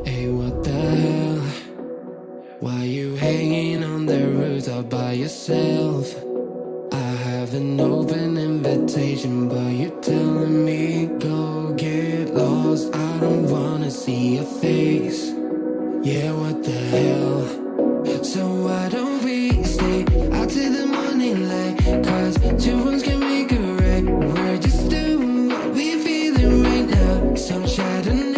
Hey, what the hell? Why you hanging on the rooftop by yourself? I have an open invitation, but you're telling me go get lost. I don't wanna see your face. Yeah, what the hell? So why don't we stay out till the morning light? Cause two wrongs can make a right. We're just doing what we feeling right now. Some Shadowlands,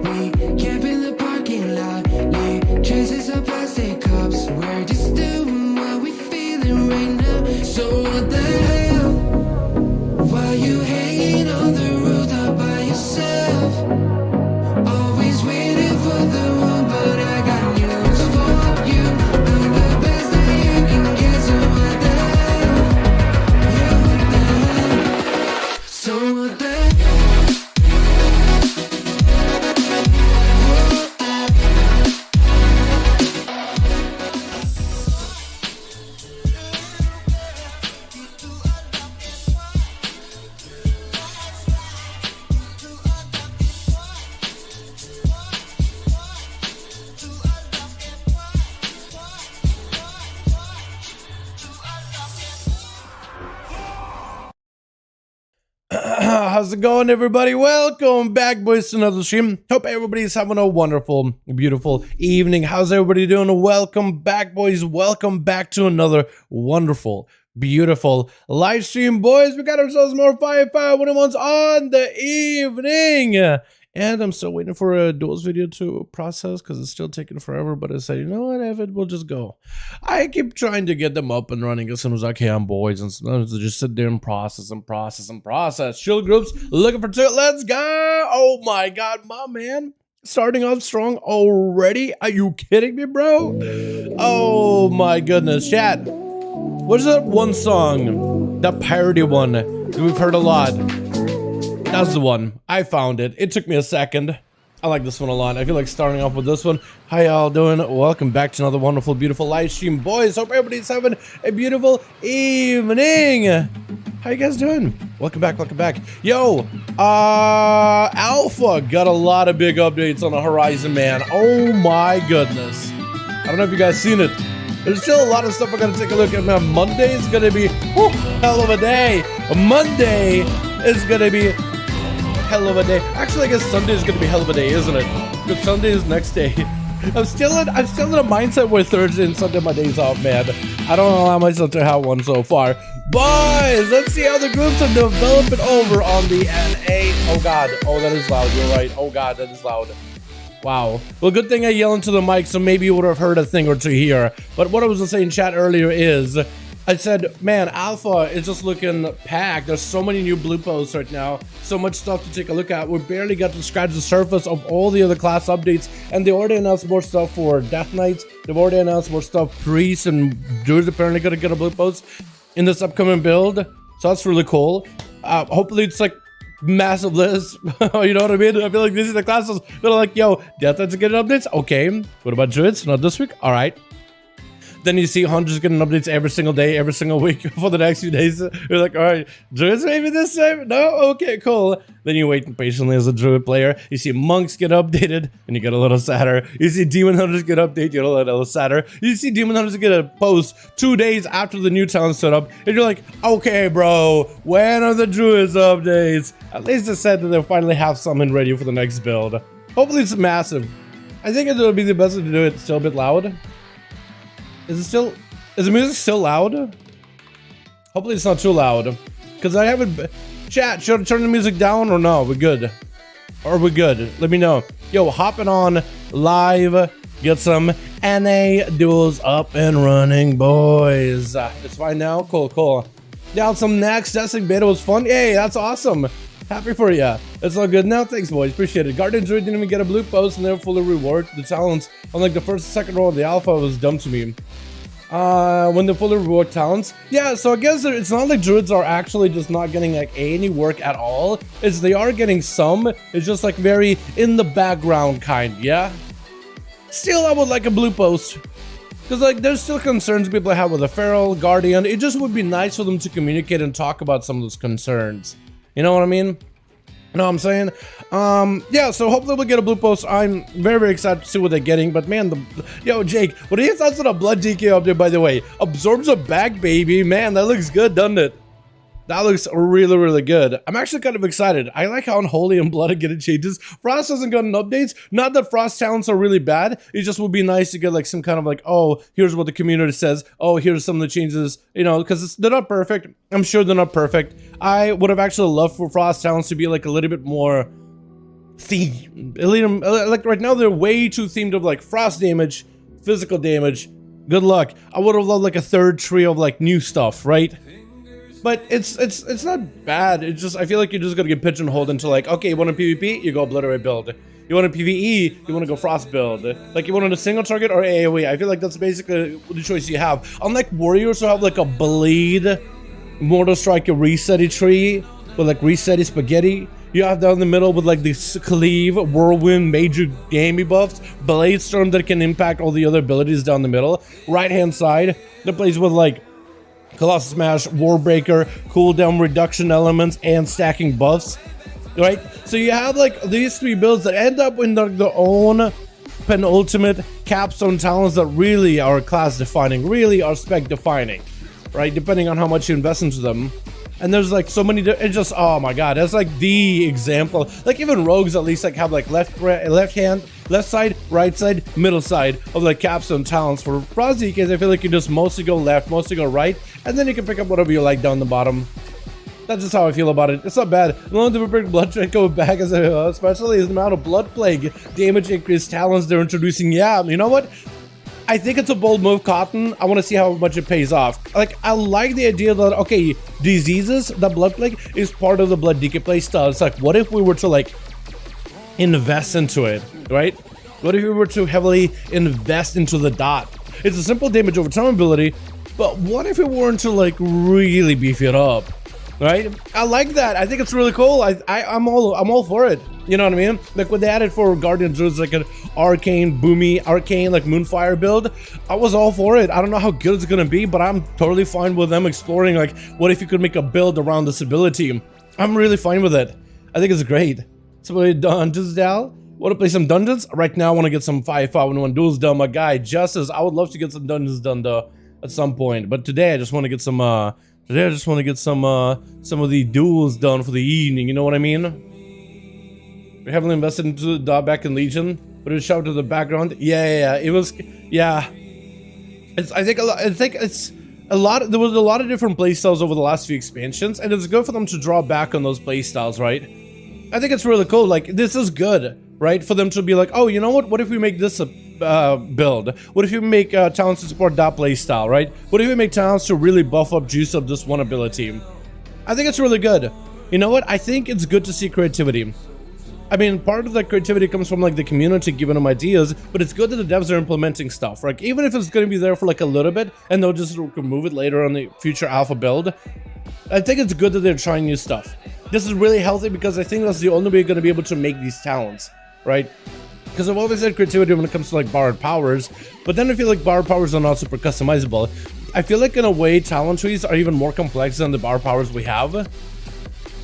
we camp in the parking lot. Leave traces of plastic cups. We're just doing what we feeling right now. So what the hell? Why you hanging on the rooftop by yourself? Always waiting for the one, but I got news for you. I'm the best that you can get, so what the hell? Yeah, what the hell? So what the hell? How's it going, everybody? Welcome back, boys, to another stream. Hope everybody's having a wonderful, beautiful evening. How's everybody doing? Welcome back, boys. Welcome back to another wonderful, beautiful live stream, boys. We got ourselves more 5V5 1v1s on the evening. And I'm still waiting for a duels video to process because it's still taking forever. But I said, you know what, Evan, we'll just go. I keep trying to get them up and running as soon as I can, boys. And sometimes I just sit there and process and process and process. Chill groups looking for two. Let's go. Oh my God, my man Starting off strong already? Are you kidding me, bro? Oh my goodness, chat. What is that one song? That parody one that we've heard a lot. That's the one. I found it. It took me a second. I like this one a lot. I feel like starting off with this one. How y'all doing? Welcome back to another wonderful, beautiful live stream. Boys, hope everybody's having a beautiful evening. How you guys doing? Welcome back, welcome back. Yo, Alpha got a lot of big updates on the horizon, man. Oh my goodness. I don't know if you guys seen it. There's still a lot of stuff I gotta take a look at, man. Monday is gonna be hell of a day. Monday is gonna be hell of a day. Actually, I guess Sunday is gonna be hell of a day, isn't it? Because Sunday is next day. I'm still in a mindset where Thursday and Sunday my days off, man. I don't allow myself to have one so far. Boys, let's see how the groups are developing over on the NA. Oh god, oh that is loud, you're right. Oh god, that is loud. Wow. Well, good thing I yell into the mic, so maybe you would have heard a thing or two here. But what I was saying in chat earlier is, I said, man, Alpha is just looking packed. There's so many new blue posts right now. So much stuff to take a look at. We barely got to scratch the surface of all the other class updates. And they already announced more stuff for Death Knights. They've already announced more stuff. Priests and Druids apparently going to get a blue post in this upcoming build. So that's really cool. Hopefully it's like massive list. You know what I mean? I feel like these are the classes that are like, yo, Death Knights are getting updates. Okay. What about Druids? Not this week? All right. Then you see Hunters getting updates every single day, every single week for the next few days. You're like, all right, Druids maybe this time? No? Okay, cool. Then you wait patiently as a Druid player. You see Monks get updated, and you get a little sadder. You see Demon Hunters get updated, you get a little sadder. You see Demon Hunters get a post 2 days after the new town set up, and you're like, okay, bro, when are the Druids updates? At least it said that they'll finally have something ready for the next build. Hopefully it's massive. I think it'll be the best to do it still a bit loud. Is the music still loud? Hopefully it's not too loud. Because I haven't... Chat, should I turn the music down or no? We're good. Are we good? Let me know. Yo, hopping on live. Get some NA duels up and running, boys. It's fine now? Cool, cool. Down some next. Testing beta was fun. Yay, that's awesome. Happy for ya. It's all good now. Thanks, boys. Appreciate it. Guardian Druid didn't even get a blue post and they were fully rewarded. The talents, unlike the first and second row of the alpha, was dumb to me. When they fully reward talents. Yeah, so I guess it's not like Druids are actually just not getting like any work at all. It's they are getting some. It's just like very in the background kind, yeah? Still, I would like a blue post. Because like there's still concerns people have with the Feral, Guardian. It just would be nice for them to communicate and talk about some of those concerns. You know what I mean? You know what I'm saying? Yeah, so hopefully we'll get a blue post. I'm very, very excited to see what they're getting. But man, yo, Jake, what are your thoughts on a Blood DK update, by the way? Absorbs a back, baby. Man, that looks good, doesn't it? That looks really, really good. I'm actually kind of excited. I like how Unholy and Blood are getting changes. Frost hasn't gotten updates. Not that Frost talents are really bad. It just would be nice to get like some kind of like, oh, here's what the community says. Oh, here's some of the changes, you know, because they're not perfect. I'm sure they're not perfect. I would have actually loved for Frost talents to be like a little bit more themed. Like right now, they're way too themed of like frost damage, physical damage. Good luck. I would have loved like a third trio of like new stuff, right? But it's not bad. It's just I feel like you're just gonna get pigeonholed into like, okay, you want a PvP, you go Obliterate build. You want a PvE, you want to go Frost build. Like you want a single target or AoE. I feel like that's basically the choice you have. Unlike warriors who have like a Blade, Mortal Strike, a Resetty tree with like Resetty Spaghetti. You have down the middle with like the Cleave, Whirlwind, Major Gamey buffs, Blade Storm that can impact all the other abilities down the middle. Right hand side that plays with like Colossus Smash, Warbreaker, cooldown reduction elements, and stacking buffs, right? So you have like these three builds that end up in their own penultimate capstone talents that really are class defining, really are spec defining, right? Depending on how much you invest into them. And there's like so many, it's just, oh my god, that's like the example. Like even rogues at least like have like left hand, left side, right side, middle side of like capstone talents. For Frost DKs, I feel like you just mostly go left, mostly go right, and then you can pick up whatever you like down the bottom. That's just how I feel about it. It's not bad. As long as the Blood Trade go back, as especially as the amount of Blood Plague damage increased talents they're introducing. Yeah, you know what? I think it's a bold move, Cotton. I want to see how much it pays off. Like, I like the idea that, okay, diseases, the Blood Plague, is part of the Blood DK play style. It's like, what if we were to, like, invest into it, right? What if we were to heavily invest into the dot? It's a simple damage over time ability, but what if we weren't to like really beef it up, right? I like that. I think it's really cool. I'm all for it. You know what I mean? Like when they added for Guardian Druids like an arcane, boomy, arcane like Moonfire build, I was all for it. I don't know how good it's gonna be, but I'm totally fine with them exploring like what if you could make a build around this ability. I'm really fine with it. I think it's great. So Dungeons Dal. Want to play some dungeons? Right now I want to get some 5V5 1v1 Duels done, my guy. Justice, I would love to get some dungeons done though at some point. But today I just want to get some some of the duels done for the evening, you know what I mean? We heavily invested into the dot back in Legion, but it shot to the background. Yeah, it was I think it's a lot. There was a lot of different playstyles over the last few expansions, and it's good for them to draw back on those playstyles, right? I think it's really cool. Like, this is good, right? For them to be like, oh, you know what? What if we make this a build? What if we make talents to support that playstyle, right? What if we make talents to really buff up, juice up this one ability? I think it's really good. You know what? I think it's good to see creativity. I mean, part of that creativity comes from like the community giving them ideas, but it's good that the devs are implementing stuff. Like, even if it's going to be there for like a little bit, and they'll just remove it later on the future alpha build, I think it's good that they're trying new stuff. This is really healthy because I think that's the only way you're going to be able to make these talents, right? Because I've always had creativity when it comes to like borrowed powers, but then I feel like borrowed powers are not super customizable. I feel like in a way talent trees are even more complex than the borrowed powers we have.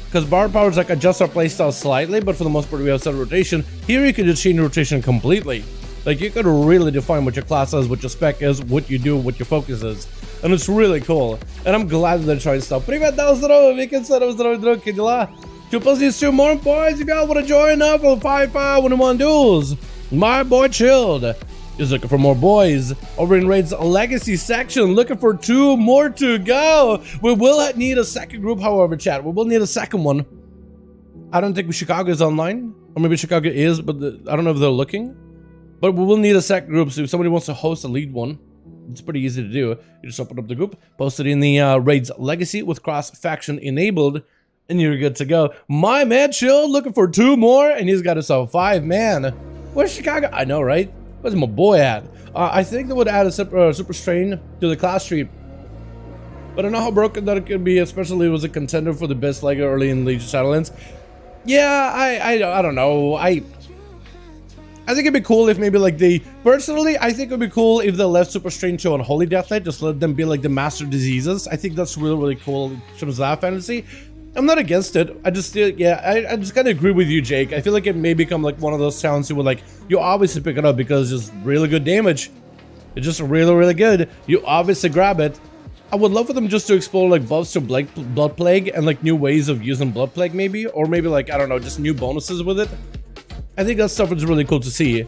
Because borrowed powers like adjust our playstyle slightly, but for the most part we have set rotation. Here you can just change rotation completely. Like, you could really define what your class is, what your spec is, what you do, what your focus is. And it's really cool. And I'm glad that they're trying stuff. Привет, да, здорово, Викин, здорово, друг, как дела? These two more boys, if y'all want to join up for 5V5 1v1 Duels. My boy Chilled is looking for more boys. Over in Raid's Legacy section, looking for 2 more to go. We will need a second group, however, chat. We will need a second one. I don't think Chicago is online. Or maybe Chicago is, but I don't know if they're looking. But we will need a second group, so if somebody wants to host a lead one, it's pretty easy to do. You just open up the group, post it in the Raid's Legacy with cross-faction enabled, and you're good to go. My man Chill looking for 2 more, and he's got himself 5, man. Where's Chicago? I know, right? Where's my boy at? I think they would add a super strain to the class tree. But I don't know how broken that it could be, especially if it was a contender for the best Lego early in Legion Shadowlands. Yeah, I don't know. I think it'd be cool if maybe like personally, I think it'd be cool if they left Super Strain to Unholy Death Knight, just let them be like the master diseases. I think that's really, really cool in terms of that fantasy. I'm not against it. I just, yeah, I just kind of agree with you, Jake. I feel like it may become like one of those talents you would like, you obviously pick it up because it's just really good damage. It's just really, really good. You obviously grab it. I would love for them just to explore like buffs to Blood Plague and like new ways of using Blood Plague maybe, or maybe like, I don't know, just new bonuses with it. I think that stuff is really cool to see.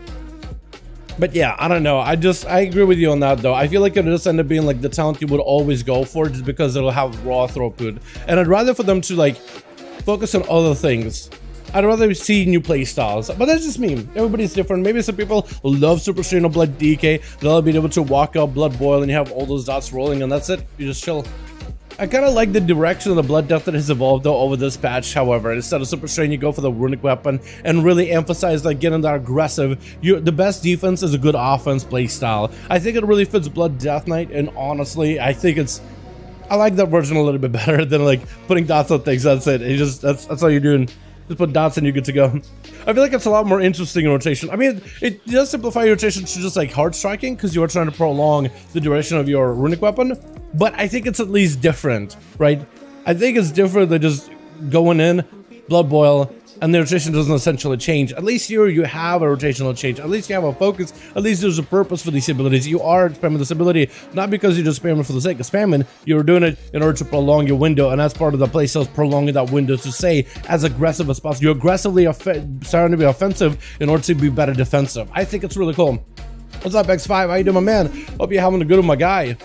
But yeah, I don't know. I agree with you on that though. I feel like it'll just end up being like the talent you would always go for just because it'll have raw throughput. And I'd rather for them to like focus on other things. I'd rather see new playstyles. But that's just me. Everybody's different. Maybe some people love Super Strain or Blood DK. They'll be able to walk out Blood Boil and you have all those dots rolling and that's it. You just chill. I kind of like the direction of the Blood Death that has evolved though over this patch, however. Instead of Super Strain, you go for the runic weapon and really emphasize like getting that aggressive. The best defense is a good offense playstyle. I think it really fits Blood Death Knight, and honestly, I think I like that version a little bit better than like putting dots on things. That's it. That's all you're doing. Just put dots and you're good to go. I feel like it's a lot more interesting in rotation. I mean, it does simplify your rotation to just like hard striking because you are trying to prolong the duration of your runic weapon. But I think it's at least different, right? I think it's different than just going in, Blood Boil, and the rotation doesn't essentially change. At least here you have a rotational change. At least you have a focus. At least there's a purpose for these abilities. You are spamming this ability, not because you're just spamming for the sake of spamming. You're doing it in order to prolong your window, and that's part of the playstyle, prolonging that window to stay as aggressive as possible. You're aggressively starting to be offensive in order to be better defensive. I think it's really cool. What's up, X5? How you doing, my man? Hope you're having a good one, my guy.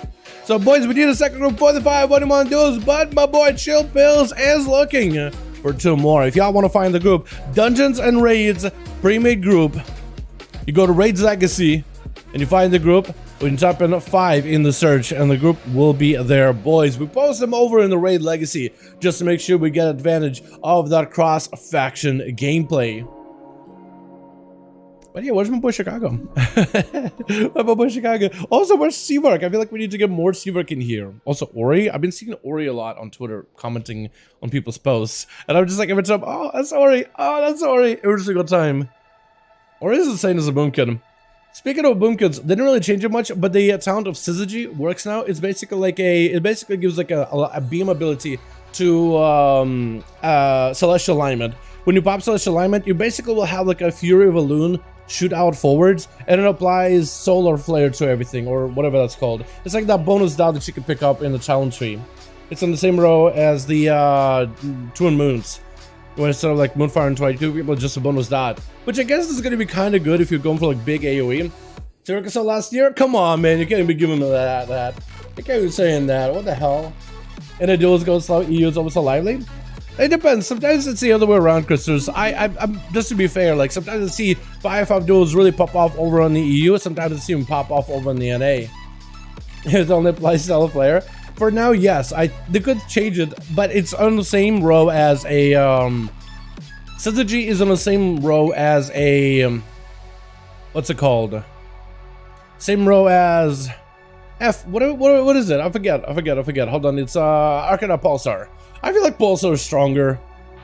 So, boys, we need a second group for the 5V5 1v1 Duels, but my boy Chill Pills is looking for 2 more. If y'all want to find the group, Dungeons and Raids pre-made group, you go to Raid's Legacy and you find the group. We can type in 5 in the search and the group will be there, boys. We post them over in the Raid Legacy just to make sure we get advantage of that cross-faction gameplay. But yeah, where's my boy Chicago? My boy Chicago. Also, where's Seavark? I feel like we need to get more Seavark in here. Also, Ori. I've been seeing Ori a lot on Twitter, commenting on people's posts. And I'm just like, every time, oh, that's Ori. Oh, that's Ori. Every single time. Ori is insane as a boom kid. Speaking of boom kids, they didn't really change it much, but the talent of Syzygy works now. It's basically like it basically gives like a beam ability to Celestial Alignment. When you pop Celestial Alignment, you basically will have like a Fury of a Loon shoot out forwards, and it applies Solar Flare to everything, or whatever that's called. It's like that bonus dot that you can pick up in the challenge tree. It's on the same row as the Twin Moons. When instead of like Moonfire and Twilight, you people just a bonus dot. Which I guess is going to be kind of good if you're going for like big AoE. Circus last year? Come on, man. You can't be giving me that. You can't be saying that. What the hell? And the duels go slow, EU is almost so lively? It depends. Sometimes it's the other way around, Christers. I'm just to be fair, like sometimes I see 5v5 duels really pop off over on the EU, sometimes I see them pop off over on the NA. It only applies to player. For now, yes, they could change it, but it's on the same row as a Syzygy is on the same row as a what's it called? Same row as what is it? I forget. Hold on, it's Arcana Pulsar. I feel like Pulsar is stronger.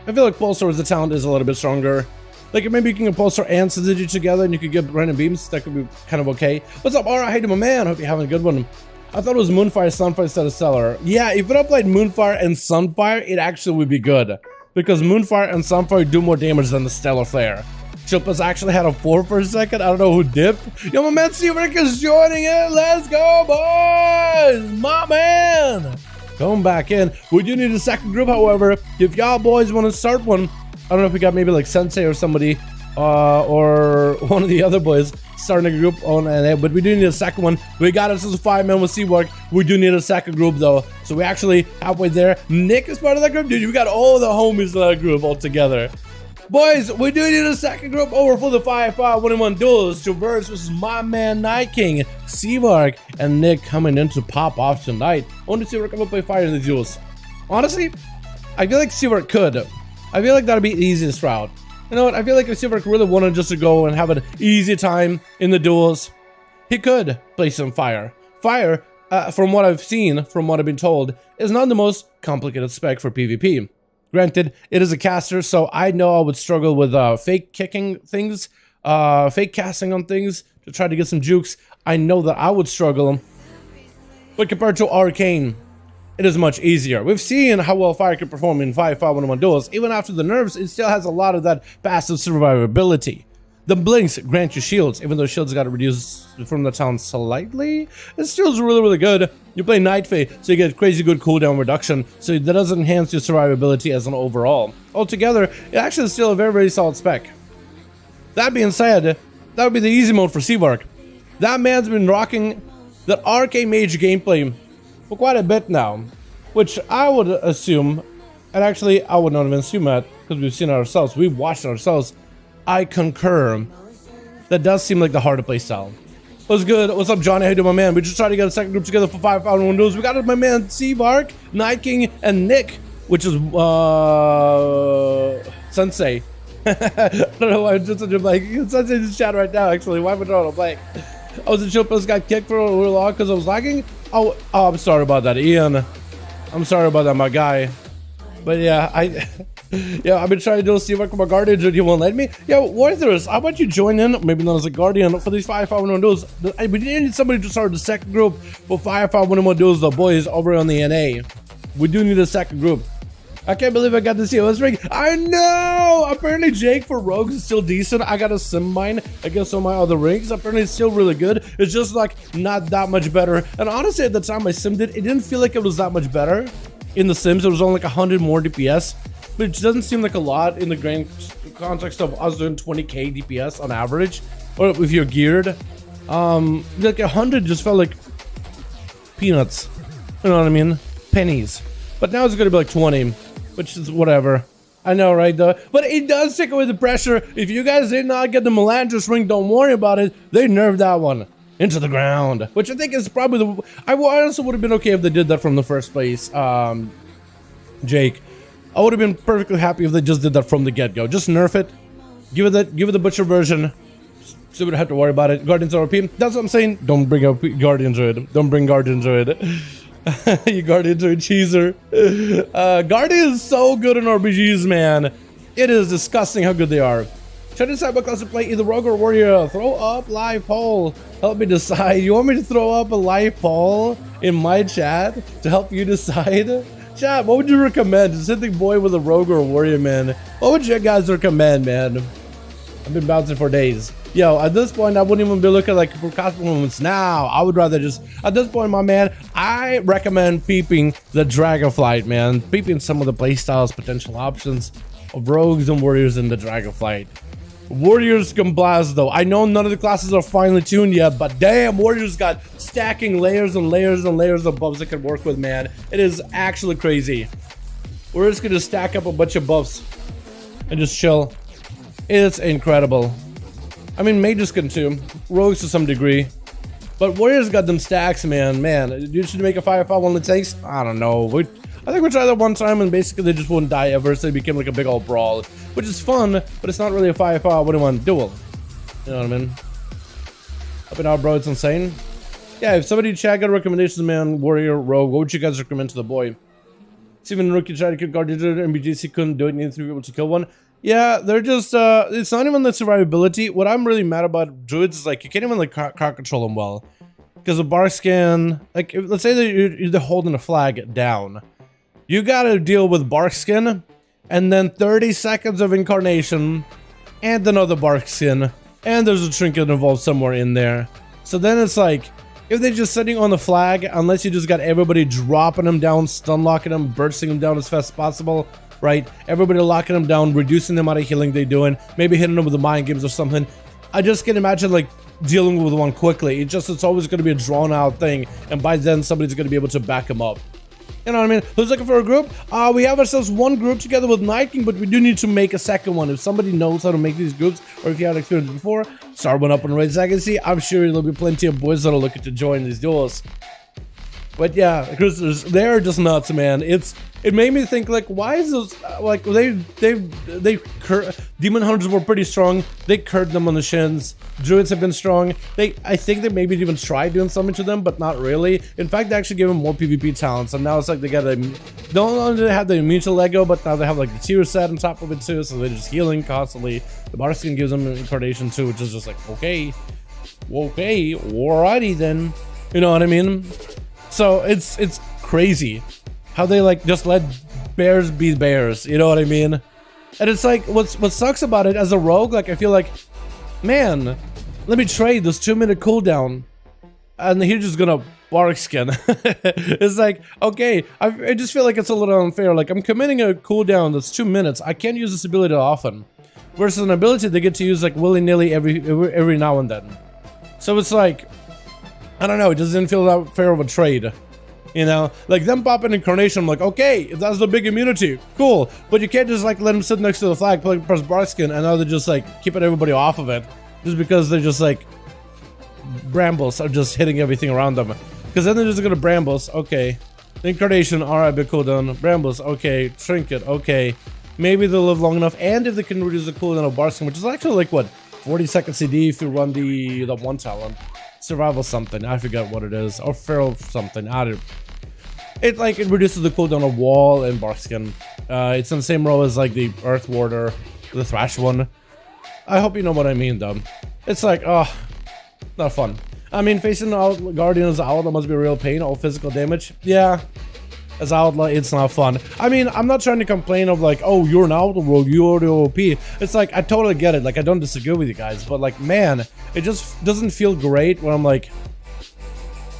I feel like Pulsar as a talent is a little bit stronger. Like maybe you can get Pulsar and Syzygy together and you could get random beams. That could be kind of okay. What's up, Aura? Hey, my man. Hope you're having a good one. I thought it was Moonfire, Sunfire instead of Stellar. Yeah, if it applied Moonfire and Sunfire, it actually would be good. Because Moonfire and Sunfire do more damage than the Stellar Flare. Chilpas actually had a 4 for a second. I don't know who dipped. Yo, my man Seavark is joining it. Let's go, boys. My man. Going back in. We do need a second group, however. If y'all boys want to start one, I don't know if we got maybe like Sensei or somebody, or one of the other boys starting a group on NA, but we do need a second one. We got us as a 5-man with Seavark. We do need a second group though. So we actually halfway there. Nick is part of that group. Dude, we got all the homies in that group all together. Boys, we do need a second group over for the 5v5 1v1 duels. Traverse versus my man Night King, Seavark, and Nick coming in to pop off tonight. I want to see if we're gonna play fire in the duels. Honestly, I feel like Seavark could. I feel like that'd be the easiest route. You know what? I feel like if Seavark really wanted just to go and have an easy time in the duels, he could play some fire. Fire, from what I've seen, from what I've been told, is not the most complicated spec for PvP. Granted, it is a caster, so I know I would struggle with fake kicking things, fake casting on things to try to get some jukes. I know that I would struggle. But compared to Arcane, it is much easier. We've seen how well fire can perform in 5v5 1v1 duels. Even after the nerfs, it still has a lot of that passive survivability. The blinks grant you shields, even though shields got reduced from the talent slightly. It still is really, really good. You play Night Fae, so you get crazy good cooldown reduction, so that does enhance your survivability as an overall. Altogether, it actually is still a very, very solid spec. That being said, that would be the easy mode for Seavark. That man's been rocking the Arcane Mage gameplay for quite a bit now, which I would assume, and actually I would not even assume that, because we've seen it ourselves, we've watched it ourselves. I concur. That does seem like the harder play style. What's good? What's up, Johnny? How you doing, my man? We just tried to get a second group together for 5v5 1v1 duels. We got my man Seavark, Night King, and Nick, which is Sensei. I don't know why I'm just such a blank. Sensei just chat right now, actually. Why am I drawing a blank? I was in chill post, got kicked for a little long because I was lagging. Oh, I'm sorry about that, Ian. I'm sorry about that, my guy. But yeah, I've been trying to do a Seavark with my Guardian, and you won't let me. Yeah, Warthers, how about you join in, maybe not as a Guardian, for these 5v5 1v1 duels. We need somebody to start the second group for 5v5 1v1 duels, the boys over on the NA. We do need a second group. I can't believe I got this COS ring. I know! Apparently Jake for Rogues is still decent. I got to sim mine against some of my other rings. Apparently it's still really good. It's just like not that much better. And honestly, at the time I simmed it, it didn't feel like it was that much better. In the Sims, it was only like 100 more DPS, which doesn't seem like a lot in the grand context of us doing 20k DPS on average, or if you're geared. Like 100 just felt like peanuts, you know what I mean? Pennies. But now it's gonna be like 20, which is whatever. I know, right? Though, but it does take away the pressure. If you guys did not get the Melandris ring, don't worry about it. They nerfed that one into the ground, which I think is probably the. I also would have been okay if they did that from the first place, Jake. I would have been perfectly happy if they just did that from the get-go. Just nerf it, give it the butcher version, so we don't have to worry about it. Guardians RP, that's what I'm saying. Don't bring up Guardian Druid. Don't bring Guardian Druid. You Guardian Druid cheeser. Guardian is so good in RPGs, man. It is disgusting how good they are. Should I decide what class to play, either Rogue or Warrior? Throw up live poll. Help me decide. You want me to throw up a live poll in my chat to help you decide? Chat, what would you recommend? Is it the boy with a Rogue or a Warrior, man? What would you guys recommend, man? I've been bouncing for days. Yo, at this point, I wouldn't even be looking like for custom movements now. I would rather just, at this point, my man, I recommend peeping the Dragonflight, man. Peeping some of the playstyles, potential options of Rogues and Warriors in the Dragonflight. Warriors can blast though. I know none of the classes are finely tuned yet, but damn, Warriors got stacking layers and layers and layers of buffs they can work with, man. It is actually crazy. We're just gonna stack up a bunch of buffs and just chill. It's incredible. I mean, mages can too, rogues to some degree, but Warriors got them stacks, man. Man, you should make a 5v5 1 tanks. I don't know. I think we tried that one time and basically they just wouldn't die ever, so it became like a big old brawl, which is fun, but it's not really a 5v5 1v1 duel. You know what I mean? Up and out, bro, it's insane. Yeah, if somebody in chat got recommendations, man, Warrior, Rogue, what would you guys recommend to the boy? Steven Rookie tried to kill Guardian and BGC couldn't do it, needed 3 people to kill one. Yeah, they're just, it's not even the survivability. What I'm really mad about Druids is like, you can't even like crowd control them well. Because the bar skin, like, let's say that you're holding a flag down. You gotta deal with bark skin, and then 30 seconds of incarnation, and another bark skin, and there's a trinket involved somewhere in there. So then it's like, if they're just sitting on the flag, unless you just got everybody dropping them down, stun locking them, bursting them down as fast as possible, right? Everybody locking them down, reducing the amount of healing they're doing, maybe hitting them with the mind games or something. I just can imagine like dealing with one quickly. It's always going to be a drawn out thing, and by then somebody's going to be able to back them up. You know what I mean? Who's looking for a group? We have ourselves one group together with Night King, but we do need to make a second one. If somebody knows how to make these groups, or if you had experience before, start one up on Raid Second. I'm sure there'll be plenty of boys that are looking to join these duels. But yeah, Cruisers, they're just nuts, man. It made me think, like, why is this, like, Demon Hunters were pretty strong. They curved them on the shins. Druids have been strong. I think they maybe even tried doing something to them, but not really. In fact, they actually gave them more PvP talents, and now it's like they got a, not only do they have the immune to Lego, but now they have like the tier set on top of it too, so they're just healing constantly. The bar skin gives them incarnation too, which is just like, okay, alrighty then. You know what I mean? So it's crazy how they like just let bears be bears, you know what I mean? And it's like, what sucks about it as a rogue, like I feel like, man, let me trade this 2-minute cooldown and he's just gonna bark skin. It's like, okay, I just feel like it's a little unfair. Like, I'm committing a cooldown that's 2 minutes. I can't use this ability often, versus an ability they get to use like willy-nilly every now and then. So it's like, I don't know, it doesn't feel that fair of a trade. You know, like them popping incarnation, I'm like, okay, if that's the big immunity, cool. But you can't just like let them sit next to the flag, press bar skin, and now they're just like keeping everybody off of it. Just because they're just like, brambles are just hitting everything around them. Because then they're just gonna brambles, okay. Incarnation, alright, big cooldown. Brambles, okay. Trinket, okay. Maybe they'll live long enough, and if they can reduce the cooldown of bar skin, which is actually like, what, 40-second CD if you run the one talent. Survival something, I forgot what it is, or feral something, I don't. It reduces the cooldown of wall and bark skin. It's in the same row as like the Earth Warder, the Thrash one. I hope you know what I mean though. It's like, oh, not fun. I mean, facing out Guardian as Outlaw must be a real pain, all physical damage. Yeah, as Outlaw, it's not fun. I mean, I'm not trying to complain of like, oh, you're an Outlaw rogue, you're the OP. It's like, I totally get it, like I don't disagree with you guys, but like, man, it just doesn't feel great when I'm like,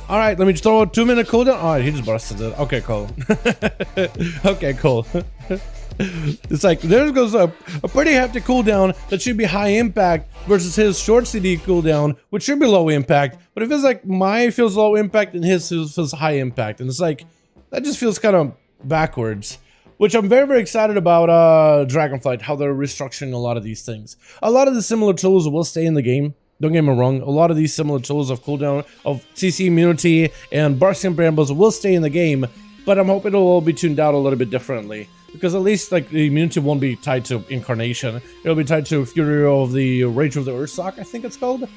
alright, let me just throw a 2-minute cooldown. Alright, he just busted it. Okay, cool. Okay, cool. It's like, there goes a pretty hefty cooldown that should be high impact versus his short CD cooldown, which should be low impact. But it feels like my feels low impact and his feels high impact. And it's like, that just feels kind of backwards. Which I'm very, very excited about Dragonflight, how they're restructuring a lot of these things. A lot of the similar tools will stay in the game. Don't get me wrong, a lot of these similar tools of cooldown, of CC immunity, and Barkskin Brambles will stay in the game, but I'm hoping it'll all be tuned out a little bit differently. because at least like the immunity won't be tied to Incarnation. It'll be tied to Fury of the Rage of the Ursock, I think it's called.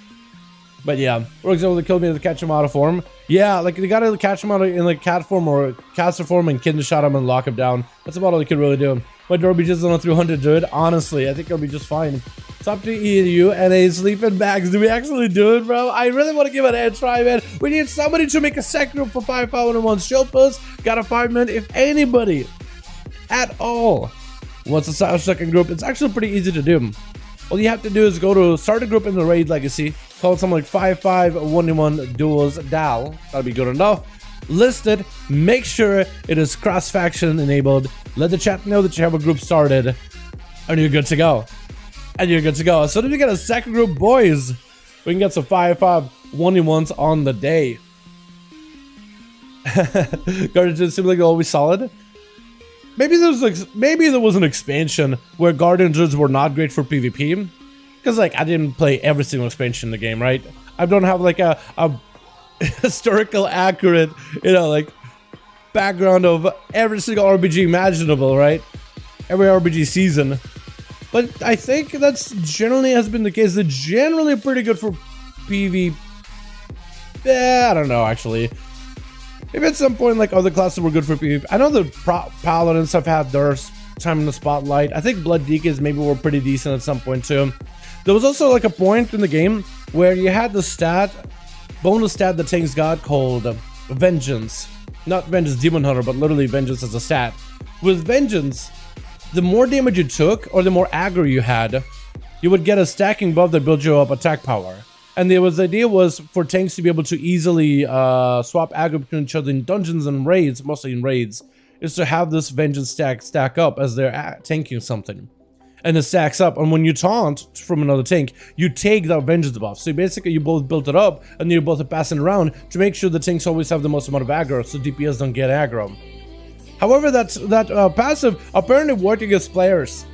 But yeah, for example, they killed me to catch him out of form. Yeah, like they gotta catch him out in like cat form or caster form and kidney shot him and lock him down. That's about all they could really do. But Derby just on a 300 Druid. Honestly, I think it'll be just fine. Top to EU and a sleeping bags. Do we actually do it, bro? I really want to give it a try, man. We need somebody to make a second group for 5v5 1v1 show post. Got a 5-minute. If anybody at all wants to start a second group, it's actually pretty easy to do. All you have to do is go to start a group in the raid legacy, call it something like 5v5 1v1 Duels DAL. That'll be good enough. List it, make sure it is cross-faction enabled, let the chat know that you have a group started, and you're good to go. And you're good to go. As soon as we get a second group, boys, we can get some 5v5 1v1s on the day. Guardians seem like they're always solid. Maybe there was an expansion where Guardian Druids were not great for PvP, because like I didn't play every single expansion in the game, right? I don't have like a historical accurate, you know, like background of every single RPG imaginable, right? Every RPG season. But I think that's generally has been the case. They're generally pretty good for PvP. I don't know, actually. Maybe at some point, like, other classes were good for PvP. I know the Paladins have had their time in the spotlight. I think Blood Deacons maybe were pretty decent at some point, too. There was also, like, a point in the game where you had the bonus stat that tanks got called Vengeance. Not Vengeance Demon Hunter, but literally Vengeance as a stat. With Vengeance, the more damage you took, or the more aggro you had, you would get a stacking buff that built you up attack power. And the idea was for tanks to be able to easily swap aggro between each other in dungeons and raids, mostly in raids, is to have this Vengeance stack up as they're tanking something. And it stacks up, and when you taunt from another tank, you take that Vengeance buff. So basically you both built it up, and you both are passing around to make sure the tanks always have the most amount of aggro, so DPS don't get aggro. However, that passive apparently worked against players.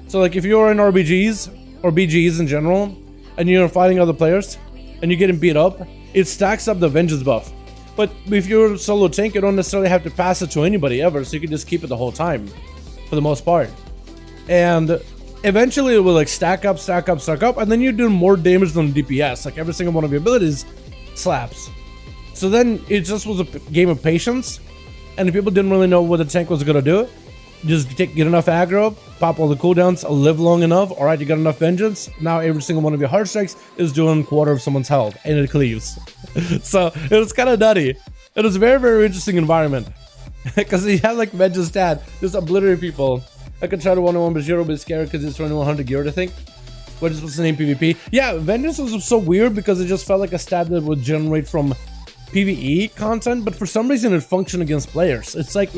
So like if you're in RBGs, or BGs in general, and you're fighting other players, and you're getting beat up, it stacks up the Vengeance buff. But if you're a solo tank, you don't necessarily have to pass it to anybody ever, so you can just keep it the whole time, for the most part. And eventually it will like stack up, and then you do more damage than DPS. Like every single one of your abilities slaps. So then it just was a game of patience, and if people didn't really know what the tank was gonna do, just get enough aggro, pop all the cooldowns, live long enough. All right, you got enough Vengeance. Now every single one of your hard strikes is doing a quarter of someone's health, and it cleaves. So it was kind of nutty. It was a very, very interesting environment because you had like Vengeance stat, just obliterate people. I could try to 1-on-1 but Zero, but scared because it's 2100 geared, I think. What is what's the name PvP? Yeah, Vengeance was so weird because it just felt like a stat that would generate from PvE content, but for some reason it functioned against players. It's like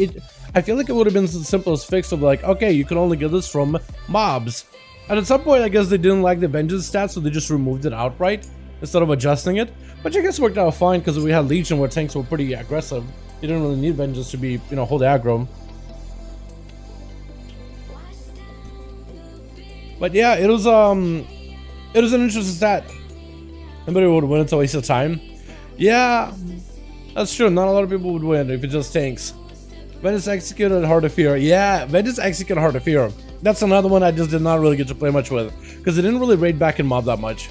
I feel like it would have been the simplest fix of like, okay, you can only get this from mobs. And at some point, I guess they didn't like the Vengeance stat, so they just removed it outright instead of adjusting it. Which I guess worked out fine because we had Legion where tanks were pretty aggressive. You didn't really need Vengeance to be, you know, hold aggro. But yeah, it was an interesting stat. Nobody would win, it's a waste of time. Yeah, that's true. Not a lot of people would win if it just tanks. Vengeance executed Heart of Fear. Yeah, Vengeance executed Heart of Fear. That's another one I just did not really get to play much with because it didn't really raid back in mob that much.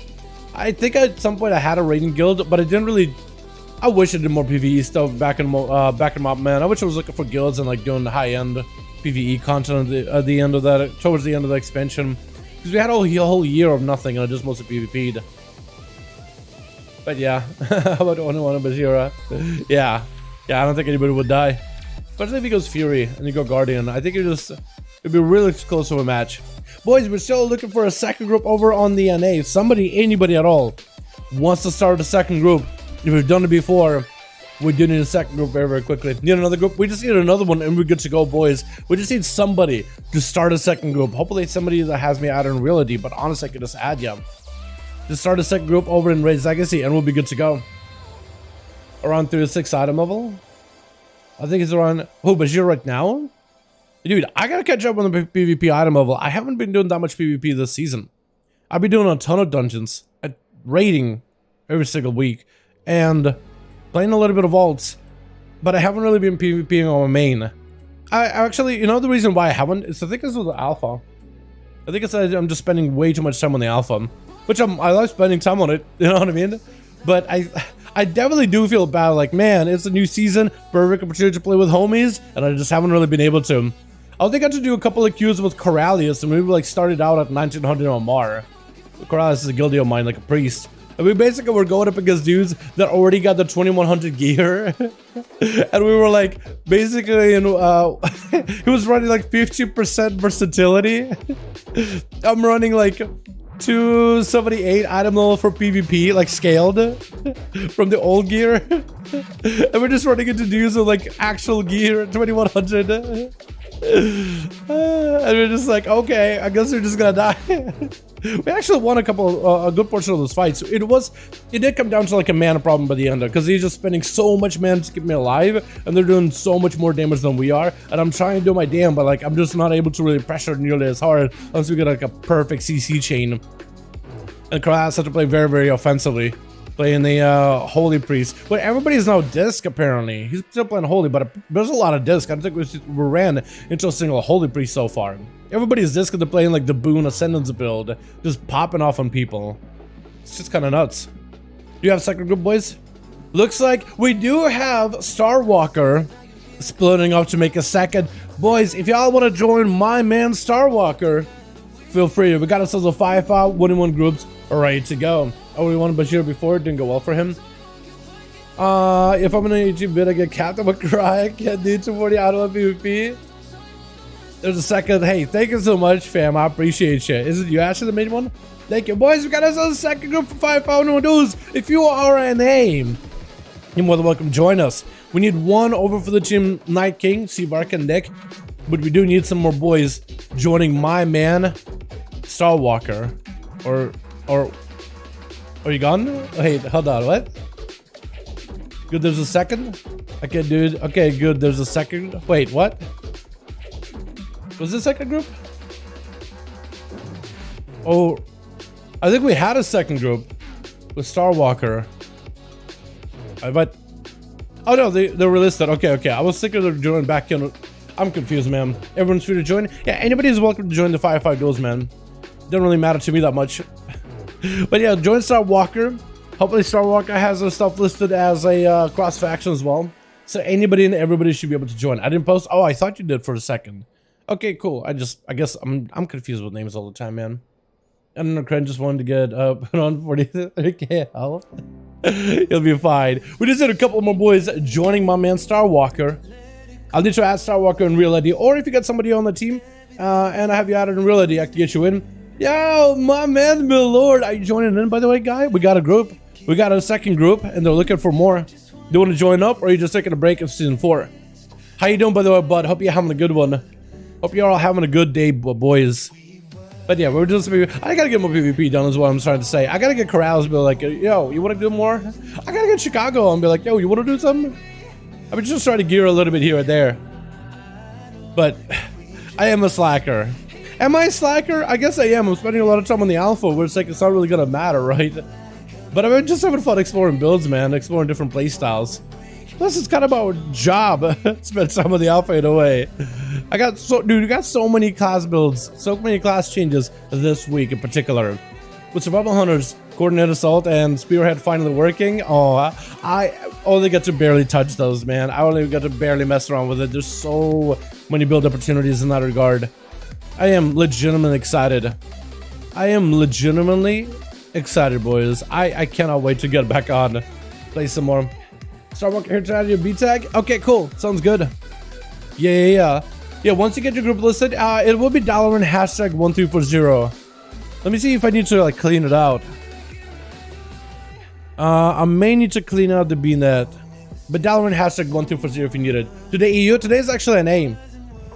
I think at some point I had a raiding guild, but I didn't really. I wish I did more PvE stuff back in mob, man. I wish I was looking for guilds and like doing the high end PvE content at the end of that, towards the end of the expansion, because we had a whole year of nothing and I just mostly PvP'd. But yeah, how about 1-on-1 Bajira? Yeah, I don't think anybody would die. But if he goes Fury and you go Guardian, I think it'd be really close to a match. Boys, we're still looking for a second group over on the NA. If anybody at all, wants to start a second group, if we've done it before, we do need a second group very, very quickly. Need another group? We just need another one and we're good to go, boys. We just need somebody to start a second group. Hopefully it's somebody that has me out in reality, but honestly, I could just add you. Just start a second group over in Raid's Legacy and we'll be good to go. Around 36 item level. I think it's around, Bajir right now? Dude, I gotta catch up on the PvP item level. I haven't been doing that much PvP this season. I've been doing a ton of dungeons, raiding every single week, and playing a little bit of vaults, but I haven't really been PvPing on my main. I actually, you know, the reason why I haven't is I think it's with the alpha. I think it's that I'm just spending way too much time on the alpha, which I love spending time on it. You know what I mean? But I definitely do feel bad. Like, man, it's a new season, perfect opportunity to play with homies, and I just haven't really been able to. I think I got to do a couple of queues with Corralius, and we like started out at 1900 on Mar. Corralius is a guildie of mine, like a priest. And we basically were going up against dudes that already got the 2100 gear. And we were like, basically, he was running like 50% versatility. I'm running like 278 item level for PvP, like scaled from the old gear. And we're just running into dudes with like actual gear at 2100. And we're just like, okay, I guess we're just gonna die. We actually won a good portion of those fights. It did come down to like a mana problem by the end, because he's just spending so much mana to keep me alive, and they're doing so much more damage than we are. And I'm trying to do my damn, but like I'm just not able to really pressure nearly as hard unless we get like a perfect CC chain. And Kras had to play very, very offensively, playing the Holy Priest. But everybody's now disc apparently. He's still playing Holy, but there's a lot of disc. I don't think we ran into a single Holy Priest so far. Everybody's disc and they're playing like the Boon Ascendance build, just popping off on people. It's just kind of nuts. Do you have second group, boys? Looks like we do have Starwalker splitting up to make a second. Boys, if y'all want to join my man Starwalker, feel free. We got ourselves a 5V5 1v1 groups ready to go. Oh, we won Bashir before, it didn't go well for him. If I'm in a YouTube vid, I get capped, I'm gonna cry. I can't do 240 out of PvP. There's a second. Hey, thank you so much, fam. I appreciate you. Is it you actually that made one? Thank you, boys. We got ourselves a second group for 5V5 1v1 Duels. If you are an aim, you're more than welcome to join us. We need one over for the team Night King, Seabark, and Nick. But we do need some more boys joining my man, Starwalker. Are you gone? Wait, hold on, what? Good, there's a second? Okay, dude. Okay, good, there's a second. Wait, what? Was this second group? Oh, I think we had a second group with Starwalker. But oh no, they were listed. Okay. I was thinking they're joining back in. I'm confused, man. Everyone's free to join. Yeah, anybody is welcome to join the 5V5 Duels, man. Doesn't really matter to me that much. But yeah, join Starwalker. Hopefully Starwalker has their stuff listed as a cross faction as well. So anybody and everybody should be able to join. I didn't post. Oh, I thought you did for a second. Okay, cool. I guess I'm confused with names all the time, man. I don't know, Cran just wanted to get put on 43k health. He'll be fine. We just had a couple more boys joining my man Starwalker. I'll need to add Starwalker in real ID, or if you got somebody on the team and I have you added in real ID, I can get you in. Yo, my man, my lord, are you joining in, by the way, guy? We got a group. We got a second group, and they're looking for more. Do you want to join up, or are you just taking a break of season 4? How you doing, by the way, bud? Hope you're having a good one. Hope you're all having a good day, boys. But yeah, we're just I gotta get more PvP done is what I'm trying to say. I gotta get Corrales and be like, yo, you wanna do more? I gotta get Chicago and be like, yo, you wanna do something? I'm just trying to gear a little bit here or there. But I am a slacker. Am I a slacker? I guess I am. I'm spending a lot of time on the alpha where it's like it's not really gonna matter, right? But I'm just having fun exploring builds, man, exploring different playstyles. Plus, it's kind of our job. Spend some of the alpha in a way. Dude, we got so many class builds, so many class changes this week in particular. With Survival Hunters, Coordinate Assault, and Spearhead finally working. Oh, I only got to barely touch those, man. I only got to barely mess around with it. There's so many build opportunities in that regard. I am legitimately excited. I am legitimately excited, boys. I cannot wait to get back on. Play some more. Starbuck here to add your B tag. Okay, cool. Sounds good. Yeah. Once you get your group listed, it will be Dalaran hashtag 1340. Let me see if I need to like clean it out. I may need to clean out the BNet, but Dalaran hashtag 1340 if you need it. Today EU. Today is actually NA.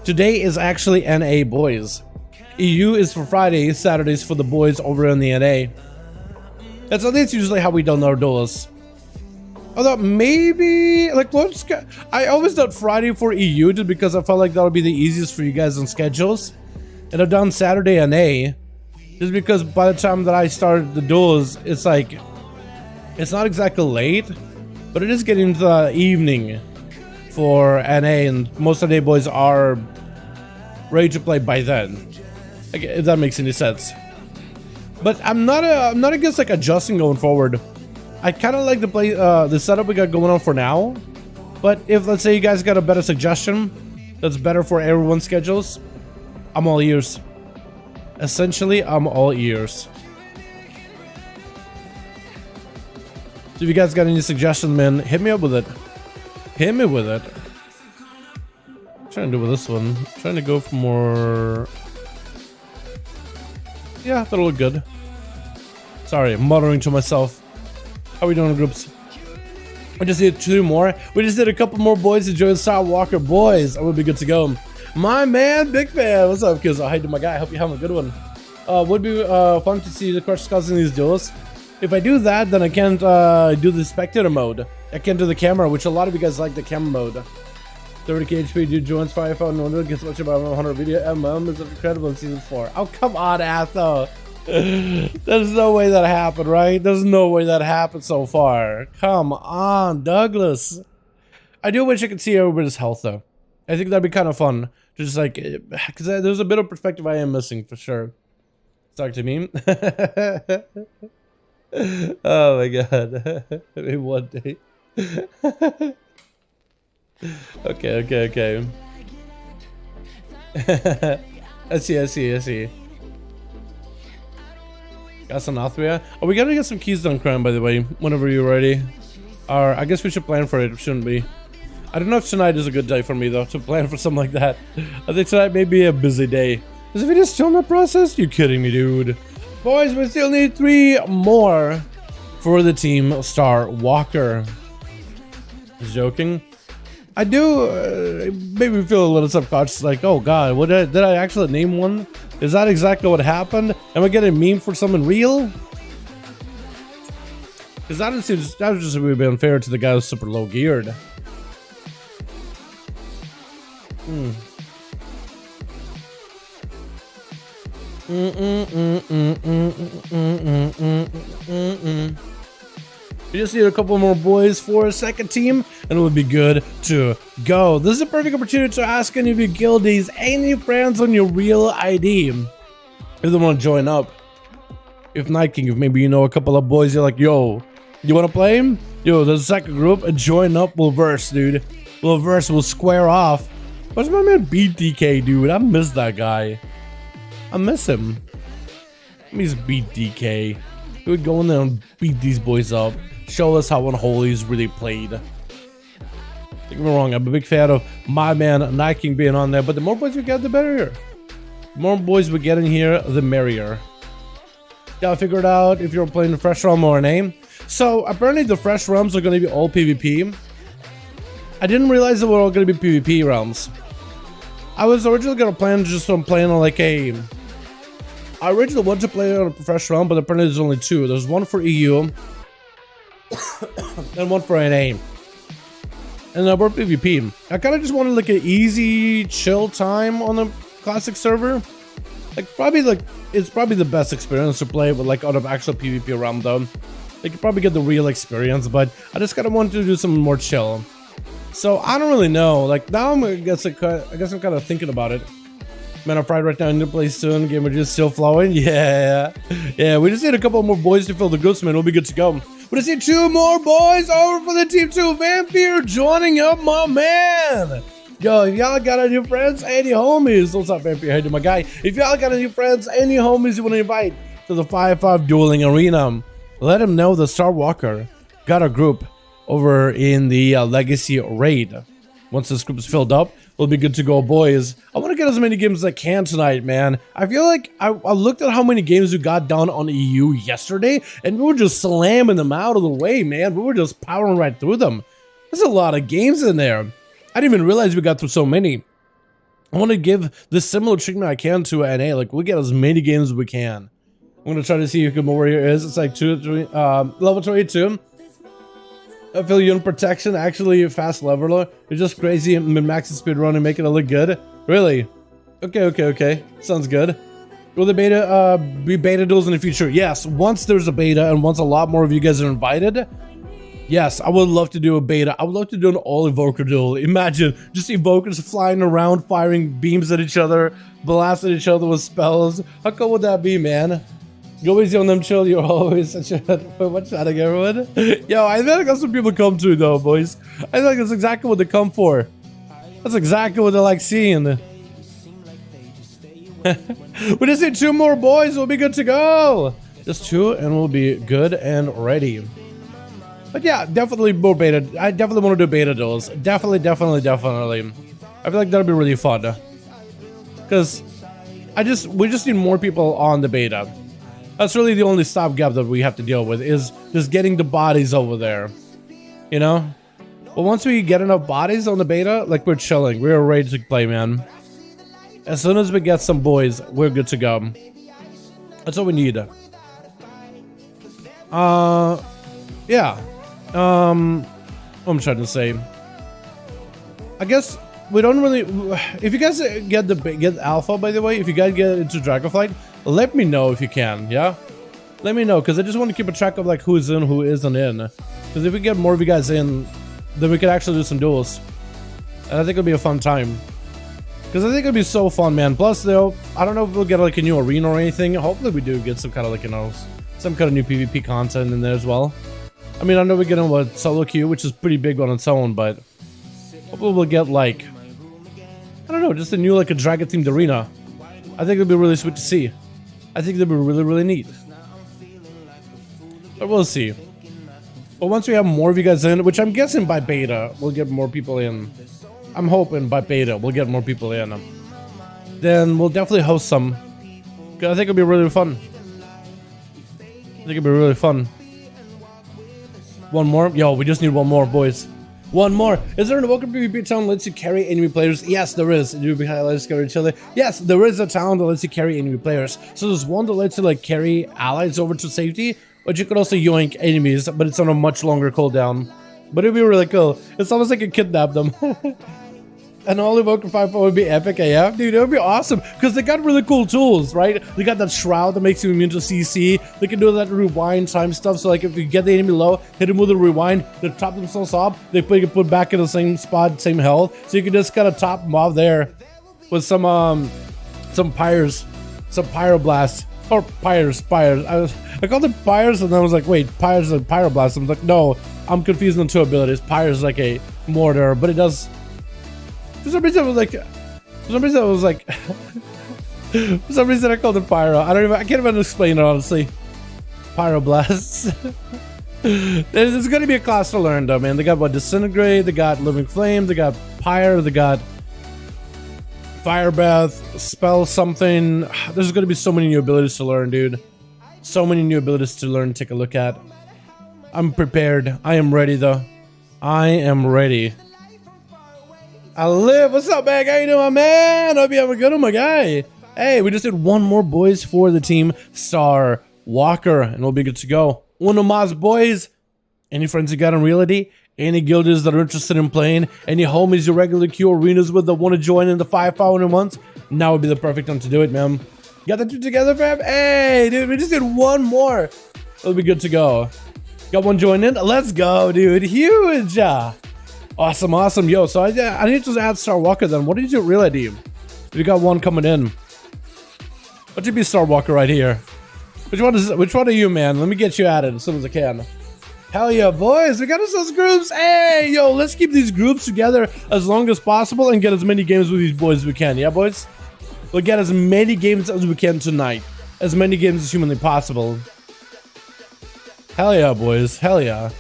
Today is actually NA, boys. EU is for Friday. Saturdays for the boys over in the NA. That's usually how we done our duels. Although maybe like I always done Friday for EU just because I felt like that would be the easiest for you guys on schedules, and I've done Saturday NA just because by the time that I started the duels, it's like it's not exactly late, but it is getting into the evening, for NA, and most NA boys are ready to play by then. Like, if that makes any sense. But I'm not against like adjusting going forward. I kind of like the setup we got going on for now. But if, let's say, you guys got a better suggestion that's better for everyone's schedules, I'm all ears. Essentially, I'm all ears. So if you guys got any suggestions, man, hit me up with it. Hit me with it. I'm trying to do with this one. I'm trying to go for more. Yeah, that'll look good. Sorry, I'm muttering to myself. How are we doing in groups? We just did 2 more. We just did a couple more boys to join Star Walker. Boys, I would be good to go. My man, big fan. What's up, kids? Hi to my guy. Hope you're having a good one. Would be fun to see the crush causing these duels. If I do that, then I can't do the spectator mode. I can't do the camera, which a lot of you guys like the camera mode. 30k HP, dude joins 5V5 1V1 gets much about 100 video. is incredible in season 4. Oh, come on, Atho. There's no way that happened, right? There's no way that happened so far. Come on, Douglas. I do wish I could see everybody's health, though. I think that'd be kind of fun. Just like, because there's a bit of perspective I am missing, for sure. Talk to me. Oh my god. Maybe one day. Okay. I see. Got some Althria. Oh, we gotta get some keys done, Crown, by the way, whenever you're ready. Or I guess we should plan for it, shouldn't we? I don't know if tonight is a good day for me, though, to plan for something like that. I think tonight may be a busy day. Is the video still in the process? You're kidding me, dude. Boys, we still need 3 more for the team Star Walker. Just joking. I do make me feel a little subconscious, like, oh god, what did I actually name one? Is that exactly what happened? Am I getting a meme for something real? Because that would just be unfair to the guy who's super low geared. We just need a couple more boys for a second team, and it would be good to go. This is a perfect opportunity to ask any of your guildies, any friends on your real ID, if they want to join up. If Night King, if maybe you know a couple of boys, you're like, yo, you want to play him? Yo, there's a second group, and join up, we'll verse, dude. We'll verse, we'll square off. Where's my man BDK, dude? I miss that guy. I miss him. He's BDK. We would go in there and beat these boys up. Show us how Unholy is really played. Don't get me wrong, I'm a big fan of my man Night King being on there, but the more boys we get, the better. The more boys we get in here, the merrier. Gotta figure it out if you're playing the Fresh Realm or NA. So apparently the Fresh Realms are going to be all PvP. I didn't realize that we're all going to be PvP realms. I was originally going to plan just on playing on like a... I originally wanted to play on a Fresh Realm, but apparently there's only 2. There's one for EU and one for NA. And we're PvP. I kind of just wanted like an easy, chill time on the classic server. It's probably the best experience to play with like on an actual PvP realm though. You could probably get the real experience, but I just kind of wanted to do something more chill. So I don't really know. Like now I guess I'm kind of thinking about it. Man, I'm fried right now. Into play soon. Game are just still flowing. Yeah. We just need a couple more boys to fill the groups, man. We'll be good to go. We just need 2 more boys over for the team 2. Vampire joining up, my man. Yo, if y'all got any friends, any homies, what's up, Vampire? Hey, to my guy. If y'all got any friends, any homies you want to invite to the 5v5 dueling arena, let them know that Star Walker got a group over in the Legacy raid. Once this group is filled up, we'll be good to go, boys. I want to get as many games as I can tonight, man. I feel like I looked at how many games we got done on EU yesterday, and we were just slamming them out of the way, man. We were just powering right through them. There's a lot of games in there. I didn't even realize we got through so many. I want to give the similar treatment I can to NA. Like, we'll get as many games as we can. I'm going to try to see who good warrior is. It's like level 22. I feel you in protection, actually a fast leveler. You're just crazy and min-maxing speedrun and making it look good. Really? Okay. Sounds good. Will the beta be beta duels in the future? Yes, once there's a beta and once a lot more of you guys are invited, Yes, I would love to do a beta. I would love to do an all evoker duel. Imagine just evokers flying around, firing beams at each other, blasting each other with spells. How cool would that be, man? You always on them chill, you're always such a what's that again, everyone? Yo, I think that's what people come to though, boys. I think that's exactly what they come for. That's exactly what they like seeing. We just need 2 more, boys, we'll be good to go. Just 2 and we'll be good and ready. But yeah, definitely more beta. I definitely want to do beta duels. Definitely. I feel like that'll be really fun. Because we just need more people on the beta. That's really the only stopgap that we have to deal with, is just getting the bodies over there. You know? But once we get enough bodies on the beta, like, we're chilling. We're ready to play, man. As soon as we get some boys, we're good to go. That's all we need. Yeah. What I'm trying to say, I guess we don't really. If you guys get alpha, by the way, if you guys get into Dragonflight, let me know if you can. Yeah, let me know, because I just want to keep a track of like who's in, who isn't in. Because if we get more of you guys in, then we can actually do some duels, and I think it'll be a fun time. Because I think it'll be so fun, man. Plus, though, I don't know if we'll get like a new arena or anything. Hopefully, we do get some kind of like, you know, some kind of new PvP content in there as well. I mean, I know we're getting what solo queue, which is pretty big on its own, but hopefully we'll get like, I don't know, just a new like a dragon themed arena. I think it'll be really sweet to see. I think it'll be really neat. But we'll see. But once we have more of you guys in, which I'm guessing by beta, we'll get more people in. I'm hoping by beta we'll get more people in. Then we'll definitely host some. I think it'll be really fun. I think it'll be really fun. One more? Yo, we just need one more, boys. One more. Is there an evoker PvP talent that lets you carry enemy players? Yes, there is. Yes, there is a talent that lets you carry enemy players. So there's one that lets you like carry allies over to safety, but you can also yoink enemies, but it's on a much longer cooldown. But it'd be really cool. It's almost like you kidnap them. An all evoker 5 would be epic AF, dude. It would be awesome because they got really cool tools, right? They got that shroud that makes you immune to CC. They can do that rewind time stuff. So like if you get the enemy low, hit them with a rewind, they top themselves up, they can put back in the same spot, same health. So you can just kind of top them off there with some pyres, some pyroblasts. Or pyres. I called them pyres and I was like, wait, pyres and pyroblasts. I'm like, no, I'm confusing the 2 abilities. Pyres is like a mortar, but it does. For some reason I was like, for some reason I called it pyro. I can't even explain it honestly. Pyroblasts. There's gonna be a class to learn though, man. They got what, disintegrate, they got living flame, they got pyre, they got fire breath, spell something. There's gonna be so many new abilities to learn, dude. So many new abilities to learn, take a look at. I'm prepared. I am ready though. I am ready. I live. What's up, man? How you doing, man? Hope you have a good one, my guy. Hey, we just did one more, boys, for the team Star Walker, and we'll be good to go. Uno más, boys. Any friends you got in reality? Any guildies that are interested in playing? Any homies you regularly queue arenas with that want to join in the 5v5 1v1s? Now would be the perfect time to do it, man. Got the 2 together, fam? Hey, dude, we just did one more. It'll be good to go. Got one joined in? Let's go, dude. Huge. Awesome, awesome. Yo, so I need to add Star Walker then. What did you really do? We got one coming in. What should be Star Walker right here? Which one are you, man? Let me get you added as soon as I can. Hell yeah, boys. We got ourselves groups. Hey, yo, let's keep these groups together as long as possible and get as many games with these boys as we can. Yeah, boys? We'll get as many games as we can tonight. As many games as humanly possible. Hell yeah, boys. Hell yeah.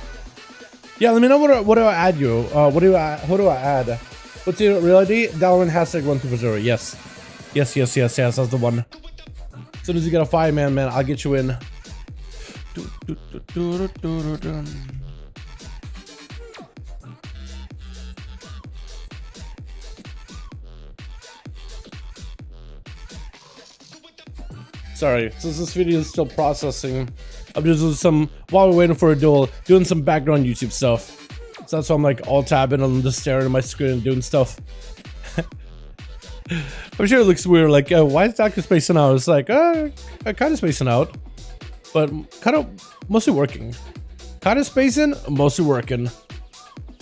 Yeah, let me know what do I add you? What do I add? What's your reality? Dalaran #1240. Yes. Yes, that's the one. As soon as you get a 5-man, man, I'll get you in. Sorry, since this video is still processing, I'm just doing some, while we're waiting for a duel, doing some background YouTube stuff. So that's why I'm like all tabbing and just staring at my screen and doing stuff. I'm sure it looks weird, like, why is Doctor spacing out? It's like, kind of spacing out, but kind of mostly working. Kind of spacing, mostly working.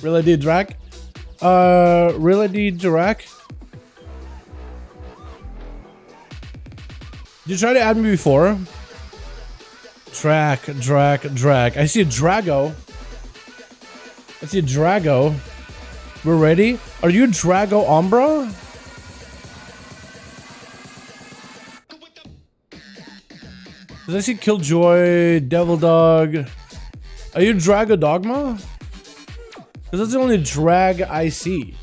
Reality Drac. Reality Drac. Did you try to add me before? Drag. I see a Drago. We're ready. Are you Drago Umbra? Does I see Killjoy, Devil Dog? Are you Drago Dogma? Because that's the only drag I see.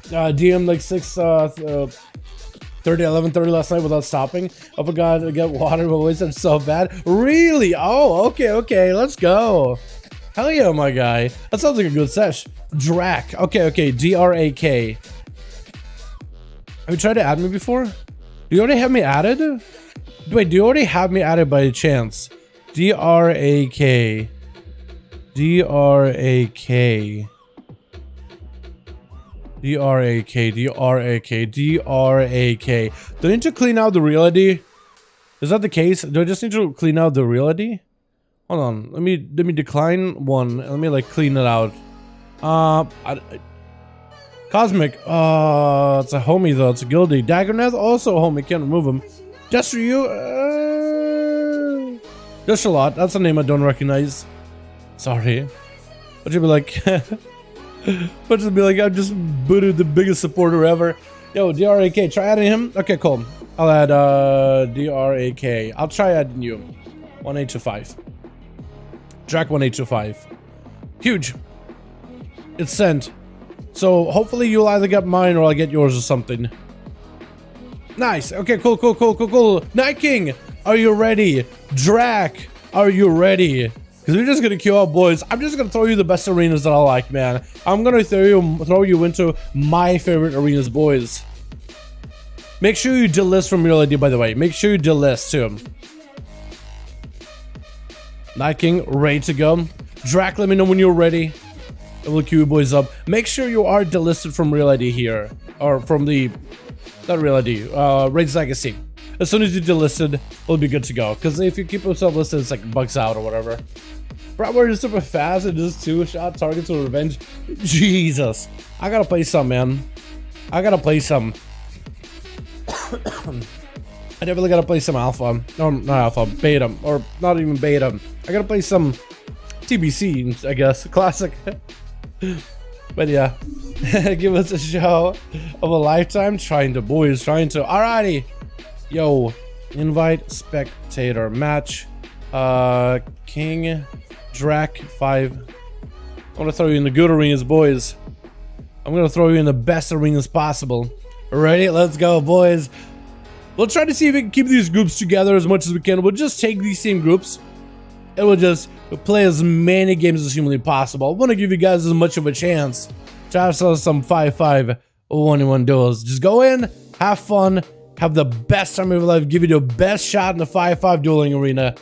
DM like 11:30 last night without stopping. I forgot to get water, but always said so bad. Really? Oh, okay, let's go. Hell yeah, my guy. That sounds like a good sesh. Drac. Okay, D-R-A-K. Have you tried to add me before? Do you already have me added? Wait, do you already have me added by D-R-A-K. D-R-A-K. Do I need to clean out the reality? Is that the case? Do I just need to clean out the reality? Hold on, let me decline one and let me like clean it out. Cosmic, it's a homie though, it's a guildie. Daggerneth, also a homie, can't remove him. Just for you, just a lot, that's a name I don't recognize. Sorry. But you'll be like, but just be like, I'm just booted the biggest supporter ever. Yo, D-R-A-K, try adding him? Okay, cool. I'll add D-R-A-K. I'll try adding you. 1825. Drac 1825. Huge. It's sent. So hopefully you'll either get mine or I'll get yours or something. Nice. Okay, cool. Night King, are you ready? Drac, are you ready? Because we're just gonna queue up, boys. I'm just gonna throw you the best arenas that I like, man. I'm gonna throw you into my favorite arenas, boys. Make sure you delist from reality, by the way. Make sure you delist too. Night King, ready to go. Drac, let me know when you're ready. And we'll queue you boys up. Make sure you are delisted from reality here. Or from the... not reality. Raids Legacy. As soon as you delisted, it'll be good to go. Because if you keep yourself listed, it's like bugs out or whatever. Bratware is super fast. It does 2-shot targets with revenge. Jesus. I gotta play some, man. I gotta play some. I definitely gotta play some alpha. No, not alpha. Beta. Or not even beta. I gotta play some TBC, I guess. Classic. But yeah. Give us a show of a lifetime. Trying to. Alrighty. Yo. Invite spectator match. King Drac 5. I'm gonna throw you in the good arenas, boys. I'm gonna throw you in the best arenas possible. Ready? Let's go, boys. We'll try to see if we can keep these groups together as much as we can. We'll just take these same groups and we'll just play as many games as humanly possible. I want to give you guys as much of a chance. Try to some 5v5 1v1 duels. Just go in, have fun, have the best time of your life, give you the best shot in the 5v5 dueling arena.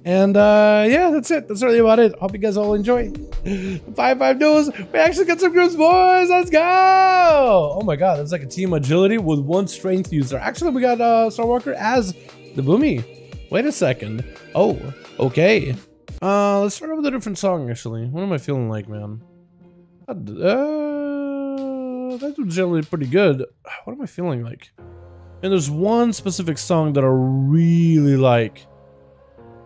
And yeah, that's it. That's really about it. Hope you guys all enjoy. 5v5 duels. We actually got some groups, boys. Let's go. Oh my god, that's like a team agility with one strength user. Actually, we got Star Walker as the Boomy. Wait a second. Oh, okay. Let's start with a different song, actually. What am I feeling like, man? That's generally pretty good. What am I feeling like? And there's one specific song that I really like.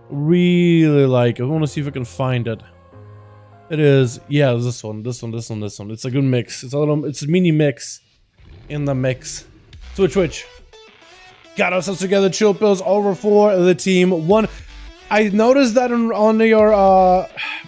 I want to see if I can find it. It is, yeah, this one. It's a good mix. It's a mini mix in the mix. Switch. Got ourselves together. Chill pills over for the team. One. I noticed that on your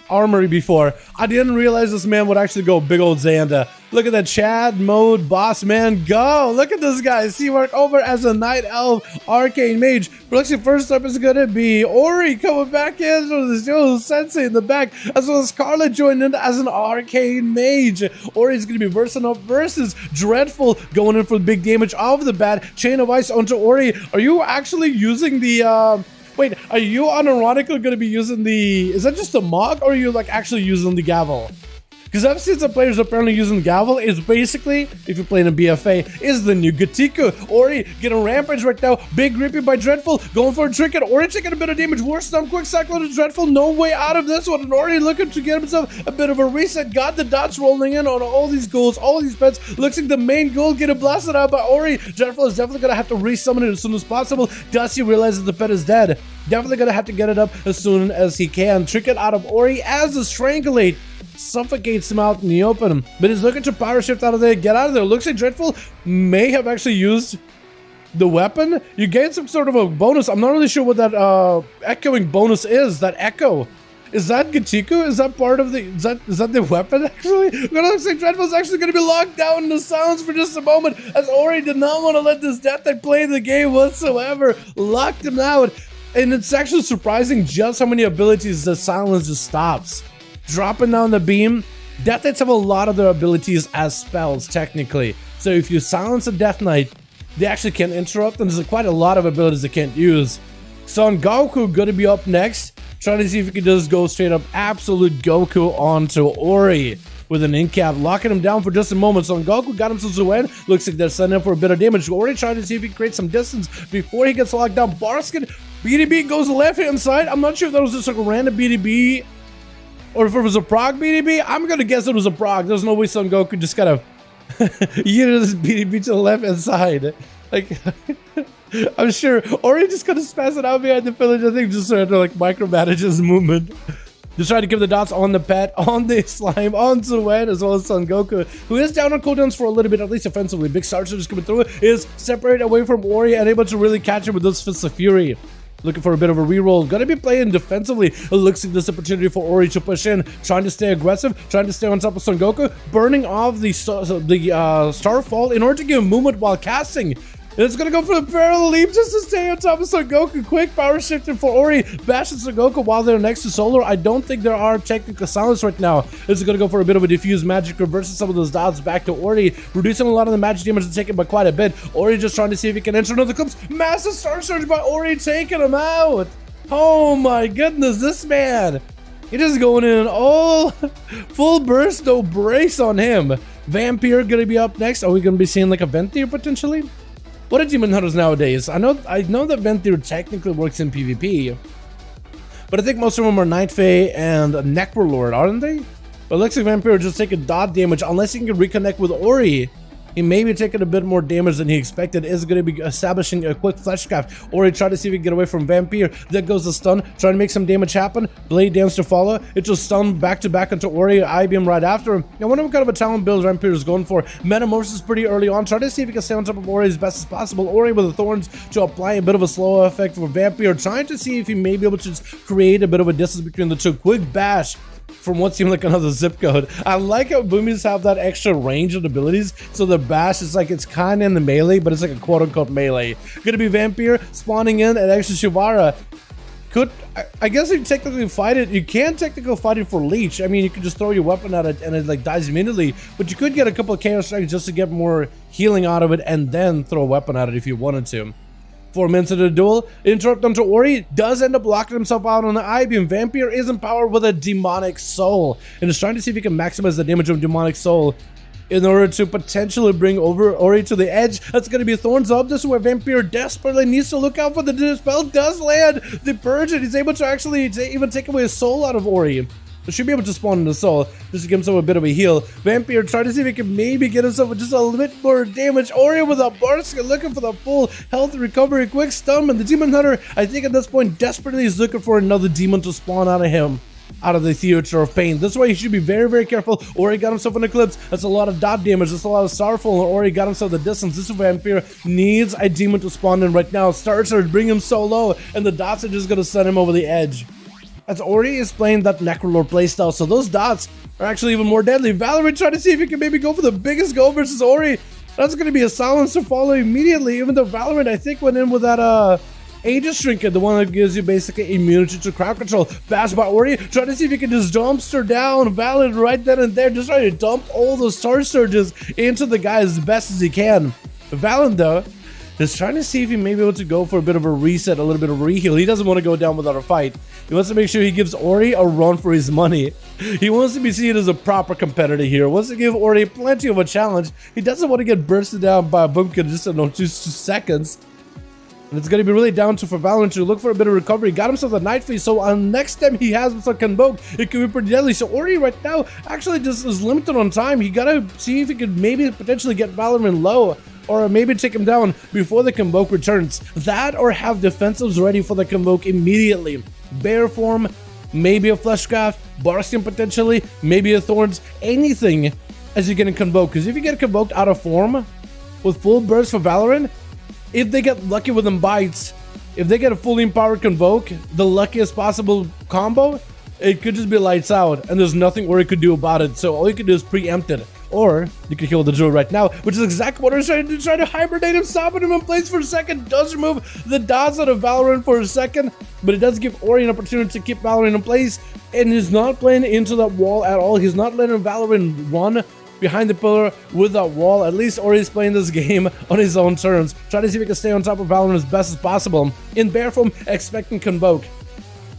armory before. I didn't realize this man would actually go big old Xander. Look at that Chad mode boss man go. Look at this guy. Seawork over as a Night Elf Arcane Mage. Production first up is gonna be Ori coming back in for the Joe Sensei in the back, as well as Scarlet joining in as an Arcane Mage. Ori's gonna be versing up versus Dreadful going in for the big damage off the bat. Chain of Ice onto Ori. Are you actually using the wait, are you unironically going to be using the... Is that just the Mog, or are you like actually using the Gavel? Because I've seen some players apparently using Gavel is basically, if you're playing a BFA, is the new Gatiku. Ori getting Rampage right now. Big grippy by Dreadful. Going for a trinket. Ori taking a bit of damage. Worse stun. Quick cycle to Dreadful. No way out of this one. And Ori looking to get himself a bit of a reset. Got the dots rolling in on all these goals, all these pets. Looks like the main goal getting blasted out by Ori. Dreadful is definitely going to have to resummon it as soon as possible. Dusty realizes the pet is dead. Definitely going to have to get it up as soon as he can. Trinket out of Ori as the Strangulate suffocates him out in the open, but he's looking to power shift out of there, get out of there. Looks like Dreadful may have actually used the weapon. You gain some sort of a bonus. I'm not really sure what that echoing bonus is. That echo, is that Gatiku? Is that part of the, is that the weapon actually? It looks like Dreadful's actually going to be locked down in the sounds for just a moment, as Ori did not want to let this Death Knight play the game whatsoever. Locked him out, and it's actually surprising just how many abilities the silence just stops. Dropping down the beam, Death Knights have a lot of their abilities as spells, technically. So if you silence a Death Knight, they actually can interrupt, and there's quite a lot of abilities they can't use. Son Goku gonna be up next, trying to see if he can just go straight up absolute Goku onto Ori with an in-cap, locking him down for just a moment. Son Goku got him to Zuen. Looks like they're setting up for a bit of damage. Ori trying to see if he can create some distance before he gets locked down. Barskin, BDB goes left-hand side. I'm not sure if that was just like a random BDB or if it was a prog BDB. I'm gonna guess it was a prog. There's no way Son Goku just kind of yeeted this BDB to the left-hand side. Like, I'm sure Ori just kind of spazzing out behind the village. I think just trying to like micromanage his movement. Just trying to give the dots on the pet, on the slime, on Zuen, as well as Son Goku, who is down on cooldowns for a little bit, at least offensively. Big Starcher just coming through, is separated away from Ori and able to really catch him with those Fists of Fury. Looking for a bit of a reroll. Gonna be playing defensively. It looks like this opportunity for Ori to push in. Trying to stay aggressive. Trying to stay on top of Son Goku. Burning off the Starfall in order to give movement while casting. And it's gonna go for the parallel leap just to stay on top of Son Goku. Quick power shifting for Ori. Bashing Son Goku while they're next to Solar. I don't think there are technical silence right now. It's gonna go for a bit of a diffuse magic, reversing some of those dots back to Ori, reducing a lot of the magic damage taken by quite a bit. Ori just trying to see if he can enter another clips. Massive Star Surge by Ori, taking him out. Oh my goodness, this man. He just going in all full burst, no brace on him. Vampire gonna be up next. Are we gonna be seeing like a Venthyr potentially? What are Demon Hunters nowadays? I know that Venthyr technically works in PvP, but I think most of them are Night Fae and Necrolord, aren't they? But it looks like Vampire just taking dot damage unless he can reconnect with Ori. He may be taking a bit more damage than he expected. Is going to be establishing a quick Fleshcraft. Ori try to see if he can get away from Vampire. There goes the stun, trying to make some damage happen. Blade Dance to follow. It just stunned back to back into Ori. IBM right after him. I wonder what kind of a talent build Vampire is going for. Metamorphosis pretty early on. Try to see if he can stay on top of Ori as best as possible. Ori with the thorns to apply a bit of a slow effect for Vampire. Trying to see if he may be able to just create a bit of a distance between the two. Quick bash from what seemed like another zip code. I like how boomies have that extra range of abilities, so the bash is like, it's kind of in the melee, but it's like a quote-unquote melee. Gonna be Vampire spawning in and extra Shivara. I guess you technically fight it. You can technically fight it for leech. I mean, you could just throw your weapon at it and it like dies immediately, but you could get a couple of chaos strikes just to get more healing out of it and then throw a weapon at it if you wanted to. 4 minutes into the duel, interrupt onto Ori, does end up locking himself out on the I-beam. Vampire is empowered with a demonic soul and is trying to see if he can maximize the damage of demonic soul in order to potentially bring over Ori to the edge. That's going to be Thorns up. This is where Vampire desperately needs to look out for. The spell does land the purge, and he's able to actually even take away his soul out of Ori. Should be able to spawn in the soul just to give himself a bit of a heal. Vampire trying to see if he can maybe get himself just a little bit more damage. Ori with a Barskin looking for the full health recovery. Quick stun, and the Demon Hunter, I think at this point, desperately is looking for another demon to spawn out of him, out of the Theater of Pain. This way he should be very, very careful. Ori got himself an Eclipse. That's a lot of dot damage. That's a lot of Starfall. And Ori got himself the distance. This Vampire needs a demon to spawn in right now. Star Surge, bring him so low, and the dots are just going to send him over the edge. As Ori is playing that Necrolord playstyle, so those dots are actually even more deadly. Valorant trying to see if he can maybe go for the biggest goal versus Ori. That's going to be a silence to follow immediately, even though Valorant, I think, went in with that Aegis Trinket, the one that gives you basically immunity to crowd control. Bash by Ori, trying to see if he can just dumpster down Valorant right then and there, just trying to dump all those Star Surges into the guy as best as he can. Valorant, though, He's trying to see if he may be able to go for a bit of a reset, a little bit of a reheal. He doesn't want to go down without a fight. He wants to make sure he gives Ori a run for his money. He wants to be seen as a proper competitor here. He wants to give Ori plenty of a challenge. He doesn't want to get bursted down by a Boomkin just in 2 seconds. And it's going to be really down to for Valorant to look for a bit of recovery. Got himself the Night Phase, so next time he has himself Convoke, it could be pretty deadly. So Ori right now actually just is limited on time. He got to see if he could maybe potentially get Valorant low, or maybe take him down before the Convoke returns. That, or have defensives ready for the Convoke immediately. Bear form, maybe a Fleshcraft, Barskin potentially, maybe a Thorns, anything as you get in Convoke. Because if you get Convoked out of form with full burst for Valorant, if they get lucky with them bites, if they get a fully empowered Convoke, the luckiest possible combo, it could just be lights out, and there's nothing Ori could do about it. So all you can do is preempt it. Or you could kill the Druid right now, which is exactly what Ori's trying to do, try to hibernate him, stopping him in place for a second. Does remove the dots out of Valorant for a second, but it does give Ori an opportunity to keep Valorant in place, and he's not playing into that wall at all. He's not letting Valorant run behind the pillar with that wall. At least Ori's playing this game on his own terms, trying to see if he can stay on top of Valorant as best as possible. In bear form, expecting Convoke.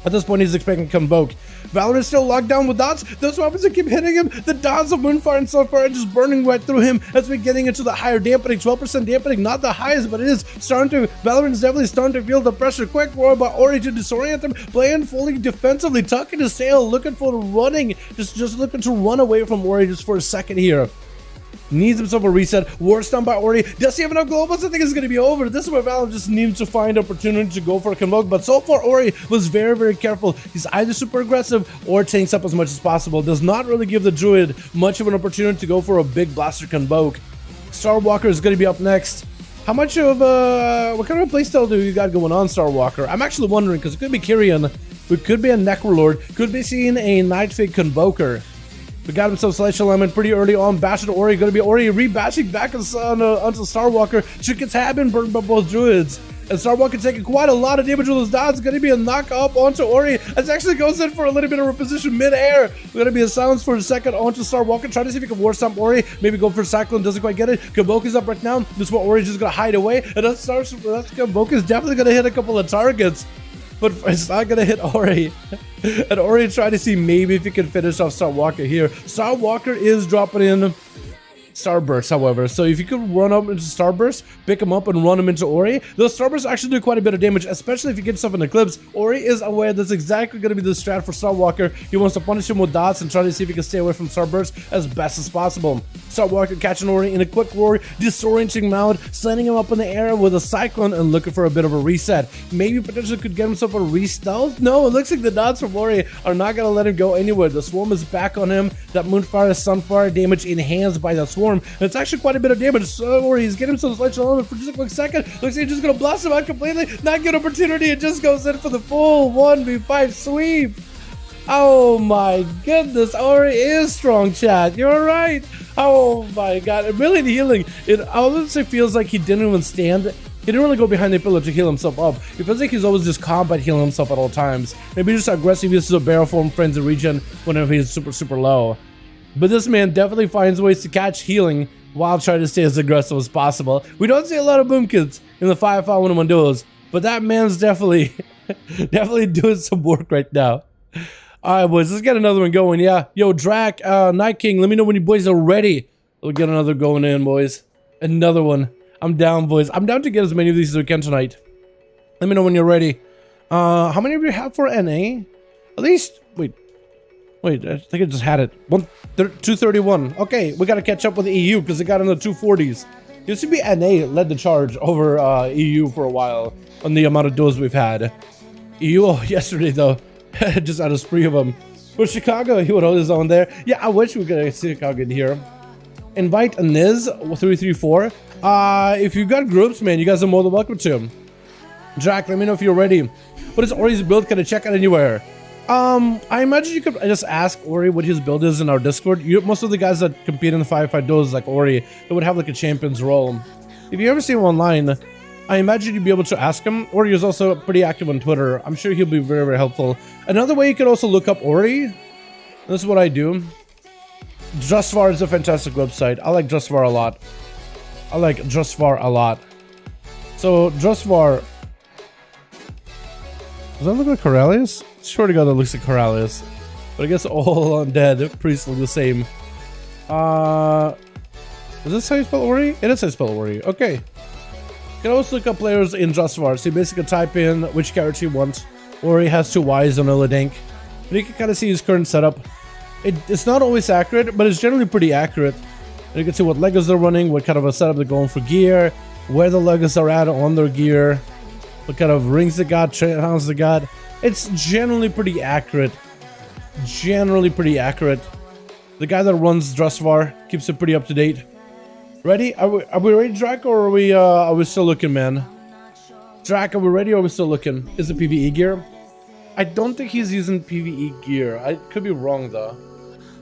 At this point, he's expecting Convoke. Valorant is still locked down with dots. Those weapons that keep hitting him, the dots of Moonfire and Sunfire are just burning right through him as we're getting into the higher dampening. 12% dampening, not the highest, but it is starting to, Valorant is definitely starting to feel the pressure. Quick roar by Ori to disorient him, playing fully defensively, tucking his tail, looking for the running, just looking to run away from Ori just for a second here. Needs himself a reset. War stun by Ori. Does he have enough globals? I think it's going to be over. This is where Valorant just needs to find opportunity to go for a Convoke. But so far, Ori was very, very careful. He's either super aggressive or tanks up as much as possible. Does not really give the Druid much of an opportunity to go for a big blaster Convoke. Starwalker is going to be up next. How much of what kind of a playstyle do you got going on, Starwalker? I'm actually wondering, because it could be Kyrian, it could be a Necrolord, could be seeing a Nightfig Convoker. We got himself Celestial Element pretty early on. Bash to Ori. Going to be Ori rebashing back onto Starwalker. Chickens have been burned by both Druids. And Starwalker taking quite a lot of damage with those dots. Going to be a knock up onto Ori. As actually goes in for a little bit of reposition mid-air. Going to be a silence for a second onto Starwalker. Trying to see if he can war stomp Ori. Maybe go for Cyclone. Doesn't quite get it. Convoke is up right now. This is what Ori's just going to hide away. And that Convoke is definitely going to hit a couple of targets, but it's not going to hit Ori. And Ori trying to see maybe if he can finish off Starwalker here. Starwalker is dropping in Starburst, however. So if you could run up into Starburst, pick him up and run him into Ori, those Starbursts actually do quite a bit of damage, especially if you get yourself an Eclipse. Ori is aware that's exactly going to be the strat for Starwalker. He wants to punish him with dots and try to see if he can stay away from Starburst as best as possible. Starwalker catching Ori in a quick roar, disorienting mode, sending him up in the air with a Cyclone and looking for a bit of a reset. Maybe potentially could get himself a re-stealth? No, it looks like the dots from Ori are not going to let him go anywhere. The Swarm is back on him. That Moonfire, Sunfire damage enhanced by that Swarm. And it's actually quite a bit of damage. So Ori is getting himself a Celestial Element for just a quick second. Looks like he's just going to blast him out completely. Not good opportunity. It just goes in for the full 1v5 sweep. Oh my goodness, Ori is strong, chat. You're right. Oh my god, a million healing. It honestly feels like he didn't even stand. He didn't really go behind the pillar to heal himself up. It feels like he's always just combat healing himself at all times. Maybe just aggressive uses of barrel form, frenzy regen whenever he's super low. But this man definitely finds ways to catch healing while trying to stay as aggressive as possible. We don't see a lot of boom kids in the 5v5 1v1 duels, but that man's definitely doing some work right now. Alright, boys, let's get another one going. Yeah, yo, Drac, Night King, let me know when you boys are ready. We'll get another going in, boys. Another one. I'm down, boys. I'm down to get as many of these as we can tonight. Let me know when you're ready. How many do we have for NA? At least, wait, I think I just had it. 231. Okay, we gotta catch up with the EU because it got in the 240s. Used to be NA led the charge over EU for a while on the amount of duels we've had. EU, yesterday though. Just had a spree of them. For Chicago, he would hold his own there. Yeah, I wish we could see Chicago in here. Invite a Niz 334. If you got groups, man, you guys are more than welcome to him. Jack, let me know if you're ready. What is Ori's build? Can I check it anywhere? I imagine you could just ask Ori what his build is in our Discord. Most of the guys that compete in the 5v5 duels like Ori, they would have like a champion's role. If you ever see him online, I imagine you'd be able to ask him. Ori is also pretty active on Twitter. I'm sure he'll be very, very helpful. Another way you could also look up Ori. This is what I do. Justvar is a fantastic website. I like Justvar a lot. So Drustvar. Does that look like Corellius? Sure to God that looks like Corellius. But I guess all undead priests look the same. Is this how you spell Ori? It is how you spell Ori. Okay. You can also look up players in Drustvar. So you basically type in which character you want. Ori has 2 Ys on Illidank. And you can kind of see his current setup. It's not always accurate, but it's generally pretty accurate. And you can see what Legos they're running, what kind of a setup they're going for gear, where the Legos are at on their gear, what kind of rings they got, channels they got. It's generally pretty accurate. Generally pretty accurate. The guy that runs Drustvar keeps it pretty up to date. Ready? Are we ready, Drac, or are we still looking, man? Drac, are we ready, or are we still looking? Is it PvE gear? I don't think he's using PvE gear. I could be wrong though.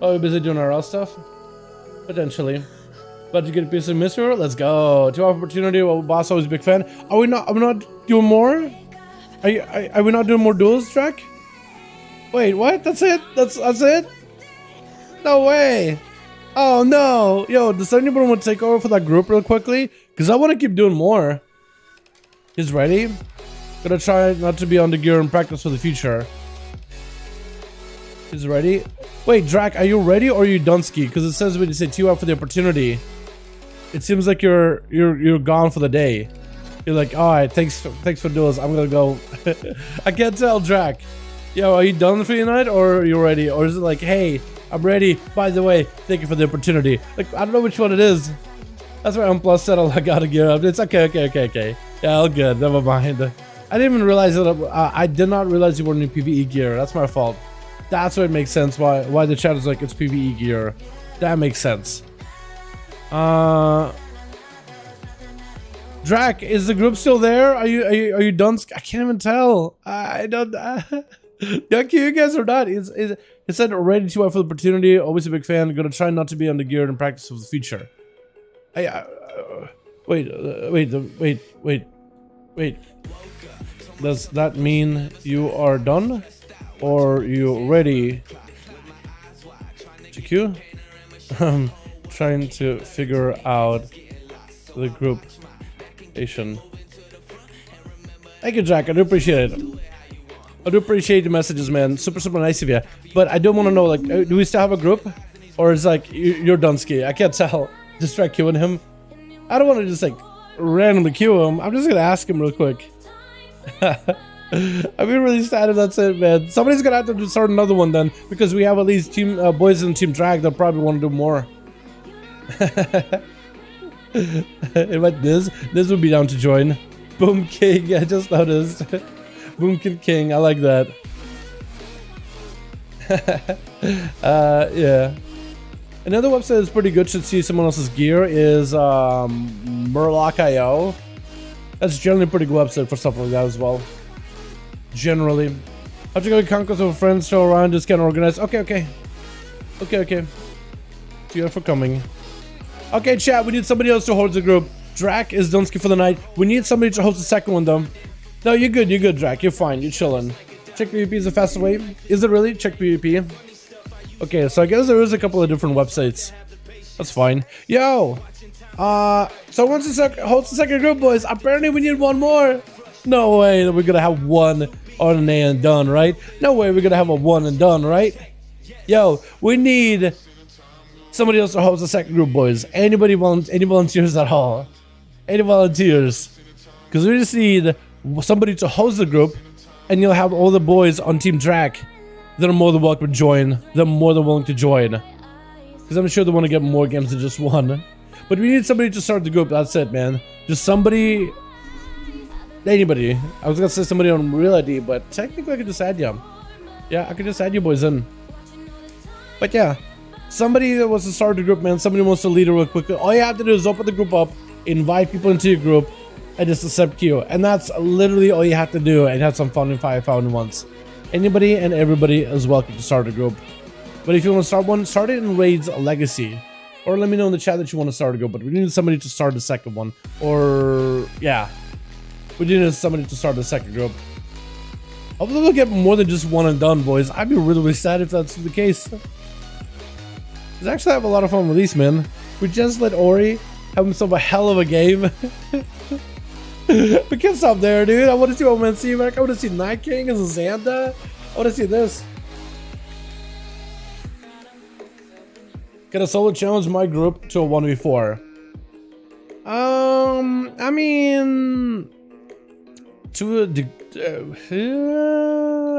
Oh, we're busy doing RL stuff? Potentially. About to get a piece of mystery? Let's go. 2 hour opportunity. Well, boss always a big fan. Are we not doing more? Are we not doing more duels, Drac? Wait, what? That's it? That's it? No way. Oh no. Yo, does anyone want to take over for that group real quickly? Because I want to keep doing more. He's ready. Gonna try not to be on the gear and practice for the future. He's ready. Wait, Drac, are you ready or are you Dunsky? Because it says when you say 2 out for the opportunity, it seems like you're gone for the day. You're like, all right, thanks for duels. I'm gonna go. I can't tell, Drac. Yo, are you done for the night or are you ready? Or is it like, hey, I'm ready. By the way, thank you for the opportunity. Like, I don't know which one it is. That's why I'm plus settled. I gotta gear up. It's okay. Yeah, all good. Never mind. I didn't even realize that. I did not realize you were in PvE gear. That's my fault. That's why it makes sense. Why the chat is like it's PvE gear. That makes sense. Drac, is the group still there? Are you done? I can't even tell. I don't. Thank you guys or not. It said ready to out for the opportunity. Always a big fan. Gonna try not to be on the gear and practice for the future. Wait. Does that mean you are done? Or you ready to queue? I'm trying to figure out the group station. Thank you, Jack. I do appreciate it. I do appreciate the messages, man. Super nice of you. But I do want to know, like, do we still have a group? Or is like you're Dunsky? I can't tell. Just try queuing him. I don't want to just like randomly queue him. I'm just gonna ask him real quick. I'd be really sad if that's it, man. Somebody's gonna have to start another one then, because we have at least team boys in Team Drag that probably want to do more. This would be down to join. Boom King, I just noticed. Boomkin King, I like that. Yeah. Another website that's pretty good, should see someone else's gear, is Murloc.io. That's generally a pretty good website for stuff like that as well. Generally. Have to go to conquest with friends, show around, just get organized. Okay. Thank you for coming. Okay, chat, we need somebody else to hold the group. Drac is Dunsky for the night. We need somebody to host the second one though. No, you're good, Drac. You're fine. You're chilling. Check PvP is the fastest way. Is it really? Check PvP. Okay, so I guess there is a couple of different websites. That's fine. Yo! So once the host the second group, boys, apparently we need one more. No way that we're gonna have one on an A and done, right? No way we're gonna have a one and done, right? Yo, we need somebody else to host the second group, boys. Any volunteers at all? Any volunteers? Because we just need somebody to host the group, and you'll have all the boys on Team Drac that are more than welcome to join. They're more than willing to join. Because I'm sure they want to get more games than just one. But we need somebody to start the group. That's it, man. Just somebody. Anybody. I was going to say somebody on Real ID, but technically I could just add you. Yeah, I could just add you boys in. But yeah. Somebody that wants to start the group, man. Somebody wants to lead it real quickly. All you have to do is open the group up, invite people into your group, and just accept queue. And that's literally all you have to do, and have some fun in 5v5 once. Anybody and everybody is welcome to start a group. But if you want to start one, start it in Raids Legacy. Or let me know in the chat that you want to start a group. But we need somebody to start the second one. Or, yeah. We need somebody to start the second group. Hopefully we'll get more than just one and done, boys. I'd be really sad if that's the case. Let's actually have a lot of fun with these, man. We just let Ori have himself a hell of a game. We can't stop there, dude. I want to see Omen C-Mac. I want to see Night King as a Xanda. I want to see this. Can a solo challenge my group to a 1v4? I mean,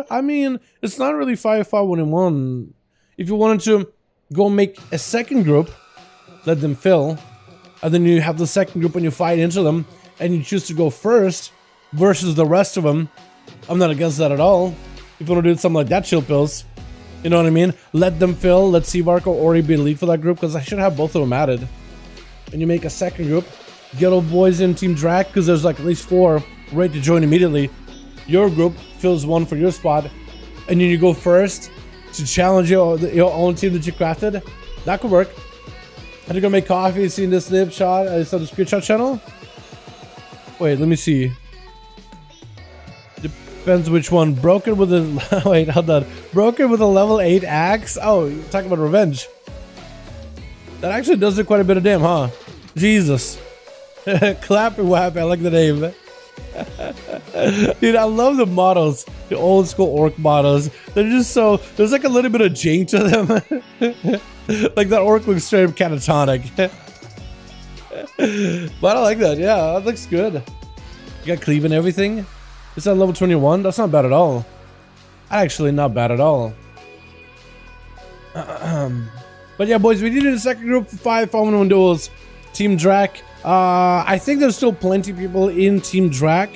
I mean, it's not really 5v5 1v1. If you wanted to go make a second group, let them fill, and then you have the second group and you fight into them, and you choose to go first versus the rest of them, I'm not against that at all. If you want to do something like that, chill pills. You know what I mean? Let them fill, let Seavark or Ori be lead for that group, because I should have both of them added. And you make a second group, get all boys in Team Drac, because there's like at least 4 ready to join immediately. Your group fills 1 for your spot, and then you go first to challenge your own team that you crafted. That could work. Are you gonna make coffee? Seeing this live shot? I saw the screenshot channel. Wait, let me see. Depends which one. Broken with a wait, hold on. Broken with a level 8 axe. Oh, you're talking about revenge. That actually does do quite a bit of damn, huh? Jesus. Clap and whap. I like the name. Dude, I love the models. The old school orc models. They're just so, there's like a little bit of jink to them. Like that orc looks straight up catatonic. But I like that. Yeah, that looks good. You got cleave and everything. Is that level 21? That's not bad at all. Actually, not bad at all. But yeah, boys, we needed a second group for 5 1v1 duels. Team Drac. I think there's still plenty of people in Team Drac.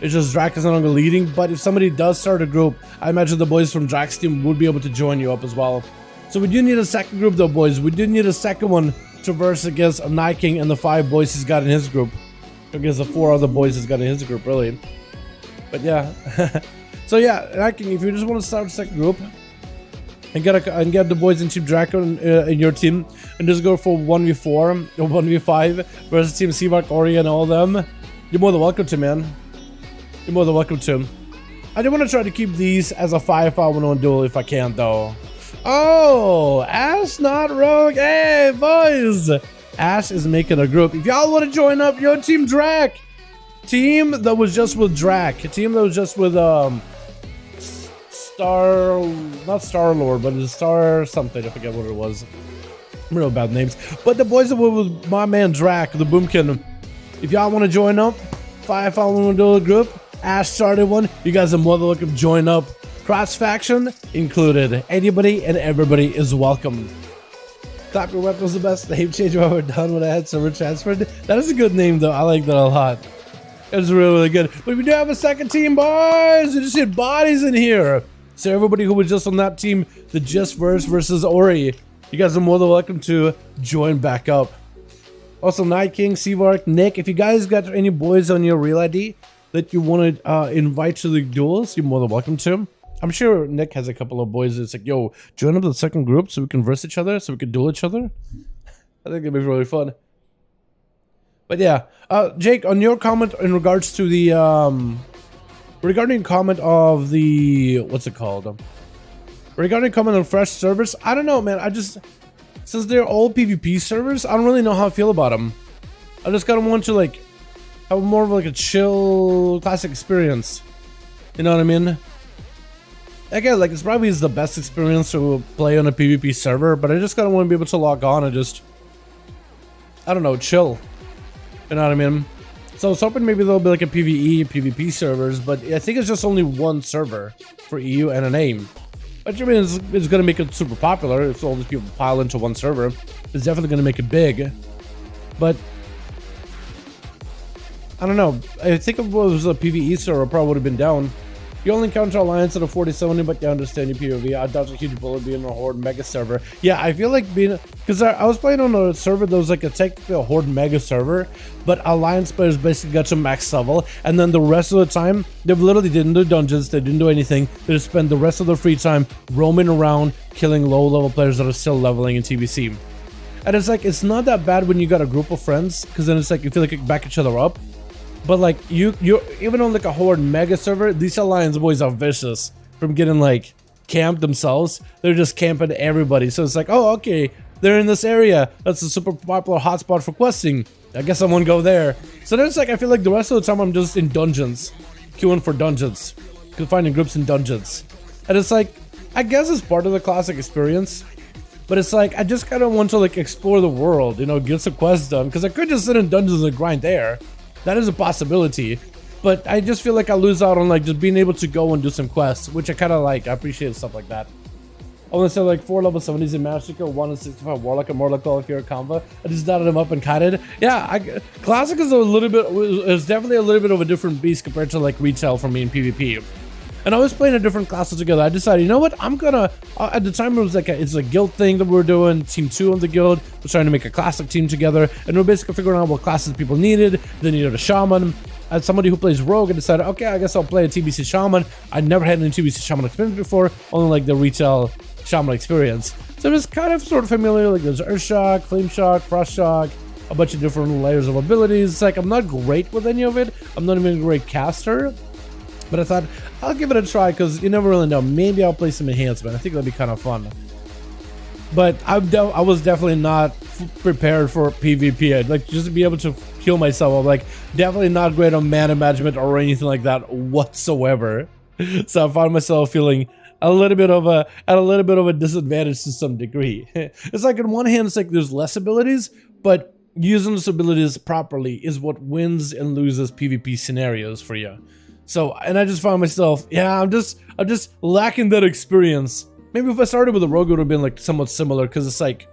It's just Drac is no longer leading. But if somebody does start a group, I imagine the boys from Drac's team would be able to join you up as well. So we do need a second group though, boys. We do need a second one to verse against a Night King and the 5 boys he's got in his group. Against the 4 other boys he's got in his group, really. But yeah. So yeah, Night King, if you just want to start a second group and get the boys in Team Draco in your team, and just go for 1v4 or 1v5 versus Team Seavark, Ori, and all of them, you're more than welcome to, man. You're more than welcome to. I do want to try to keep these as a 5v5 1v1 duel if I can, though. Oh, Ash not rogue. Hey, boys. Ash is making a group. If y'all want to join up, your Team Drac. Team that was just with Drac. A team that was just with, not Star-Lord, but it's Star something. I forget what it was. Real bad names. But the boys that were with my man Drac, the Boomkin. If y'all want to join up, 5v5 1v1 duel group. Ash started one. You guys are more than welcome to join up. Cross faction included. Anybody and everybody is welcome. Clap Your Weapon was the best name change I've ever done when I had server transferred. That is a good name though. I like that a lot. It's really, really good. But we do have a second team, boys. We just hit bodies in here. So everybody who was just on that team, the Just versus Ori, you guys are more than welcome to join back up. Also, Night King, Seavark, Nick, if you guys got any boys on your real ID that you want to invite to the duels, you're more than welcome to. I'm sure Nick has a couple of boys that's like, yo, join up the second group so we can verse each other, so we can duel each other. I think it'd be really fun. But yeah, Jake, on your comment in regards to the, regarding comment of the, what's it called? Regarding comment on fresh servers, I don't know, man. I just, since they're all PvP servers, I don't really know how I feel about them. I just kind of want to like have more of like a chill classic experience. You know what I mean? Again, like it's probably the best experience to play on a PvP server, but I just kind of want to be able to log on and just, I don't know, chill. You know what I mean? So I was hoping maybe there'll be like a PvE, PvP servers, but I think it's just only one server for EU and NA. But I mean, it's going to make it super popular if all these people pile into one server. It's definitely going to make it big. But I don't know. I think if it was a PvE server, I probably would have been down. You only encounter Alliance at a 4070, but you understand your POV. I dodged a huge bullet being a Horde Mega server. Yeah, I feel like being... Because I was playing on a server that was like technically a Horde Mega server, but Alliance players basically got to max level, and then the rest of the time, they literally didn't do dungeons, they didn't do anything. They just spent the rest of their free time roaming around, killing low-level players that are still leveling in TBC. And it's like, it's not that bad when you got a group of friends, because then it's like, you feel like you can back each other up. But like you're even on like a Horde Mega server, these Alliance boys are vicious from getting like camped themselves. They're just camping everybody. So it's like, oh, okay, they're in this area. That's a super popular hotspot for questing. I guess I won't go there. So then it's like, I feel like the rest of the time I'm just in dungeons, queuing for dungeons, finding groups in dungeons. And it's like, I guess it's part of the classic experience, but it's like, I just kind of want to like explore the world, you know, get some quests done, because I could just sit in dungeons and grind there. That is a possibility, but I just feel like I lose out on like just being able to go and do some quests, which I kind of like. I appreciate stuff like that. I want to say like 4 level 70s in Magical, 1 and 65 Warlock, and Morlock if you're a combo. I just dotted them up and cut it. Yeah, Classic is a little bit, is definitely a little bit of a different beast compared to like retail for me in PvP. And I was playing a different classes together. I decided, you know what, I'm gonna, at the time it was like, it's a guild thing that we were doing, team 2 of the guild. We're trying to make a classic team together, and we're basically figuring out what classes people needed. They needed a shaman. As somebody who plays rogue, I decided, okay, I guess I'll play a TBC shaman. I never had any TBC shaman experience before, only like the retail shaman experience. So it was kind of sort of familiar, like there's Earth Shock, Flame Shock, Frost Shock, a bunch of different layers of abilities. It's like, I'm not great with any of it. I'm not even a great caster. But I thought, I'll give it a try, because you never really know. Maybe I'll play some enhancement. I think that'd be kind of fun. But I was definitely not prepared for PvP. I'd like just to be able to heal myself. I'm like definitely not great on mana management or anything like that whatsoever. So I found myself feeling at a little bit of a disadvantage to some degree. It's like on one hand, it's like there's less abilities, but using those abilities properly is what wins and loses PvP scenarios for you. So, and I just found myself, yeah, I'm just lacking that experience. Maybe if I started with a rogue, it would have been like somewhat similar, because it's like,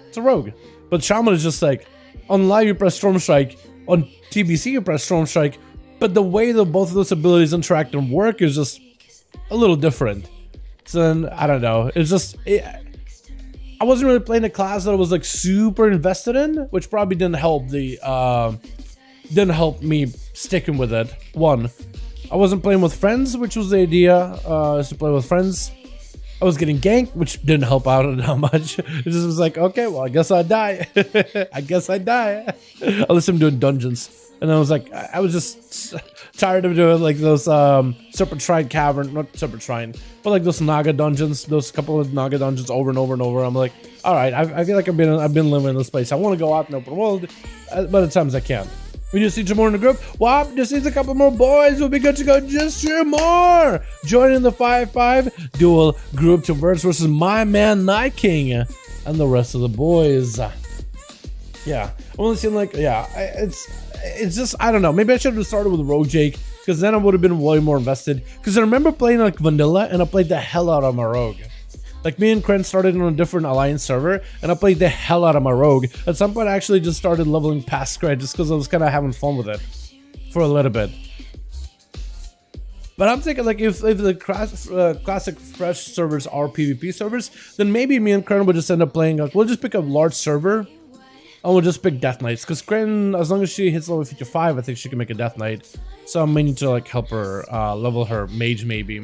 it's a rogue. But shaman is just like, on live you press Storm Strike, on TBC you press Storm Strike, but the way that both of those abilities interact and work is just a little different. So then, I don't know, it's just, I wasn't really playing a class that I was like super invested in, which probably didn't help me sticking with it. One, I wasn't playing with friends, which was the idea, is to play with friends. I was getting ganked, which didn't help out that much. It just was like, okay, well, I guess I die. I guess I die. Unless I'm doing dungeons. And then I was like, I was just tired of doing like those Serpent Shrine Cavern, not Serpent Shrine, but like those Naga dungeons, those couple of Naga dungeons over and over and over. I'm like, all right, I feel like I've been living in this place. I want to go out in the open world, but at times I can't. We just need 2 more in the group. Wow, just needs a couple more boys. We'll be good to go. Just 2 more. Joining the 5v5 duel group to versus my man Night King and the rest of the boys. Yeah, I'm only seeing like, yeah, it's just, I don't know. Maybe I should have started with Rogue Jake, because then I would have been way more invested. Because I remember playing like vanilla, and I played the hell out of my Rogue. Like me and Kren started on a different alliance server, and I played the hell out of my Rogue. At some point I actually just started leveling past Kren just because I was kind of having fun with it for a little bit. But I'm thinking like if the classic fresh servers are PvP servers, then maybe me and Kren would just end up playing, like, we'll just pick a large server and we'll just pick Death Knights, because Kren, as long as she hits level 55, I think she can make a Death Knight. So I may need to like help her level her mage maybe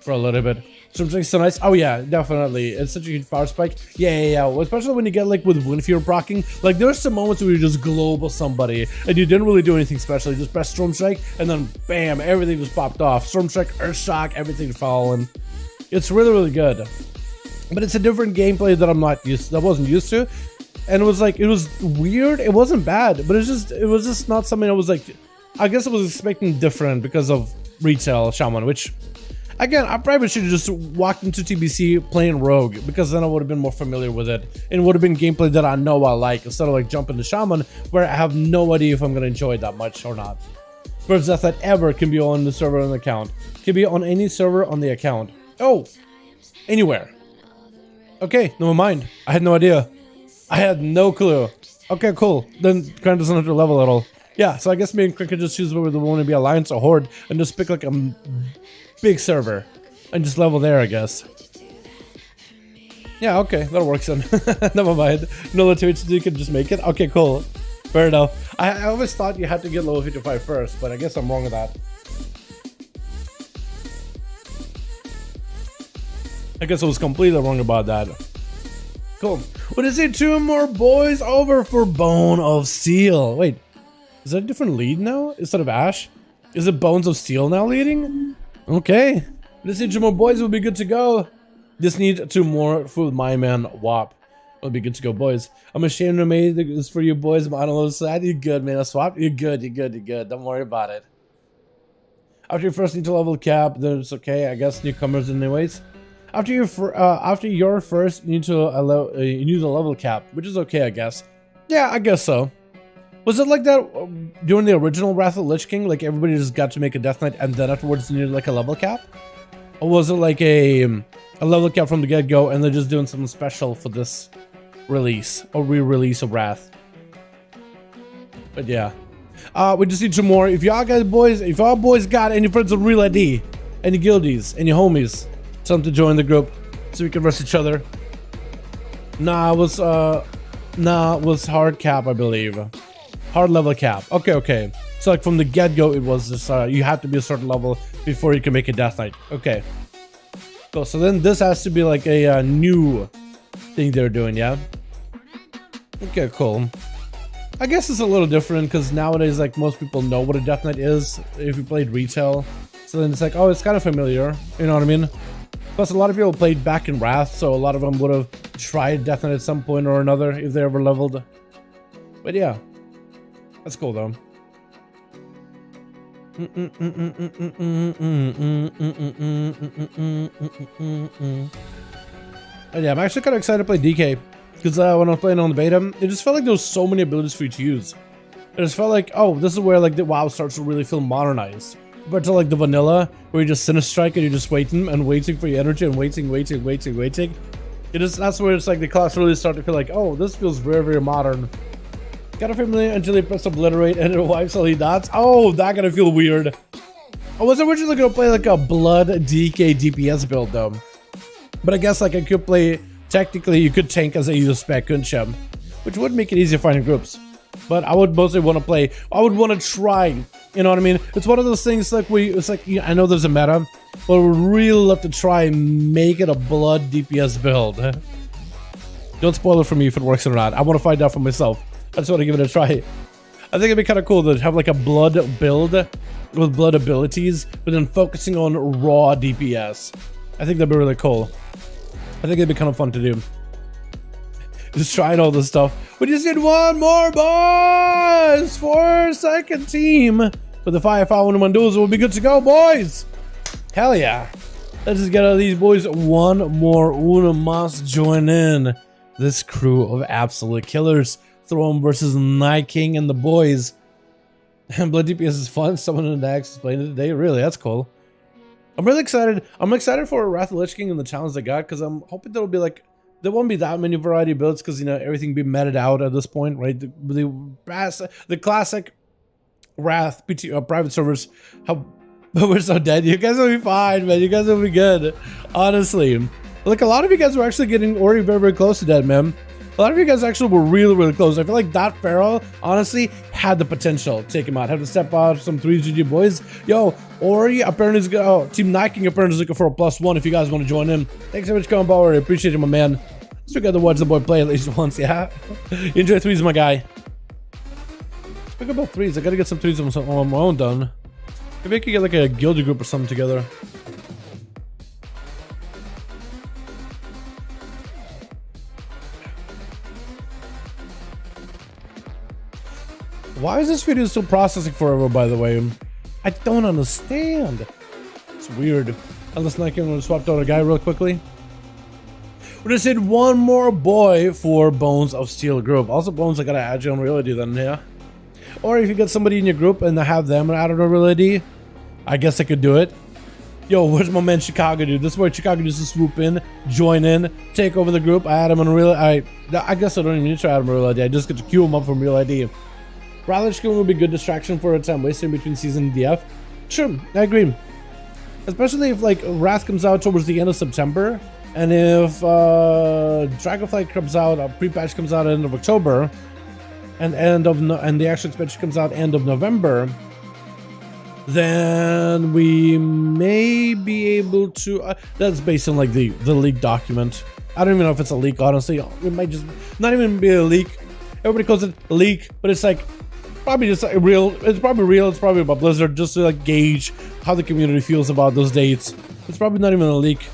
for a little bit. Stormstrike's so nice. Oh yeah, definitely. It's such a huge power spike. Yeah. Well, especially when you get like with Windfear proccing. Like there's some moments where you just global somebody and you didn't really do anything special. You just press Stormstrike and then bam, everything just popped off. Stormstrike, Earth Shock, everything falling. It's really, really good. But it's a different gameplay that I wasn't used to. And it was like, it was weird. It wasn't bad, but it was just not something I was like, I guess I was expecting different because of retail shaman, which again, I probably should have just walked into TBC playing Rogue, because then I would have been more familiar with it. And it would have been gameplay that I know I like, instead of like jumping to Shaman, where I have no idea if I'm going to enjoy it that much or not. First Death that ever can be on the server on the account. Can be on any server on the account. Oh, anywhere. Okay, never mind. I had no idea. I had no clue. Okay, cool. Then Kren doesn't have to level at all. Yeah, so I guess me and Kren can just choose whether we want to be Alliance or Horde, and just pick like a big server and just level there, I guess. Yeah, okay, that works then. Never mind. No limitations, you can just make it. Okay, cool. Fair enough. I always thought you had to get level 55 first, but I guess I'm wrong with that. I guess I was completely wrong about that. Cool. What is it? 2 more boys over for Bone of Steel. Wait, is that a different lead now instead of Ash? Is it Bones of Steel now leading? Okay. Just need 2 more boys, will be good to go. Just need 2 more for my man WAP. It'll be good to go, boys. I'm ashamed I made this for you, boys. I'm on a little side. You're good, man. I swapped. You're good. You're good. You're good. Don't worry about it. After you first need to level cap, then it's okay. I guess newcomers, anyways. After your first, you need to level cap, which is okay, I guess. Yeah, I guess so. Was it like that during the original Wrath of the Lich King? Like everybody just got to make a Death Knight, and then afterwards you needed like a level cap, or was it like a level cap from the get-go, and they're just doing something special for this release or re-release of Wrath? But yeah, we just need 2 more. If y'all boys got any friends with real ID, any guildies, any homies, tell them to join the group so we can rest each other. Nah, it was hard cap, I believe. Hard level cap. Okay. So like from the get-go, it was just you have to be a certain level before you can make a Death Knight. Okay. Cool. So then this has to be like a new thing they're doing, yeah? Okay, cool. I guess it's a little different because nowadays, like, most people know what a Death Knight is if you played retail. So then it's like, oh, it's kind of familiar. You know what I mean? Plus, a lot of people played back in Wrath, so a lot of them would have tried Death Knight at some point or another if they ever leveled. But yeah, that's cool though. And yeah, I'm actually kind of excited to play DK because when I was playing on the beta, it just felt like there was so many abilities for you to use. It just felt like, oh, this is where like the WoW starts to really feel modernized. But to like the vanilla, where you just Sinner Strike and you're just waiting for your energy and waiting. That's where it's like the class really start to feel like, oh, this feels very, very modern. Got a familiar until they press obliterate and it wipes all the dots. Oh, that gotta feel weird. I was originally gonna play like a blood DK DPS build though. But I guess like I could play, technically you could tank as a user spec, couldn't you? Which would make it easier finding groups. But I would mostly want to play, I would want to try, you know what I mean? It's one of those things like it's like, yeah, I know there's a meta, but I would really love to try and make it a blood DPS build. Don't spoil it for me if it works or not. I want to find out for myself. I just want to give it a try. I think it'd be kind of cool to have like a blood build with blood abilities, but then focusing on raw DPS. I think that'd be really cool. I think it'd be kind of fun to do. Just trying all this stuff. We just need 1 more, boys, for second team. With the 5V5 1v1 duels, we'll be good to go, boys. Hell yeah. Let's just get out of these boys. 1 more. Una must join in this crew of absolute killers. Throne versus Night King and the boys. And Blood DPS is fun. Someone in the X explained it today. Really, that's cool. I'm really excited. I'm excited for Wrath of the Lich King and the challenge they got, because I'm hoping there'll be like, there won't be that many variety builds because, you know, everything be meted out at this point, right? The classic Wrath private servers, we're so dead. You guys will be fine, man. You guys will be good. Honestly. Like, a lot of you guys were actually getting already very, very close to dead, man. A lot of you guys actually were really, really close. I feel like that Pharaoh, honestly, had the potential to take him out. Had to step out some 3GG boys. Yo, Ori apparently is going, oh, Team Night King apparently is looking for a +1 if you guys want to join in. Thanks so much, Combo Ori. Appreciate it, my man. Let's figure out to watch the boy play at least once, yeah? You enjoy threes, my guy. Speak about threes. I gotta get some threes on my own done. Maybe I could get like a guilty group or something together. Why is this video still processing forever, by the way? I don't understand. It's weird. Unless Night King swapped out a guy real quickly. We just hit 1 more boy for Bones of Steel group. Also, Bones, I gotta add you on Real ID then, yeah? Or if you get somebody in your group and have them add on Real ID, I guess I could do it. Yo, where's my man Chicago, dude? This is where Chicago used to swoop in, join in, take over the group. I add him on Real ID. I guess I don't even need to add him on Real ID. I just get to queue him up from Real ID. Rather, Skill will be good distraction for a time wasting between season and DF. Sure, I agree. Especially if like Wrath comes out towards the end of September, and if Dragonflight comes out, pre-patch comes out at the end of October, and the actual expansion comes out end of November, then we may be able to. That's based on like the leak document. I don't even know if it's a leak, honestly. It might just not even be a leak. Everybody calls it a leak, but it's like probably just like real. It's probably real. It's probably about Blizzard, just to like gauge how the community feels about those dates. It's probably not even a leak.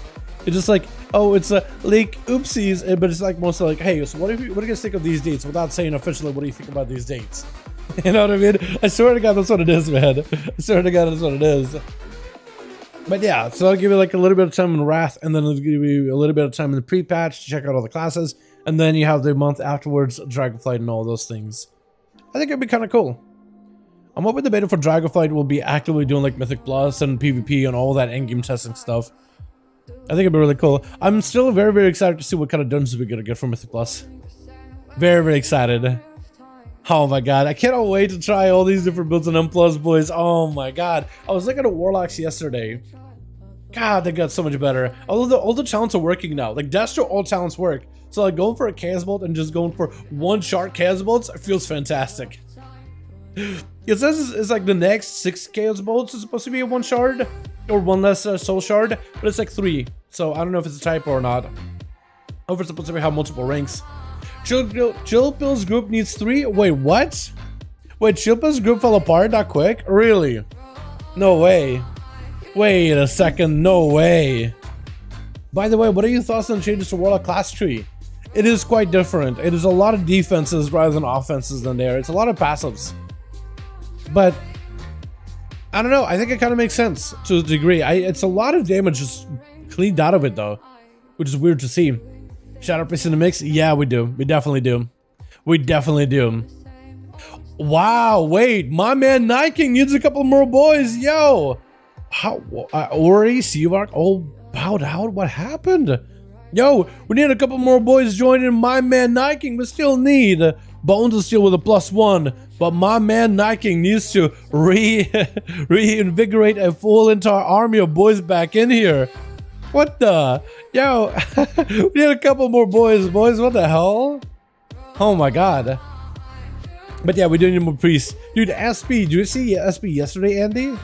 It's just like oh, it's a leak, oopsies, but it's like mostly like, hey, so what do you guys think of these dates without saying officially what do you think about these dates? You know what I mean? I swear to God, that's what it is, man. I swear to God, that's what it is. But yeah, so I'll give you like a little bit of time in Wrath, and then I'll give you a little bit of time in the pre-patch to check out all the classes, and then you have the month afterwards, Dragonflight and all those things. I think it'd be kind of cool. I'm hoping the beta for Dragonflight will be actively doing like Mythic Plus and PvP and all that endgame testing stuff. I think it'd be really cool. I'm still very, very excited to see what kind of dungeons we're gonna get from Mythic Plus. Very, very excited. Oh my God, I cannot wait to try all these different builds on M+, boys. Oh my God. I was looking at Warlocks yesterday. God, they got so much better. Although all the talents are working now. Like, Destro, all talents work. So like going for a Chaos Bolt and just going for one shard Chaos Bolts feels fantastic. It says it's like the next 6 Chaos Bolts is supposed to be a 1 shard. Or 1 less soul shard. But it's like 3. So I don't know if it's a typo or not. Or if it's supposed to have multiple ranks. Chill Pill's group needs 3? Wait, what? Wait, Chill Pill's group fell apart that quick? Really? No way. Wait a second, no way. By the way, what are your thoughts on changes to Warlock class tree? It is quite different. It is a lot of defenses rather than offenses than there. It's a lot of passives. But I don't know, I think it kind of makes sense to a degree. It's a lot of damage just cleaned out of it though, which is weird to see. Shadow Priest in the mix? Yeah, we do. We definitely do. We definitely do. Wow, wait, my man Night King needs a couple more boys, yo. How? Ori, Seavark, all bowed out? What happened? Yo, we need a couple more boys joining my man Night King. We still need Bones is still with a +1, but my man Night King needs to reinvigorate a full entire army of boys back in here. What the? Yo, we need a couple more boys, what the hell? Oh my God. But yeah, we do need more priests. Dude, SP, do you see SP yesterday, Andy?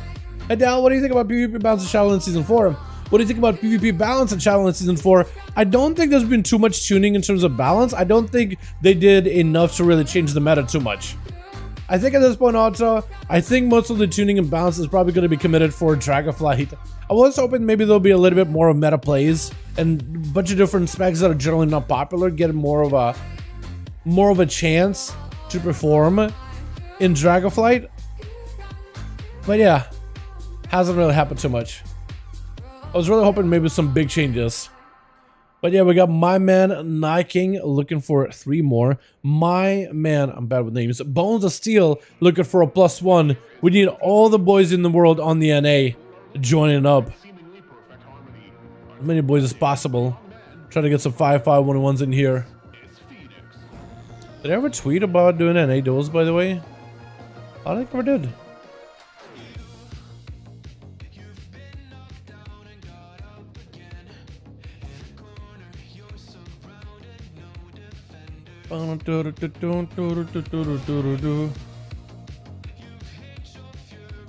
Hey Dal, what do you think about PvP balance in Shadowlands Season 4? What do you think about PvP balance in Shadowlands Season 4? I don't think there's been too much tuning in terms of balance. I don't think they did enough to really change the meta too much. I think at this point also, I think most of the tuning and balance is probably going to be committed for Dragonflight. I was hoping maybe there'll be a little bit more of meta plays and a bunch of different specs that are generally not popular get more of a chance to perform in Dragonflight. But yeah, hasn't really happened too much. I was really hoping maybe some big changes. But yeah, we got my man Night King looking for 3 more. My man, I'm bad with names. Bones of Steel looking for a +1. We need all the boys in the world on the NA joining up. As many boys as possible. Try to get some 5V5 1v1s in here. Did I ever tweet about doing NA duels, by the way? I don't think I ever did.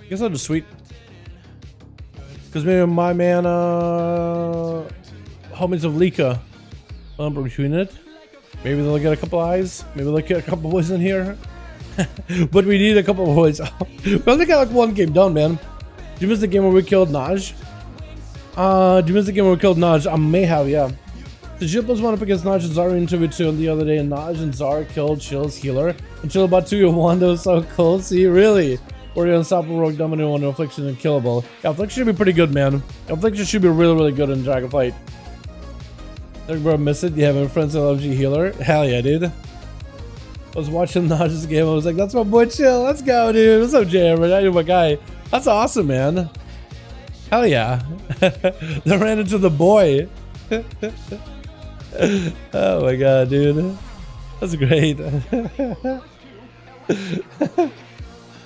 Guess I'll just tweet. Because maybe my man, homies of Lika, between it. Maybe they'll get a couple eyes. Maybe they'll get a couple boys in here. But we need a couple of boys. We only got like 1 game done, man. Did you miss the game where we killed Naj? Did you miss the game where we killed Naj? I may have, yeah. The Jibbles went up against Naj and Zara in 2v2 the other day, and Naj and Zara killed Chill's healer until about 2v1. That was so cool. See, really? Or the Unstoppable Rogue Dominant 1 Affliction and Killable. Yeah, Affliction should be pretty good, man. Affliction should be really, really good in Dragonflight. Like, bro, miss it? Yeah, my friend's LFG healer. Hell yeah, dude. I was watching Naj's game. I was like, that's my boy Chill. Let's go, dude. What's up, Jammer? I know my guy. That's awesome, man. Hell yeah. They ran into the boy. Oh my god, dude. That's great.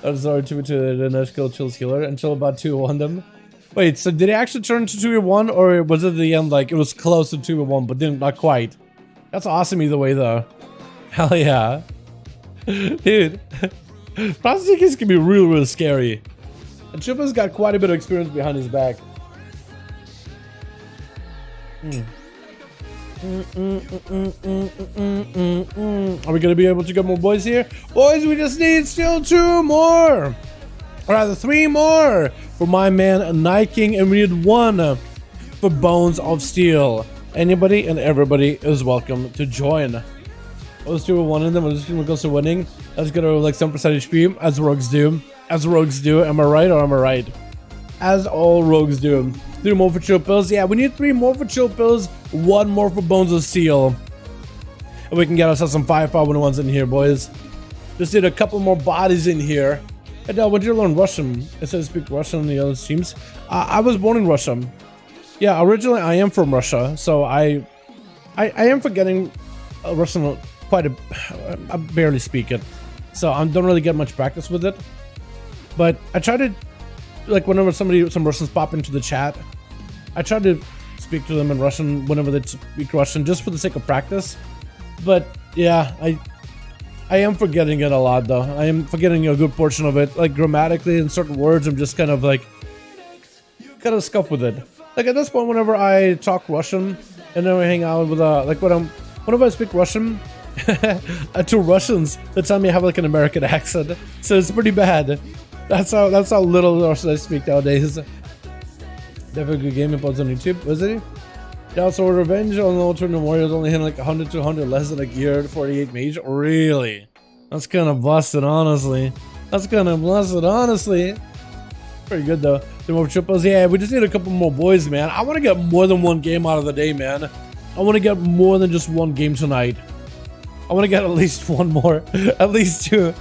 I'm sorry, 2v2 the Nash killed Chill's healer until about 2v1 them. Wait, so did it actually turn to 2v1 or was it at the end like it was close to 2v1 but didn't, not quite? That's awesome either way though. Hell yeah. Dude. Prostitutes can be real, real scary. And Chupa's got quite a bit of experience behind his back. Are we gonna be able to get more boys here? Boys, we just need still 2 more! Or rather 3 more for my man Night King, and we need 1 for Bones of Steel. Anybody and everybody is welcome to join. Let's do one of them. We're just gonna go to winning. Let's go to like some percentage HP, as rogues do. As rogues do. Am I right or am I right? As all rogues do. 3 more for chill pills. Yeah, we need 3 more for chill pills. 1 more for bones of steel. And we can get ourselves some 5V5 1v1s in here, boys. Just need a couple more bodies in here. Hey, Del, when did you learn Russian? It says speak Russian on the other streams. I was born in Russia. Yeah, originally I am from Russia, so I am forgetting Russian quite a. I barely speak it, so I don't really get much practice with it. But I try to, like, whenever some Russians pop into the chat, I try to speak to them in Russian whenever they speak Russian, just for the sake of practice. But yeah, I am forgetting it a lot, though. I am forgetting a good portion of it. Like, grammatically, in certain words, I'm just kind of scuff with it. Like, at this point, whenever I talk Russian, and then we hang out with, like, whenever I speak Russian, to Russians, they tell me I have, like, an American accent. So it's pretty bad. That's how little Russian I speak nowadays. Definitely good gaming pods on YouTube, was it? Yeah, so Revenge on the Alternate Warriors only hitting like 100 to 100 less than a geared 48 mage. Really? That's kind of busted, honestly. Pretty good though. 3 more triples. Yeah, we just need a couple more boys, man. I want to get more than 1 game out of the day, man. I want to get more than just 1 game tonight. I want to get at least 1 more. At least 2.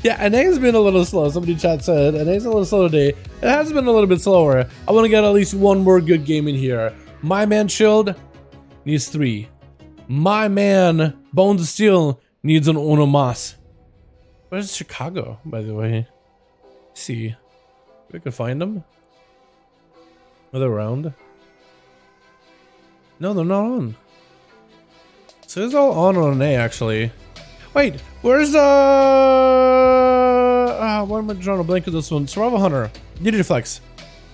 Yeah, NA has been a little slow. Somebody in chat said NA's a little slow today. It has been a little bit slower. I want to get at least 1 more good game in here. My man Shield needs 3. My man Bones of Steel needs an uno mas. Where's Chicago, by the way? Let's see. We can find them. Are they around? No, they're not on. So it's all on NA, actually. Wait, where's why am I drawing a blank of this one? Survival Hunter. Need Flex.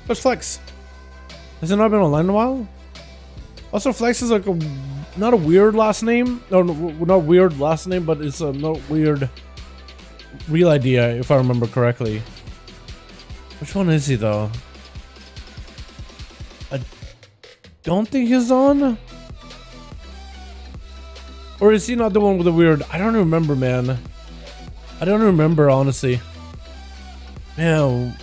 Where's Flex? Has it not been online in a while? Also, Flex is like not a weird last name. No, not weird last name, but it's a not weird real idea, if I remember correctly. Which one is he, though? I don't think he's on. Or is he not the one with the weird? I don't remember, man. I don't remember, honestly. Man,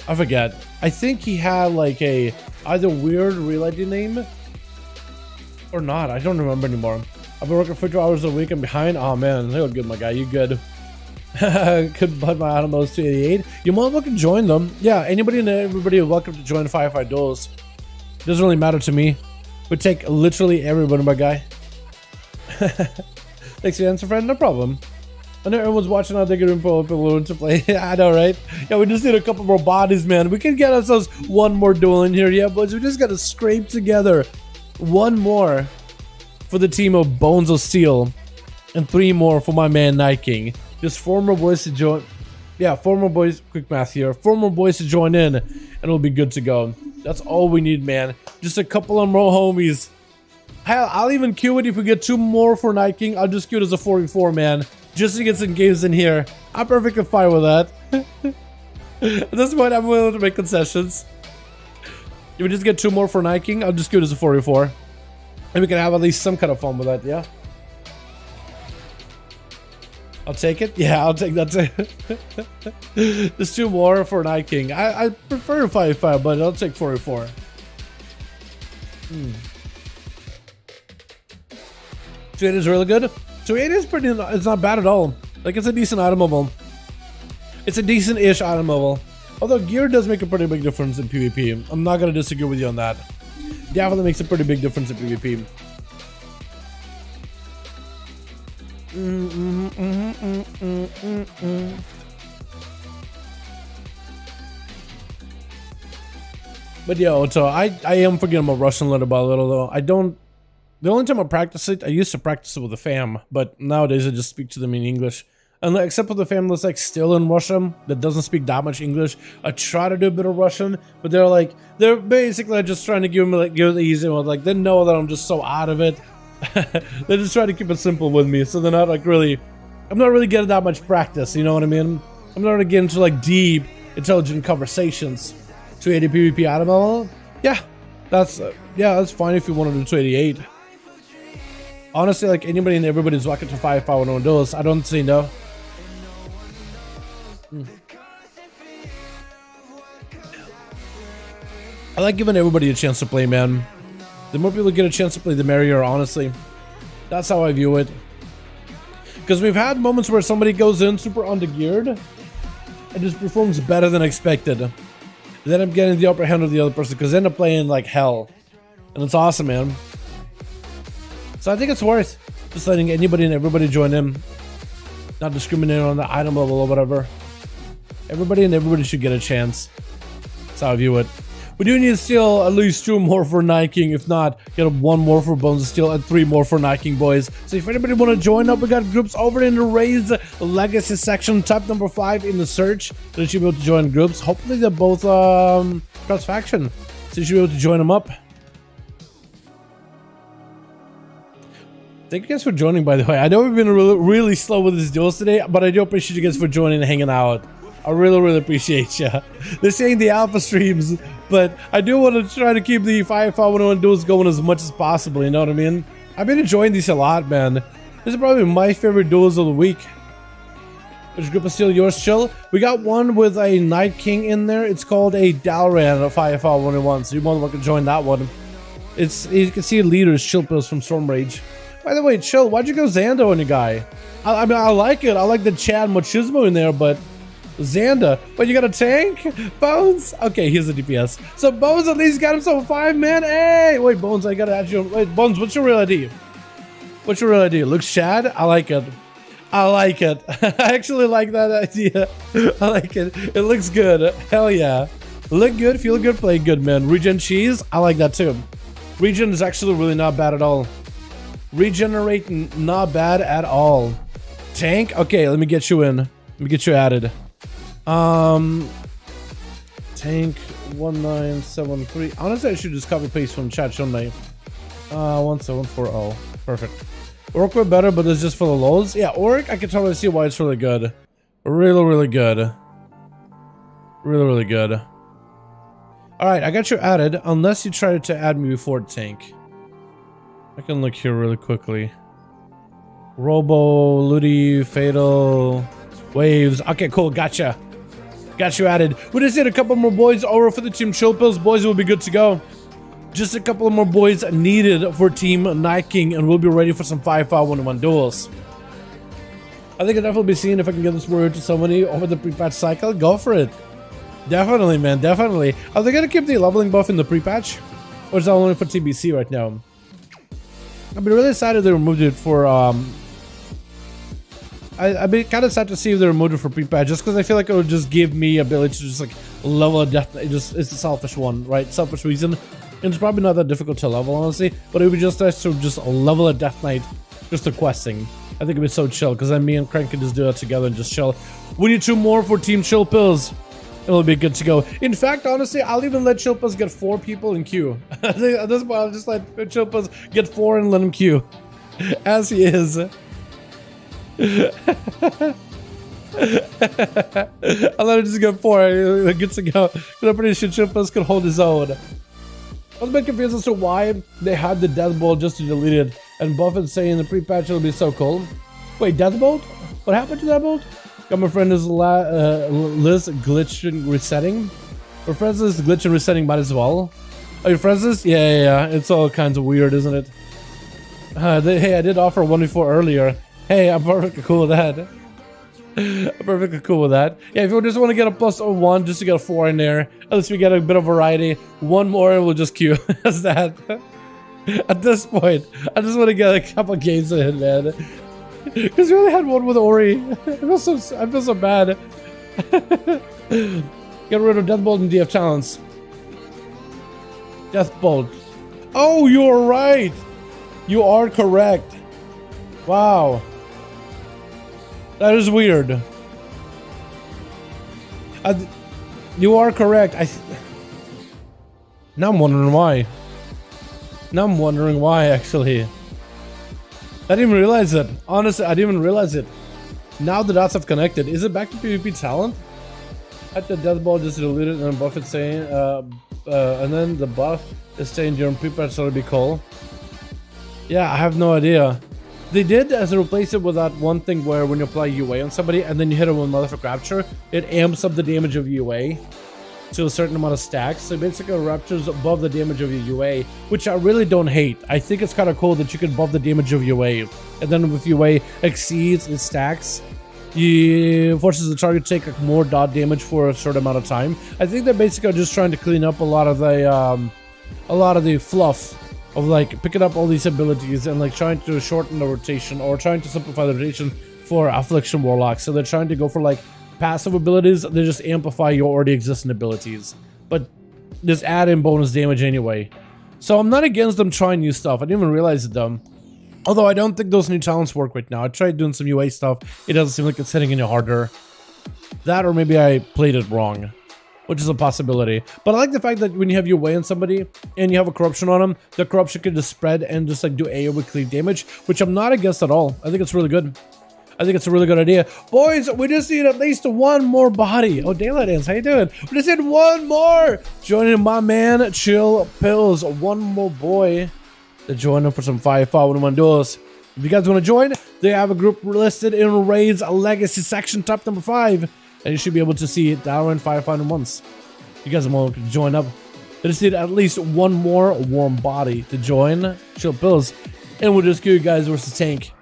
I forget. I think he had like a either weird real ID name or not. I don't remember anymore. I've been working 50 hours a week and behind. Oh man, you're good, my guy. You good? Could buy my animals to 88. You're more welcome to join them. Yeah, anybody and everybody are welcome to join 5V5 Duels. Doesn't really matter to me. Would take literally everybody, my guy. Thanks for the answer, friend. No problem. I know everyone's watching out. They're going to learn to play. I know, right? Yeah, we just need a couple more bodies, man. We can get ourselves 1 more duel in here. Yeah, boys, we just got to scrape together 1 more for the team of Bones of Steel and 3 more for my man Night King. Just 4 more boys to join. Yeah, 4 more boys. Quick math here. 4 more boys to join in, and it'll be good to go. That's all we need, man. Just a couple of more homies. Hell, I'll even queue it if we get 2 more for Night King. I'll just queue it as a 4v4, man. Just to get some games in here. I'm perfectly fine with that. At this point, I'm willing to make concessions. If we just get 2 more for Night King, I'll just queue it as a 4v4. And we can have at least some kind of fun with that, yeah? I'll take it. Yeah, I'll take that too. There's 2 more for Night King. I prefer 5v5, but I'll take 4v4. 280 is really good. 280 is pretty. It's not bad at all. Like, it's a decent item level. It's a decent-ish item level. Although gear does make a pretty big difference in PvP. I'm not gonna disagree with you on that. Definitely makes a pretty big difference in PvP. But yo, so I am forgetting about Russian little by little though. I don't. The only time I practice it, I used to practice it with the fam, but nowadays I just speak to them in English. And except for the fam that's like still in Russian, that doesn't speak that much English, I try to do a bit of Russian, but they're basically just trying to give me the easy one. Like, they know that I'm just so out of it. They're just trying to keep it simple with me, so they're not like really. I'm not really getting that much practice. You know what I mean? I'm not really getting into like deep, intelligent conversations. 280 PvP item level? Yeah. That's yeah, that's fine if you want to do 288. Honestly, like anybody and everybody's welcome to 5V5 1V1 DUELS. I don't say no. I like giving everybody a chance to play, man. The more people get a chance to play, the merrier, honestly. That's how I view it. Because we've had moments where somebody goes in super undergeared and just performs better than expected. Then I'm getting the upper hand of the other person because they end up playing like hell. And it's awesome, man. So I think it's worth just letting anybody and everybody join in. Not discriminating on the item level or whatever. Everybody and everybody should get a chance. That's how I view it. We do need to steal at least 2 more for Night King. If not, get 1 more for Bones of Steel and 3 more for Night King, boys. So if anybody want to join up, we got groups over in the Raise Legacy section. Type number 5 in the search. So you should be able to join groups. Hopefully they're both cross-faction. So you should be able to join them up. Thank you guys for joining, by the way. I know we've been really slow with these duels today, but I do appreciate you guys for joining and hanging out. I really appreciate you. This ain't the alpha streams, but I do want to try to keep the 5V5 1V1 duels going as much as possible, you know what I mean? I've been enjoying these a lot, man. This is probably my favorite duels of the week. Which group is still yours, chill? We got one with a Night King in there. It's called a Dalaran of 5V5 1v1, so you're more than welcome to join that one. It's, you can see leaders, Chill Pills from Storm Rage. By the way, Chill, why'd you go Xando on your guy? I mean, I like it. I like the Chad Machismo in there, but Xanda, but you got a tank? Bones? Okay, here's the DPS. So Bones at least got himself a 5-man. Hey! Wait, Bones, I gotta ask you. Wait, Bones, what's your real ID? What's your real ID? Looks Chad? I like it. I like it. I actually like that idea. I like it. It looks good. Hell yeah. Look good, feel good, play good, man. Regen cheese? I like that too. Regen is actually really not bad at all. Regenerate, not bad at all. Tank? Okay, let me get you in. Let me get you added. Tank 1973. Honestly, I should just copy paste from chat, shouldn't I? 1740. Perfect. Orc were better, but it's just for the lows. Yeah, Orc, I can totally see why it's really good. Really good. Really good. Alright, I got you added, unless you tried to add me before Tank. I can look here really quickly. Robo, Ludi, Fatal, Waves. Okay, cool, gotcha. Got you added. We just need a couple more boys over for the Team Chill Pills. Boys, will be good to go. Just a couple more boys needed for Team Night King, and we'll be ready for some 5V5 1v1 duels. I think I'll definitely be seeing if I can get this warrior to somebody over the pre-patch cycle. Go for it. Definitely, man, definitely. Are they gonna keep the leveling buff in the pre-patch? Or is that only for TBC right now? I've been really excited they removed it for, I'd be kind of sad to see if they removed it for pre-patch, just because I feel like it would just give me ability to just like level a death. It's a selfish one, right? Selfish reason. And it's probably not that difficult to level, honestly. But it would be just nice to just level a Death Knight just to questing. I think it'd be so chill, because then me and Crank can just do that together and just chill. We need 2 more for Team Chill Pills. It'll be good to go. In fact, honestly, I'll even let Chill Pills get 4 people in queue. At this point, I'll just let Chill Pills get 4 and let him queue. As he is. I'll let him just get 4. Good to go. I'm pretty sure Chill Pills could hold his own. I was a bit confused as to why they had the Death Bolt just to delete it. And Buffett saying the pre-patch it'll be so cool. Wait, Death Bolt? What happened to that bolt? Got my friend is Liz glitch and resetting. Our friends is glitch and resetting might as well. Are your friends is? Yeah. It's all kinds of weird, isn't it? Hey, I did offer 1v4 earlier. Hey, I'm perfectly cool with that. I'm perfectly cool with that. Yeah, if you just want to get a +1 just to get a 4 in there, at least we get a bit of variety. 1 more and we'll just queue. That's that. At this point, I just want to get a couple games in, man. Because we only had 1 with Ori. I feel so bad. Get rid of Death Bolt and DF Talents. Death Bolt. Oh, you're right. You are correct. Wow. That is weird. You are correct. Now I'm wondering why. Actually. I didn't even realize it. Honestly, I didn't even realize it. Now the dots have connected. Is it back to PvP talent? At the Death Ball just deleted and Buffett saying the buff is staying during pre-patch, so it'll be cool. Yeah, I have no idea. They did as a replace it with that one thing where when you apply UA on somebody and then you hit them with Motherfucker Rapture, it amps up the damage of UA to a certain amount of stacks. So basically Rapture's above the damage of your UA, which I really don't hate. I think it's kind of cool that you can buff the damage of UA, and then if UA exceeds its stacks, you forces the target to take like more dot damage for a short amount of time. I think they're basically just trying to clean up a lot of the fluff of like picking up all these abilities and like trying to shorten the rotation or trying to simplify the rotation for Affliction Warlocks. So they're trying to go for like passive abilities. They just amplify your already existing abilities, but just add in bonus damage anyway. So I'm not against them trying new stuff. I didn't even realize it though. Although I don't think those new talents work right now. I tried doing some UA stuff. It doesn't seem like it's hitting any harder. That, or maybe I played it wrong, which is a possibility. But I like the fact that when you have UA on somebody and you have a corruption on them, the corruption can just spread and just like do AoE cleave damage, which I'm not against at all. I think it's really good. I think it's a really good idea. Boys, we just need at least one more body. Oh, Daylight Ends, how you doing? We just need one more. Joining my man, Chill Pills. One more boy to join them for some 5V5 1v1 duels. If you guys want to join, they have a group listed in Raid's Legacy section, top number 5. And you should be able to see Dalaran 5V5 1v1s. You guys want to join up. They just need at least one more warm body to join Chill Pills. And we'll just kill you guys versus Tank.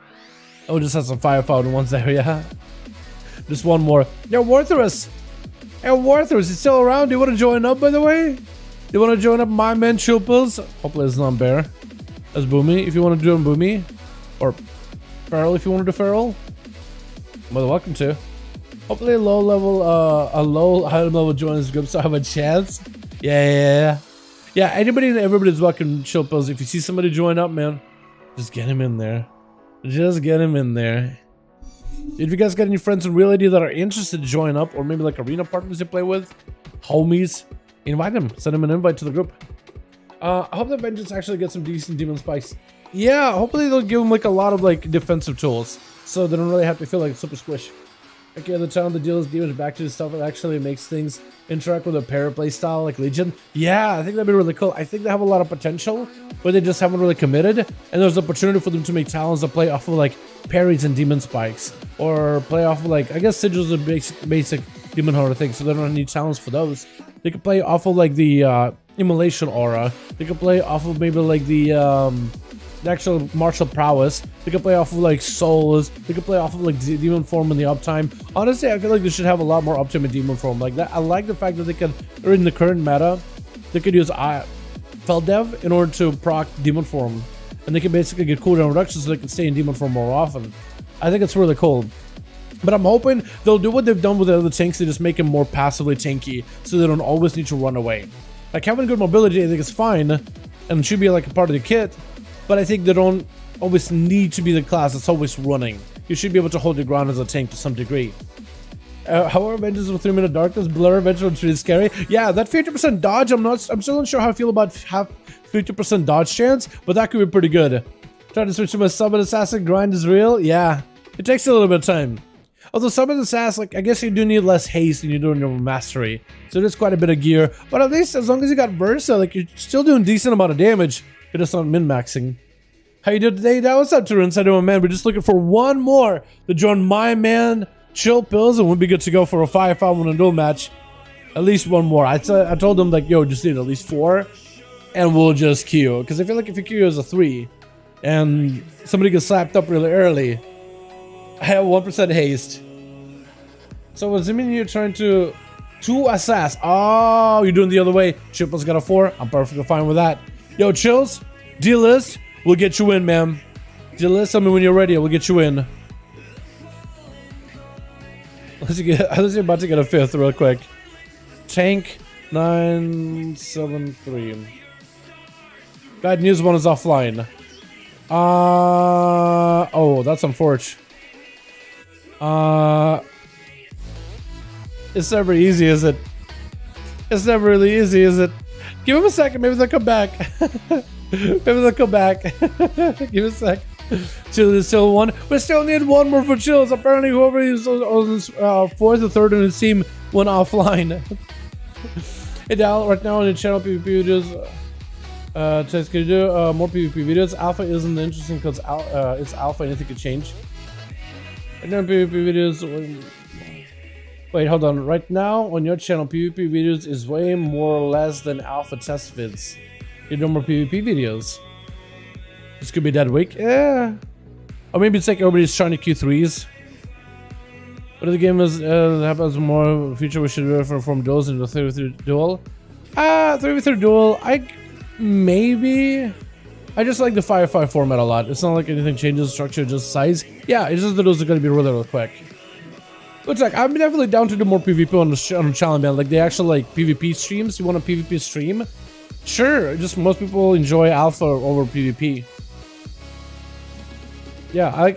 And we'll just have some 5V5 1v1s there, yeah? Just one more. Yo, Wartherus! Hey, Wartherus, is still around? Do you want to join up, by the way? Do you want to join up my man, Chill Pills? Hopefully it's not Bear. That's Boomy, if you want to join Boomy. Or Feral, if you want to do Feral. More than welcome to. Hopefully a low item level join this group so I have a chance. Yeah, anybody and everybody's welcome, Chill Pills. If you see somebody join up, man, just get him in there. Just get him in there. If you guys got any friends in reality that are interested to join up, or maybe like arena partners you play with, homies, invite them. Send them an invite to the group. I hope that Vengeance actually gets some decent demon spikes. Yeah, hopefully they'll give them like a lot of like defensive tools, so they don't really have to feel like super squish. Okay, the channel that deals damage back to the stuff that actually makes things interact with a para play style like Legion. Yeah, I think that'd be really cool. I think they have a lot of potential, but they just haven't really committed. And there's opportunity for them to make talents that play off of like parries and demon spikes, or play off of like, I guess sigils are basic demon hunter thing, so they don't need talents for those. They could play off of like the immolation aura. They could play off of maybe like the actual martial prowess. They could play off of like souls. They could play off of like demon form in the uptime. Honestly, I feel like they should have a lot more uptime in demon form like that. I like the fact that they can, or in the current meta, they could use Feldev in order to proc demon form, and they can basically get cooldown reductions so they can stay in demon form more often. I think it's really cool. But I'm hoping they'll do what they've done with the other tanks. They just make them more passively tanky, so they don't always need to run away. Like having good mobility, I think is fine, and should be like a part of the kit. But I think they don't always need to be the class that's always running. You should be able to hold your ground as a tank to some degree. However, Vengeance with 3-minute darkness, blur, Vengeance is scary. Yeah, that 50% dodge, I'm still not sure how I feel about half 50% dodge chance, but that could be pretty good. Trying to switch to my summon assassin grind is real. Yeah, it takes a little bit of time. Although summon assassin, like I guess you do need less haste than you do in your mastery, so there's quite a bit of gear. But at least as long as you got Versa, like you're still doing decent amount of damage. You're just not min-maxing. How you doing today? What's up, Turins? How you doing, man? We're just looking for one more to join my man, Chill Pills, and we'll be good to go for a 5v5 1v1 duel match. At least one more. I told them like, yo, just need at least 4, and we'll just queue. Because I feel like if you queue as a 3, and somebody gets slapped up really early, I have 1% haste. So assuming you're trying to assess. Oh, you're doing the other way. Chill Pills got a 4. I'm perfectly fine with that. Yo, Chills, D-list, we'll get you in, man. D-list, I mean, when you're ready, we'll get you in. Let's see, about to get a 5th real quick. Tank 973. Bad news, one is offline. Oh, that's unfortunate. It's never easy, is it? It's never really easy, is it? Give them a second, maybe they'll come back. Maybe they'll come back. Give it a sec. Chill is still 1. We still need 1 more for Chills. Apparently whoever is on 4th or 3rd in his team went offline. Hey Dal, right now on your channel PvP videos, says can you do more PvP videos? Alpha isn't interesting because it's alpha, anything could change. Right now PvP videos. Wait, hold on. Right now on your channel, PvP videos is way more or less than alpha test vids. You do more PvP videos. This could be that week. Yeah. Or maybe it's like everybody's trying to Q3s. But if the game is happens more future, we should do it from duels into 3v3 duel. 3v3 duel, maybe. I just like the 5v5 format a lot. It's not like anything changes structure, just size. Yeah, it's just that those are gonna be really quick. Looks like I'm definitely down to do more PvP on the channel, man. Like the actual like PvP streams. You want a PvP stream? Sure. Just most people enjoy alpha over PvP. Yeah,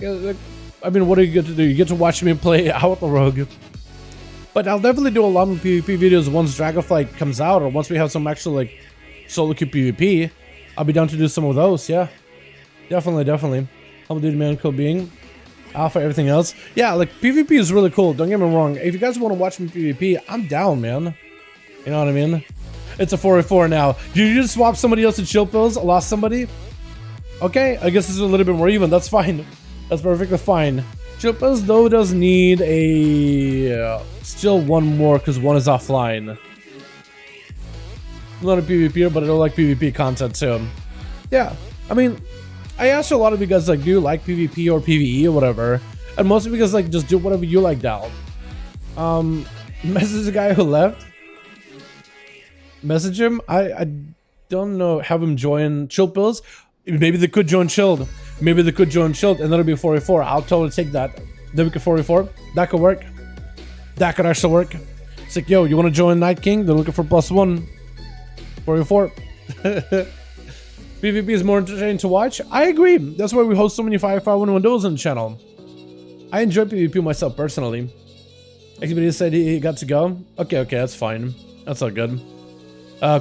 I mean, what do you get to do? You get to watch me play out the rogue. But I'll definitely do a lot more PvP videos once Dragonflight comes out, or once we have some actual like solo queue PvP. I'll be down to do some of those. Yeah, definitely. Humble dude, man, cool being. Alpha, everything else. Yeah, like PvP is really cool. Don't get me wrong. If you guys want to watch me PvP, I'm down, man. You know what I mean? It's a 4v4 now. Did you just swap somebody else to chill pills? Lost somebody? Okay, I guess this is a little bit more even. That's fine. That's perfectly fine. Chill pills though does need a still one more because one is offline. I'm not a PvPer, but I don't like PvP content too. Yeah, I mean, I asked a lot of you guys like, do you like PvP or PvE or whatever? And most of you guys like, just do whatever you like, Dal. Message the guy who left. Message him. I don't know. Have him join Chill Pills. Maybe they could join Chilled. Maybe they could join Chilled, and that'll be 4v4. I'll totally take that. Then we could 4v4. That could work. That could actually work. It's like, yo, you want to join Night King? They're looking for +1. 4v4. PvP is more entertaining to watch. I agree. That's why we host so many 5v5 1v1 duels on the channel. I enjoy PvP myself personally. Anybody said he got to go? Okay, that's fine. That's all good.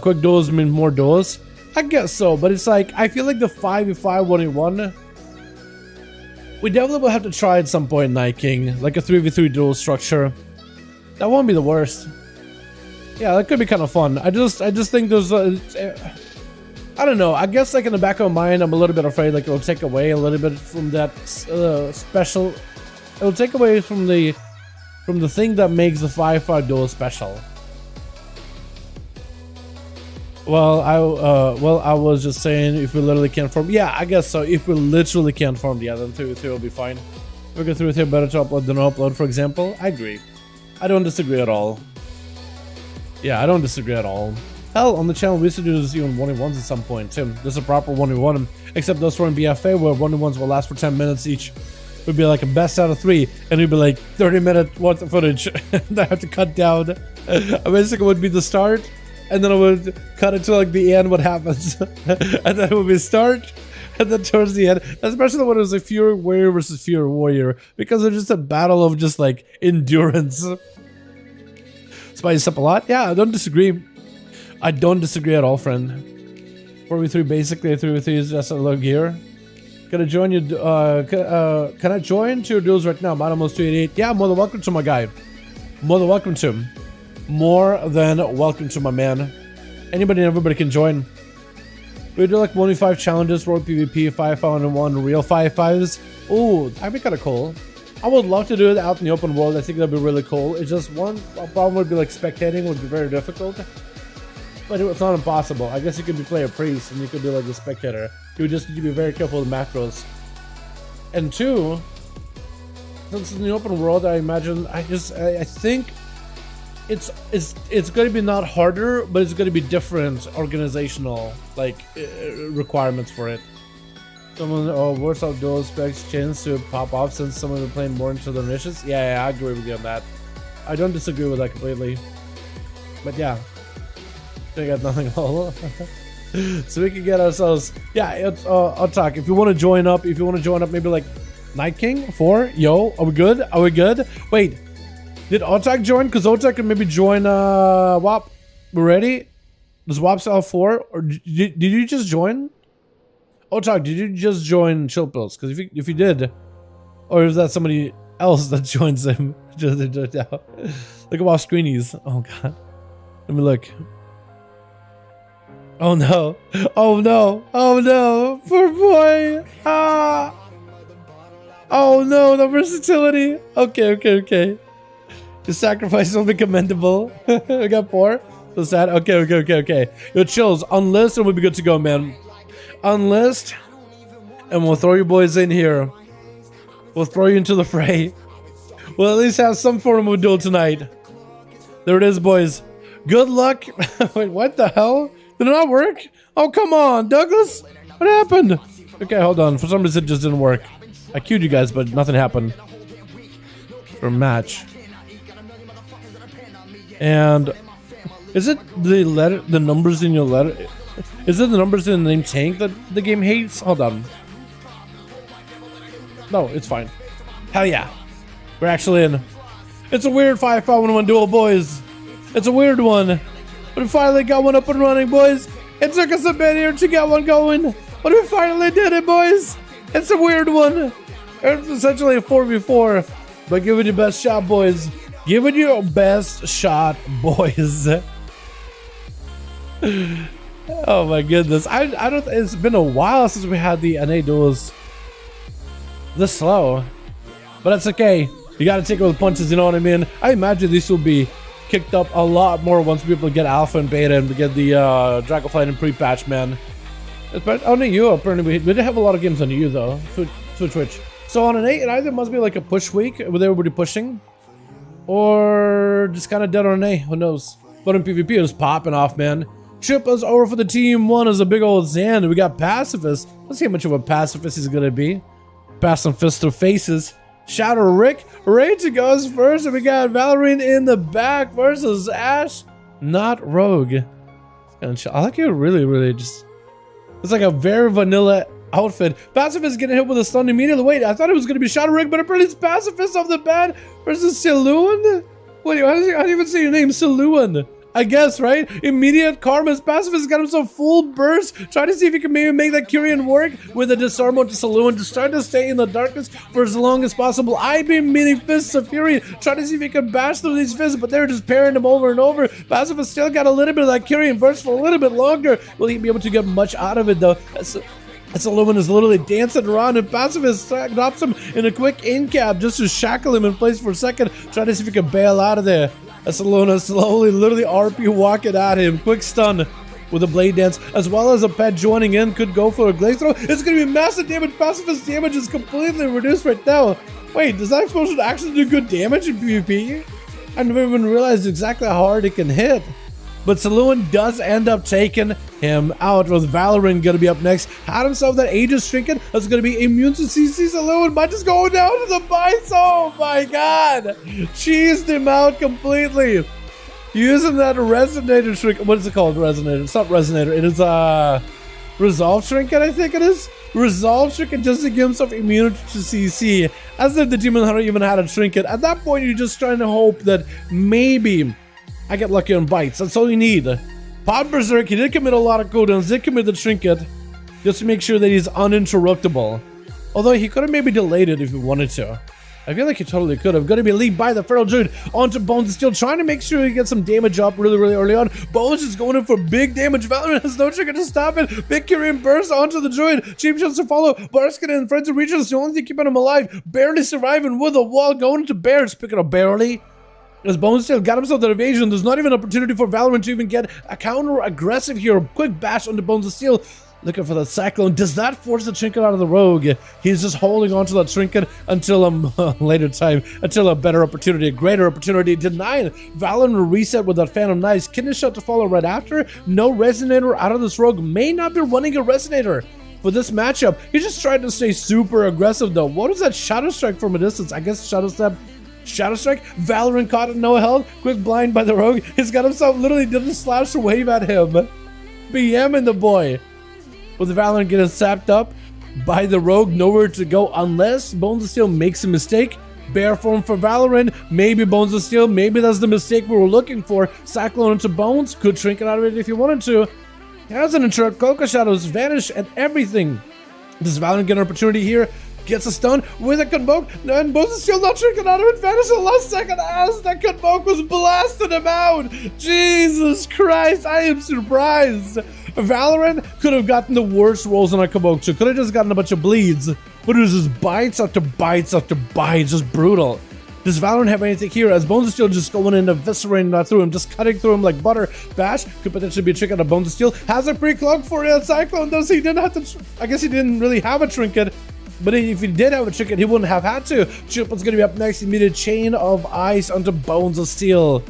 Quick duels mean more duels. I guess so, but it's like, I feel like the 5v5 1v1, we definitely will have to try at some point, Night King, like a 3v3 duel structure. That won't be the worst. Yeah, that could be kind of fun. I just think there's I don't know. I guess like in the back of my mind, I'm a little bit afraid like it'll take away a little bit from that special. It'll take away from the thing that makes the 5v5 duel special. Well, I was just saying if we literally can't form. Yeah, I guess so. If we literally can't form, yeah, then 3v3 will be fine. If we go 3v3, better to upload than no upload, for example. I agree. I don't disagree at all. Yeah, I don't disagree at all. Hell, on the channel we used to do this even 1v1s at some point too. There's a proper 1v1, except those were in BFA where 1v1s will last for 10 minutes each. Would be like a best out of 3, and it'd be like 30-minute worth of footage that I have to cut down. Basically, would be the start, and then I would cut it to like the end. What happens, and then it would be start, and then towards the end. Especially when it was a Fury Warrior versus Fury Warrior, because it's just a battle of just like endurance. Spice up a lot. Yeah, I don't disagree. I don't disagree at all, friend. 4v3 basically, 3v3 is just a low gear. Can I join you? Can I join to your duels right now? I'm almost 288. Yeah, more than welcome to my guy. More than welcome to him. More than welcome to my man. Anybody and everybody can join. We do like 1v5 challenges, World PvP, 5v1, real 5v5s. Ooh, that'd be kind of cool. I would love to do it out in the open world. I think that'd be really cool. It's just one problem would be like spectating would be very difficult. But it's not impossible. I guess you could play a priest and you could do like a spectator. You would just need to be very careful with macros. And two, since in the open world, I imagine I think it's going to be not harder, but it's going to be different organizational like requirements for it. Someone worse out dual specs chance to pop off since someone been playing more into their niches. Yeah, I agree with you on that. I don't disagree with that completely. But yeah. I got nothing at all. So we can get ourselves. Yeah, I'll talk. If you want to join up, maybe like Night King 4. Yo, are we good? Are we good? Wait, did Otak join? Because Otak can maybe join WAP. We ready? Does WAP sell 4? Or did you just join? Otak, did you just join Chill Pills? Because if you did, or is that somebody else that joins them? Look at WAP Screenies. Oh god. Let me look. Oh no. Oh no. Oh no. Poor boy. Ah. Oh no, the versatility. Okay. The sacrifice will be commendable. We got 4. So sad. Okay. Yo, chills. Unlist and we'll be good to go, man. Unlist. And we'll throw you boys in here. We'll throw you into the fray. We'll at least have some form of duel tonight. There it is, boys. Good luck. Wait, what the hell? Did it not work? Oh, come on, Douglas. What happened? Okay, hold on. For some reason, it just didn't work. I queued you guys, but nothing happened. For match. And is it the numbers in your letter? Is it the numbers in the name tank that the game hates? Hold on. No, it's fine. Hell yeah. We're actually in. It's a weird 5V5 1v1 duel, boys. It's a weird one. But we finally got one up and running, boys. It took us a bit here to get one going. But we finally did it, boys. It's a weird one. It's essentially a 4v4. But give it your best shot, boys. Give it your best shot, boys. Oh my goodness. I don't. It's been a while since we had the NA duels this slow. But that's okay. You gotta take it with punches, you know what I mean? I imagine this will be kicked up a lot more once people get alpha and beta and we get the Dragonflight and pre-patch, man. But on EU, apparently we did have a lot of games on EU though. Twitch. So on an 8, it either must be like a push week with everybody pushing, or just kind of dead on an A. Who knows? But in PvP, it was popping off, man. Trip is over for the team. 1 is a big old Zan. We got Pacifist. Let's see how much of a pacifist he's gonna be. Pass some fists to faces. Shadow Rick ready to go first, and we got Valorine in the back versus Ash, not Rogue. I like it really just. It's like a very vanilla outfit. Pacifist getting hit with a stun immediately. Wait, I thought it was gonna be Shadow Rick, but apparently it's Pacifist off the bat versus Siluan. Wait, how do you even say your name, Siluan? I guess, right? Immediate karmas. Pacifist got himself full burst. Try to see if he can maybe make that Kyrian work with a disarm to Saloon to start to stay in the darkness for as long as possible. I've been mini fists of fury. Try to see if he can bash through these fists, but they're just parrying him over and over. Pacifist still got a little bit of that Kyrian burst for a little bit longer. Will he be able to get much out of it though? Saloon is literally dancing around, and Pacifist drops him in a quick in-cap just to shackle him in place for a second. Try to see if he can bail out of there. Salona slowly, literally RP walking at him. Quick stun with a blade dance, as well as a pet joining in. Could go for a glaze throw. It's going to be massive damage. Pacifist damage is completely reduced right now. Wait, does that explosion actually do good damage in PvP? I never even realized exactly how hard it can hit. But Saloon does end up taking him out, with Valorant going to be up next. Had himself that Aegis trinket. That's going to be immune to CC. Saloon might just go down to the bites. Oh my god. Cheesed him out completely. Using that Resonator trinket. What is it called? Resonator. It's not Resonator. It is Resolve trinket, I think it is. Resolve trinket just to give himself immunity to CC. As if the Demon Hunter even had a trinket. At that point, you're just trying to hope that maybe I get lucky on bites. That's all you need. Pod Berserk, he did commit a lot of cooldowns, did commit the trinket, just to make sure that he's uninterruptible. Although he could have maybe delayed it if he wanted to. I feel like he totally could have. Gonna be lead by the Feral Druid onto Bones, still trying to make sure he gets some damage up really early on. Bones is going in for big damage. Valorant has no trigger to stop it. Big Kyrian burst onto the Druid. Cheap shots to follow. Barskin and Friends of Regions, the only thing keeping him alive. Barely surviving with a wall, going into Bears. Picking up barely. As Bones still got himself that evasion, there's not even an opportunity for Valorant to even get a counter-aggressive here. Quick bash onto Bones of Steel. Looking for that Cyclone. Does that force the trinket out of the Rogue? He's just holding on to that trinket until a later time, until a better opportunity, a greater opportunity. Denied. Valorant reset with that Phantom Knives. Kidney shot to follow right after. No Resonator out of this Rogue. May not be running a Resonator for this matchup. He just tried to stay super aggressive though. What is that Shadow Strike from a distance? I guess Shadow Step. Shadow Strike. Valorant caught it, no health. Quick blind by the Rogue. He's got himself literally did a slash wave at him. BM in the boy. With Valorant getting sapped up by the Rogue, nowhere to go unless Bones of Steel makes a mistake. Bear form for Valorant. Maybe Bones of Steel. Maybe that's the mistake we were looking for. Cyclone into Bones. Could shrink it out of it if you wanted to. Has an interrupt. Coca Shadows vanish and everything. Does Valorant get an opportunity here? Gets a stun with a Convoke, and Bones is still not tricking out of it. Vanished the last second as that Convoke was blasting him out. Jesus Christ, I am surprised. Valorant could have gotten the worst rolls on a Kabuki. Could have just gotten a bunch of bleeds, but it was just bites after bites after bites, just brutal. Does Valorant have anything here? As Bones of Steel just going in, eviscerating through him, just cutting through him like butter. Bash could potentially be a trick out of Bones of Steel. Has a pre-clog for it. Cyclone does. He didn't have to. I guess he didn't really have a trinket. But if he did have a trinket, he wouldn't have had to. Chiple's going to be up next. He made a chain of ice onto Bones of Steel.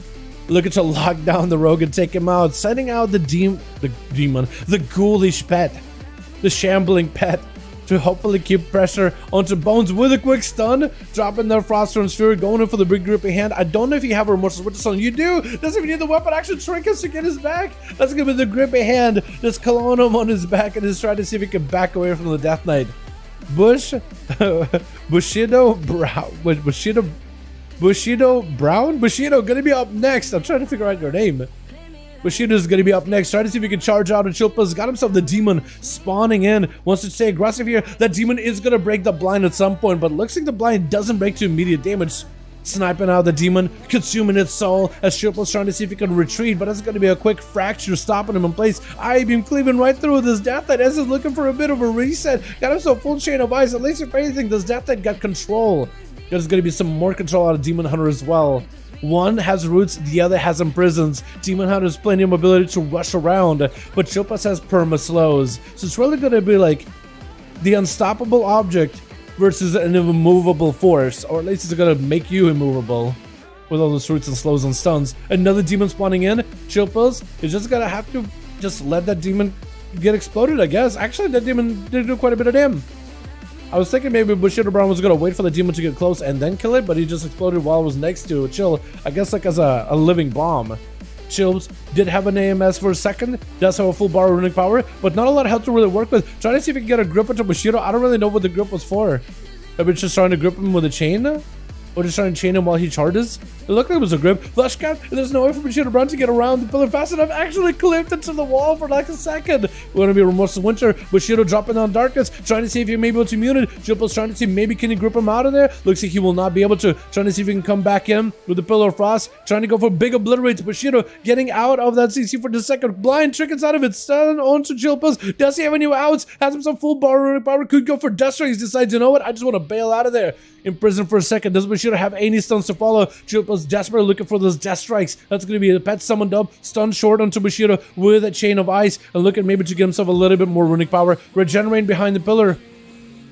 Looking to lock down the rogue and take him out. Sending out the ghoulish pet. The shambling pet. To hopefully keep pressure onto Bones with a quick stun. Dropping their Froststone Sphere, going in for the big grippy hand. I don't know if you have a Remorseless Winter Stone. You do! Doesn't even need the weapon action trinkets to get his back. That's gonna be the grippy hand. Just clone him on his back and just try to see if he can back away from the Death Knight. Bushido Brown? Bushido gonna be up next. I'm trying to figure out your name. Bushido's gonna be up next. Try to see if he can charge out. And Chilpa's got himself the demon spawning in. Wants to stay aggressive here. That demon is gonna break the blind at some point, but looks like the blind doesn't break to immediate damage. Sniping out the demon, consuming its soul as Chilpa's trying to see if he can retreat, but it's gonna be a quick fracture, stopping him in place. I-beam cleaving right through this Death Knight. Ez is looking for a bit of a reset. Got himself full chain of ice. At least if anything, this Death Knight got control. There's gonna be some more control out of Demon Hunter as well. One has roots, the other has imprisons. Demon Hunter has plenty of mobility to rush around, but Chilpas has perma slows. So it's really going to be like the unstoppable object versus an immovable force, or at least it's going to make you immovable with all those roots and slows and stuns. Another demon spawning in. Chilpas is just going to have to just let that demon get exploded, I guess. Actually, that demon did do quite a bit of damage. I was thinking maybe Bushido Brown was going to wait for the demon to get close and then kill it, but he just exploded while it was next to Chill, I guess like as a living bomb. Chills did have an AMS for a second, does have a full bar of runic power, but not a lot of health to really work with. Trying to see if he can get a grip into Bushido. I don't really know what the grip was for. Maybe just trying to grip him with a chain? Or just trying to chain him while he charges? It looked like it was a grip. Flush cap, and there's no way for Bushido Brown to get around the pillar fast enough. Actually clipped into the wall for like a second. We're gonna be Remorseless Winter. Bushido dropping on Darkness, trying to see if he may be able to immune it. Tripple's trying to see maybe can he grip him out of there. Looks like he will not be able to. Trying to see if he can come back in with the Pillar of Frost. Trying to go for big obliterates. Bushido getting out of that CC for the second. Blind trinkets out of it. Stun onto Chilpas. Does he have any outs? Has himself full bar power. Could go for Death Strike. He decides, you know what? I just want to bail out of there. In prison for a second. Does Bushido have any stuns to follow? Chilpas desperately looking for those Death Strikes. That's going to be a pet summoned up. Stun short onto Bushido with a chain of ice. And looking maybe to get himself a little bit more runic power. Regenerating behind the pillar.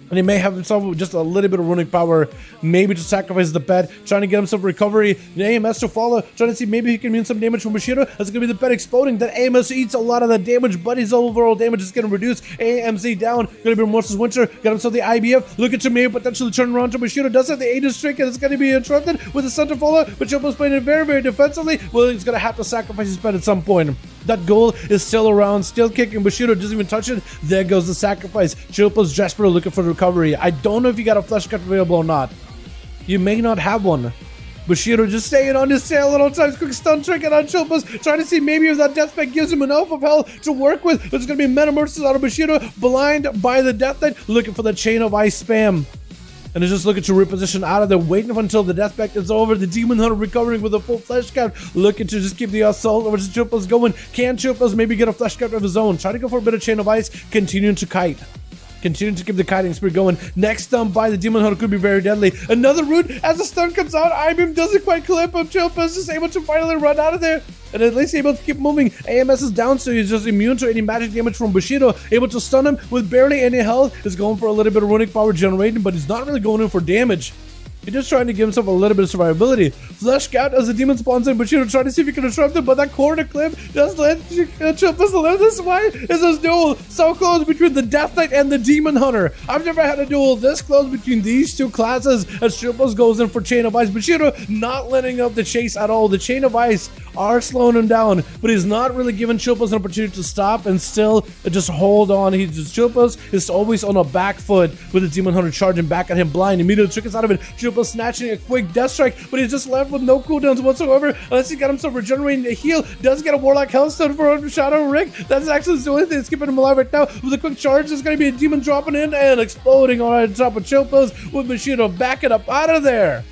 And he may have himself just a little bit of runic power. Maybe to sacrifice the pet. Trying to get himself recovery. The AMS to follow. Trying to see maybe he can immune some damage from Bushido. That's going to be the pet exploding. That AMS eats a lot of that damage. But his overall damage is going to reduce. AMZ down. Going to be Remorseless Winter. Got himself the IBF. Looking to maybe potentially turn around to Bushido. Does have the Aegis trick. And it's going to be interrupted with the Sun to follow. But Chopo's playing it very, very defensively. Well, he's going to have to sacrifice his pet at some point. That goal is still around, still kicking. Bushido doesn't even touch it. There goes the sacrifice. Chilpa's Jasper looking for recovery. I don't know if you got a flesh cut available or not. You may not have one. Bushido just staying on his tail at all times. Quick stun trinket on Chilpa's. Trying to see maybe if that death spec gives him enough of hell to work with. There's going to be Metamorphosis out of Bushido. Blind by the Death Knight. Looking for the chain of ice spam. And is just looking to reposition out of there, waiting until the death pact is over. The Demon Hunter recovering with a full flesh count, looking to just keep the assault over to Chilpas going. Can Chilpas maybe get a flesh count of his own? Try to go for a bit of chain of ice, continuing to kite. Continuing to keep the kiting spree going. Next stun by the Demon Hunter could be very deadly. Another root as the stun comes out. I-beam doesn't quite clip him. Chilpas is able to finally run out of there. And at least able to keep moving. AMS is down, so he's just immune to any magic damage from Bushido. Able to stun him with barely any health. Is going for a little bit of runic power generating, but he's not really going in for damage. He's just trying to give himself a little bit of survivability. Flesh Cat as the demon spawns in, Bushido trying to see if he can disrupt it, but that corner clip just let Chilpas live. This way is this duel so close between the Death Knight and the Demon Hunter. I've never had a duel this close between these two classes as Chilpas goes in for Chain of Ice. Bushido not letting up the chase at all. The Chain of Ice are slowing him down, but he's not really giving Chilpas an opportunity to stop and still just hold on. Chilpas is always on a back foot with the Demon Hunter charging back at him blind. Immediately trick us out of it. Chilpas snatching a quick death strike, but he's just left with no cooldowns whatsoever unless he got himself regenerating a heal. Does get a Warlock Hellstone for Shadow Rick. That's actually the only thing that's keeping him alive right now. With a quick charge, there's going to be a demon dropping in and exploding on top of Chilpas with Bushido backing up out of there.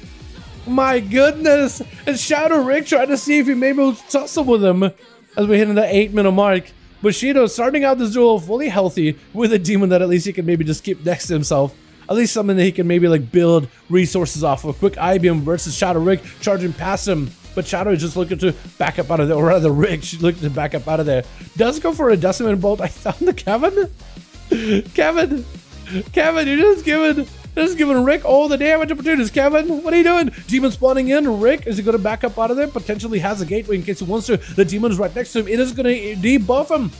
My goodness. And Shadow Rick trying to see if he may be able to tussle with him as we hit in the 8-minute mark. Bushido starting out this duel fully healthy with a demon that at least he can maybe just keep next to himself. At least something that he can maybe like build resources off of. A quick IBM versus Shadow Rick charging past him. But Shadow is just looking to back up out of there, or rather Rick she's looking to back up out of there. Does go for a Decimate Bolt. I found the Kevin, you're just giving Rick all the damage opportunities. Kevin, what are you doing? Demon spawning in. Rick, is he going to back up out of there? Potentially has a gateway in case he wants to. The demon is right next to him. It is going to debuff him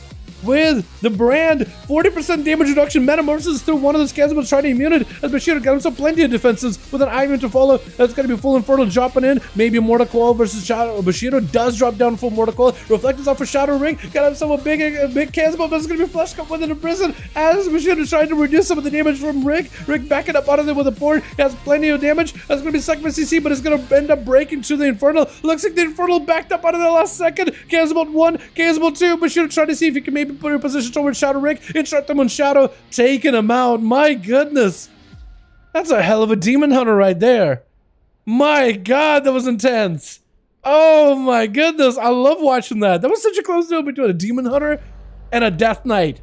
with the brand. 40% damage reduction. Metamorphosis through one of the scans, but trying to immune it. As Bushido got himself plenty of defenses with an Ivan to follow. That's going to be full Infernal dropping in. Maybe a Mortal Coil versus Shadow. Bushido does drop down full Mortal Coil. Reflectors off for Shadow Ring. Got himself a big cans, but that's going to be Flesh Cup within the prison. As Bushido trying to reduce some of the damage from Rick. Rick backing up out of there with a port. He has plenty of damage. That's going to be sucked by CC, but it's going to end up breaking to the Infernal. Looks like the Infernal backed up out of the last second. Cancelable 1, cancelable 2. Bushido trying to see if he can maybe put her in position towards Shadow Rick. Instruct them on Shadow, taking him out. My goodness. That's a hell of a Demon Hunter right there. My God, that was intense. Oh my goodness. I love watching that. That was such a close duel between a Demon Hunter and a Death Knight.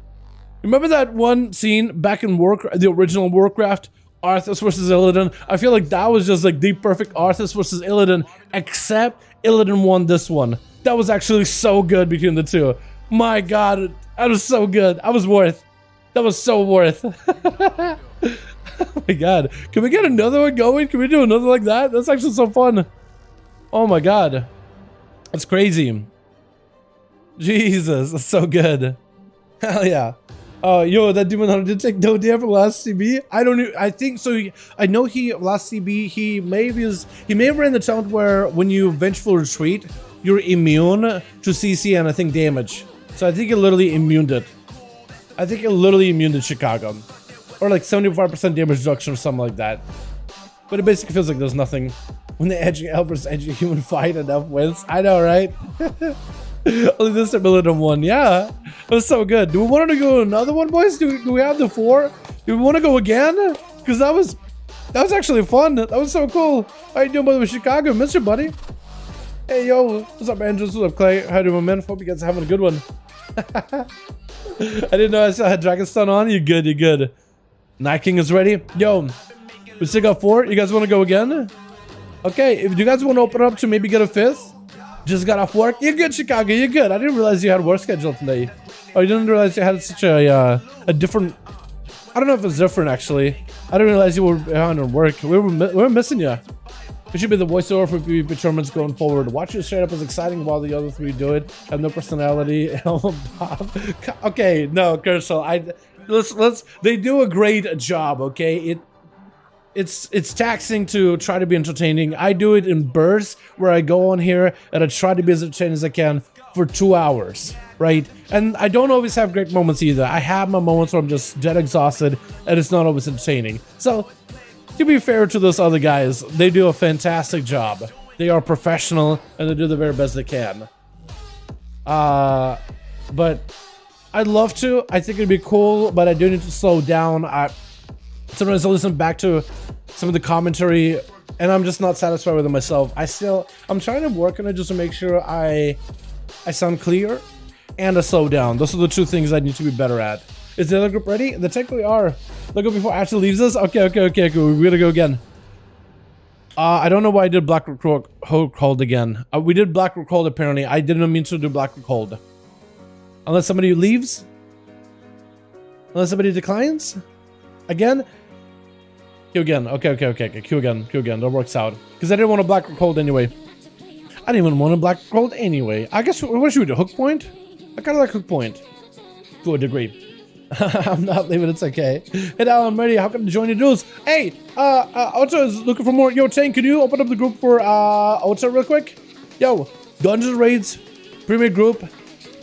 Remember that one scene back in the original Warcraft? Arthas versus Illidan. I feel like that was just like the perfect Arthas versus Illidan, except Illidan won this one. That was actually so good between the two. My God, that was so good. That was so worth. Oh my God. Can we get another one going? Can we do another like that? That's actually so fun. Oh my God. That's crazy. Jesus, that's so good. Hell yeah. Oh, yo, that Demon Hunter did take no damage from last CB. I think so. I know last CB, he may have ran the talent where when you Vengeful Retreat, you're immune to CC and I think damage. So I think it literally immuned it. I think it literally immuned Chicago. Or like 75% damage reduction or something like that. But it basically feels like there's nothing. When the edging L versus edging human fight, enough wins. I know, right? Only this Millennium one. Yeah. It was so good. Do we want to go another one, boys? Do we have the 4? Do we want to go again? Because that was actually fun. That was so cool. How you doing, brother? Chicago? Miss you, buddy. Hey, yo. What's up, Andrews? What's up, Clay? How you doing, man? Hope you guys are having a good one. I didn't know I still had Dragonstone on. You're good, you're good. Night King is ready. Yo, we still got 4. You guys want to go again? Okay, if you guys want to open up to maybe get a 5th, just got off work. You're good, Chicago, you're good. I didn't realize you had work scheduled today. Oh, you didn't realize you had such a different... I don't know if it's different, actually. I didn't realize you were on work. We were missing you. It should be the voiceover for PvP tournaments going forward. Watch it straight up as exciting while the other 3 do it. Have no personality. Okay, no, Kershaw. They do a great job, okay? It's taxing to try to be entertaining. I do it in bursts where I go on here and I try to be as entertaining as I can for 2 hours, right? And I don't always have great moments either. I have my moments where I'm just dead exhausted and it's not always entertaining. So, to be fair to those other guys, they do a fantastic job. They are professional and they do the very best they can. But I'd love to. I think it'd be cool, but I do need to slow down. Sometimes I listen back to some of the commentary and I'm just not satisfied with it myself. I'm trying to work on it just to make sure I sound clear and I slow down. Those are the 2 things I need to be better at. Is the other group ready? The technically are. Look up before Ashley leaves us. Okay, cool. We're gonna go again. I don't know why I did Black Hold again. We did Black Hold apparently. I didn't mean to do Black Hold. Unless somebody leaves? Unless somebody declines? Again? Q again. Okay. Q again. That works out. Because I didn't want a Black Hold anyway. I didn't even want a Black Hold anyway. I guess, what should we do? Hook Point? I kind of like Hook Point. To a degree. I'm not leaving, it's okay. Hey, Al, I'm ready. How can I join the duels? Hey, Ota is looking for more. Yo, Tank, can you open up the group for Ota real quick? Yo, Dungeons Raids, Premier Group,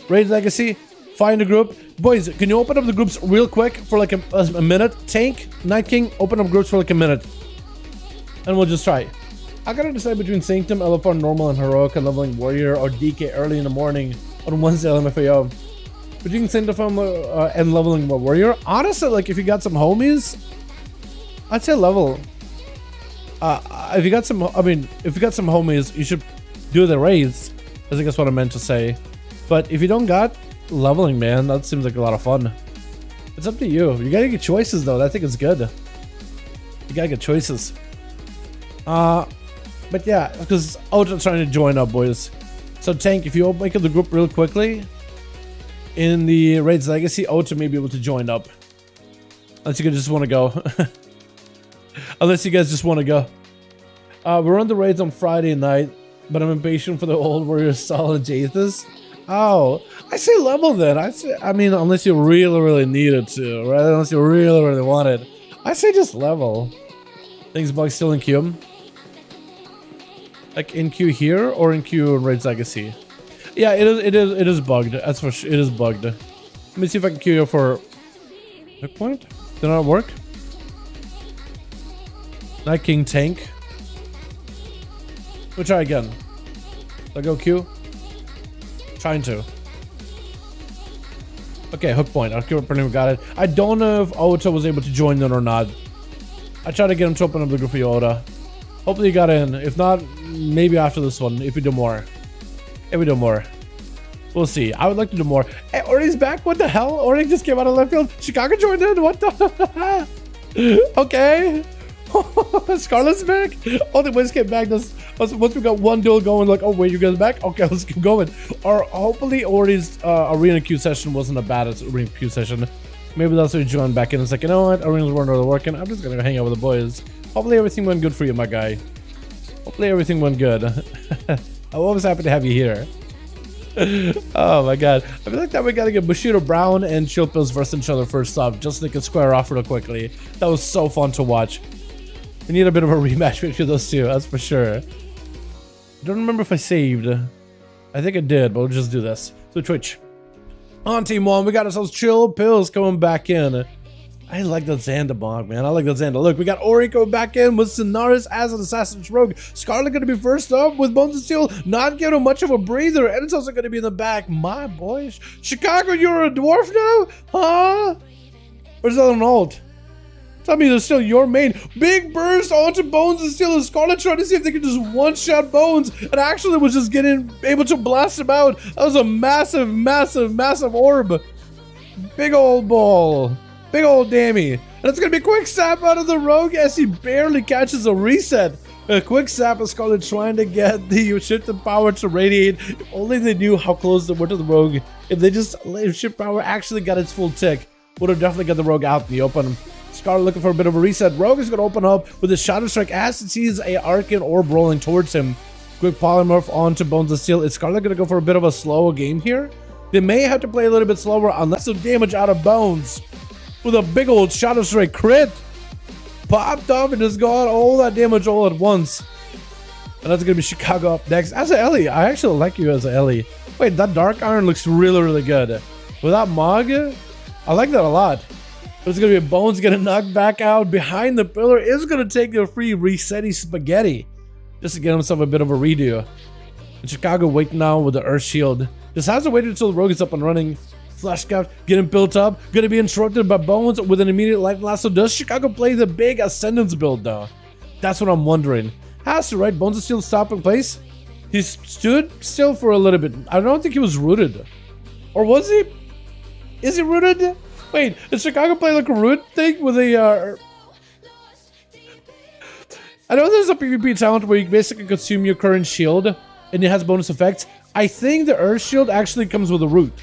Raid Legacy, find a group. Boys, can you open up the groups real quick for like a minute? Tank, Night King, open up groups for like a minute. And we'll just try. I gotta decide between Sanctum, LFR, Normal, and Heroic, and Leveling Warrior, or DK early in the morning on Wednesday LMFAO. Between Sanctum and Leveling Warrior, honestly, like if you got some homies, I'd say level. If you got some homies, you should do the raids. I think that's what I meant to say. But if you don't got, leveling, man. That seems like a lot of fun. It's up to you. You gotta get choices, though. I think it's good. You gotta get choices. But yeah, because Ota's trying to join up, boys. So Tank, if you make the group real quickly, in the Raids Legacy, Ota may be able to join up. Unless you guys just want to go. Unless you guys just want to go. We're on the raids on Friday night, but I'm impatient for the old warrior solid Jathus. Oh, I say level then. I mean, unless you really needed to, right? Unless you really wanted. I say just level. Things bug still in queue. Like in queue here or in queue in Raids Legacy? Yeah, it is bugged. That's for sure. It is bugged. Let me see if I can queue you for hook point. Did not work. Night King Tank. We'll try again. I'll go queue. Trying to. Okay, hook point. I'll pretty much got it. I don't know if Ota was able to join in or not. I tried to get him to open up the group for you, Ota. Hopefully you got in. If not, maybe after this one, if we do more. If we do more. We'll see. I would like to do more. Hey, Ori's back? What the hell? Ori just came out of left field. Chicago joined in? What the? Okay. Scarlet's back? All the boys came back. Once we got one duel going, like, oh, wait, you guys back? Okay, let's keep going. Or hopefully Ori's arena queue session wasn't a bad arena queue session. Maybe that's why he joined back in. It's like, you know what? Arenas weren't really working. I'm just going to hang out with the boys. Hopefully everything went good for you, my guy. Hopefully everything went good. I'm always happy to have you here. Oh my god. I feel like that we gotta get Bushido Brown and Shield Pills versus each other first up, just so they can square off real quickly. That was so fun to watch. We need a bit of a rematch between those two, that's for sure. I don't remember if I saved. I think I did, but we'll just do this. So Twitch. On Team 1, we got ourselves Chill Pills coming back in. I like that Xandabog, man. I like that Xanda. Look, we got Ori coming back in with Sonaris as an Assassin's Rogue. Scarlet going to be first up with Bones of Steel, not giving him much of a breather. And it's also going to be in the back. My boy. Chicago, you're a dwarf now? Huh? Where's that an ult? Tell me there's still your main. Big burst onto Bones of Steel, and Scarlet trying to see if they can just one-shot Bones. And actually was just able to blast him out. That was a massive orb. Big old ball. Big old Dammy. And it's going to be a quick sap out of the Rogue as he barely catches a reset. A quick sap of Scarlet trying to get the shifted power to radiate. If only they knew how close they were to the Rogue. If they just, if shift power actually got its full tick, would have definitely got the Rogue out in the open. Scarlet looking for a bit of a reset. Rogue is going to open up with a Shadow Strike as it sees a Arcane Orb rolling towards him. Quick Polymorph onto Bones of Steel. Is Scarlet going to go for a bit of a slow game here? They may have to play a little bit slower unless some damage out of Bones. With a big old Shadow Strike crit. Popped up and just got all that damage all at once. And that's going to be Chicago up next. As a Ellie, I actually like you as a Ellie. Wait, that Dark Iron looks really good. With that Mog, I like that a lot. But it's going to be Bones getting knocked back out behind the pillar. Is going to take the free resetty spaghetti. Just to get himself a bit of a redo. And Chicago waiting now with the Earth Shield. Just has to wait until the Rogue is up and running. Flash Scout getting built up, gonna be interrupted by Bones with an immediate Light Lasso. Does Chicago play the big Ascendance build though? That's what I'm wondering. Has to, right? Bones is still stopped in place. He stood still for a little bit. I don't think he was rooted. Or was he? Is he rooted? Wait, did Chicago play like a root thing with a I know there's a PvP talent where you basically consume your current shield and it has bonus effects. I think the Earth Shield actually comes with a root.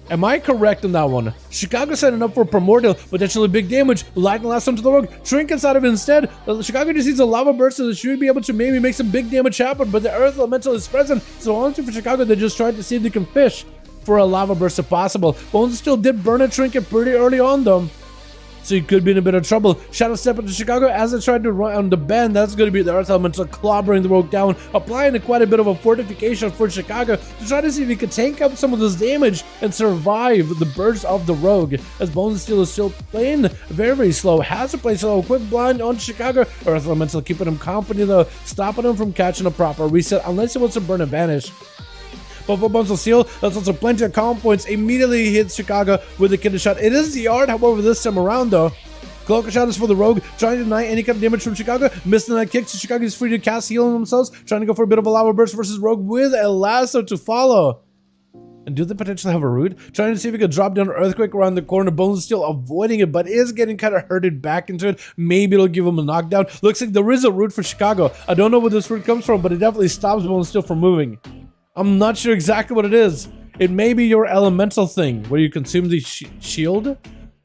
Am I correct on that one? Chicago setting up for Primordial, potentially big damage. Lightning Lasso onto the Rogue. Trinkets out of it instead. Chicago just needs a Lava Burst, so they should be able to maybe make some big damage happen, but the Earth Elemental is present. So honestly for Chicago, they just tried to see if they can fish for a Lava Burst if possible. Bones still did burn a Trinket pretty early on though. So he could be in a bit of trouble. Shadow Step into Chicago as they tried to run on the bend. That's going to be the Earth Elemental clobbering the Rogue down, applying quite a bit of a fortification for Chicago to try to see if he could tank up some of this damage and survive the burst of the Rogue. As Bones Steel is still playing very slow. Has to play slow. Quick blind on Chicago. Earth Elemental keeping him company though, stopping him from catching a proper reset unless he wants to burn and vanish. But for Bones of Steel, that's also plenty of calm points. Immediately hits Chicago with a kidney shot. It is the art, however, this time around though. Cloak shot is for the Rogue, trying to deny any kind of damage from Chicago. Missing that kick, so Chicago is free to cast healing themselves. Trying to go for a bit of a Lava Burst versus Rogue with a lasso to follow. And do they potentially have a root? Trying to see if he could drop down an Earthquake around the corner. Bones is still avoiding it, but is getting kind of herded back into it. Maybe it'll give him a knockdown. Looks like there is a root for Chicago. I don't know where this root comes from, but it definitely stops Bones still from moving. I'm not sure exactly what it is. It may be your elemental thing, where you consume the shield.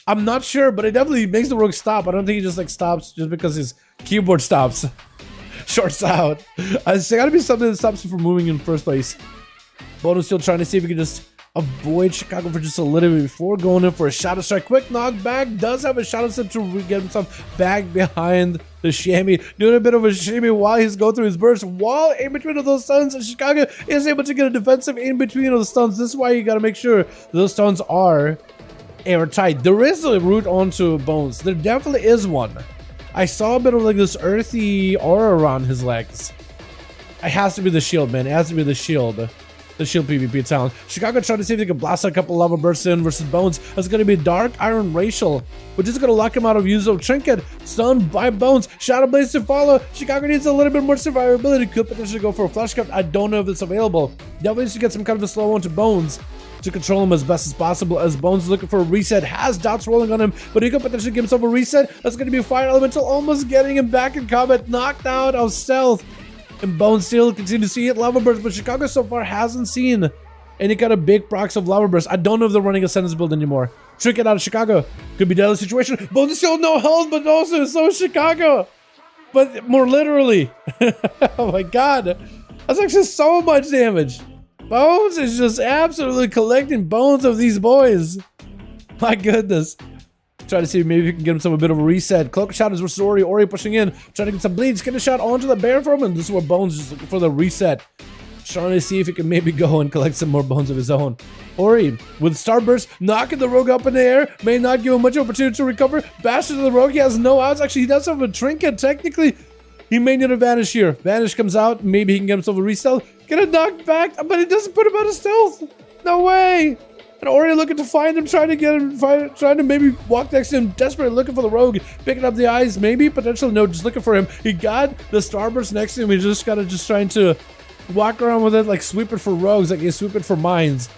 I'm not sure, but it definitely makes the rogue stop. I don't think he just like stops just because his keyboard stops. Shorts out. It's gotta be something that stops him from moving in the first place. Bono's still trying to see if he can just avoid Chicago for just a little bit before going in for a Shadow Strike. Quick knockback. Does have a Shadow Step to get himself back behind the Shammy. Doing a bit of a Shammy while he's going through his burst. While in between of those stuns, Chicago is able to get a defensive in between of the stuns. This is why you gotta make sure those stuns are airtight. There is a root onto Bones. There definitely is one. I saw a bit of like this earthy aura around his legs. It has to be the shield, man. It has to be the shield. The shield PvP talent. Chicago trying to see if they can blast a couple lava bursts in versus Bones. That's going to be Dark Iron Racial, which is going to lock him out of use of Trinket. Stunned by Bones. Shadow Blaze to follow. Chicago needs a little bit more survivability. Could potentially go for a Flash Cut. I don't know if it's available. Definitely needs to get some kind of a slow one to Bones to control him as best as possible, as Bones is looking for a reset. Has dots rolling on him, but he could potentially give himself a reset. That's going to be a Fire Elemental, almost getting him back in combat. Knocked out of stealth. And Bones still continue to see it. Lava Burst, but Chicago so far hasn't seen any kind of big procs of Lava Burst. I don't know if they're running a sentence build anymore. Trick it out of Chicago. Could be deadly situation. Bones is still no health, but also so is Chicago. But more literally. Oh my god. That's actually so much damage. Bones is just absolutely collecting bones of these boys. My goodness. Try to see if maybe we can get himself a bit of a reset. Cloak of Shadows versus Ori. Ori pushing in. Trying to get some bleeds. Get a shot onto the bear from him. This is where Bones is just looking for the reset. Trying to see if he can maybe go and collect some more bones of his own. Ori with Starburst. Knocking the rogue up in the air. May not give him much opportunity to recover. Bash into the rogue. He has no outs. Actually, he does have a trinket. Technically, he may need a vanish here. Vanish comes out. Maybe he can get himself a reset. Get a knocked back. But it doesn't put him out of stealth. No way. And Ori looking to find him, trying to get him, trying to maybe walk next to him, desperately looking for the rogue, picking up the eyes, maybe, potentially, no, just looking for him. He got the Starburst next to him, he just trying to walk around with it, like sweep it for rogues, like he's sweep it for mines.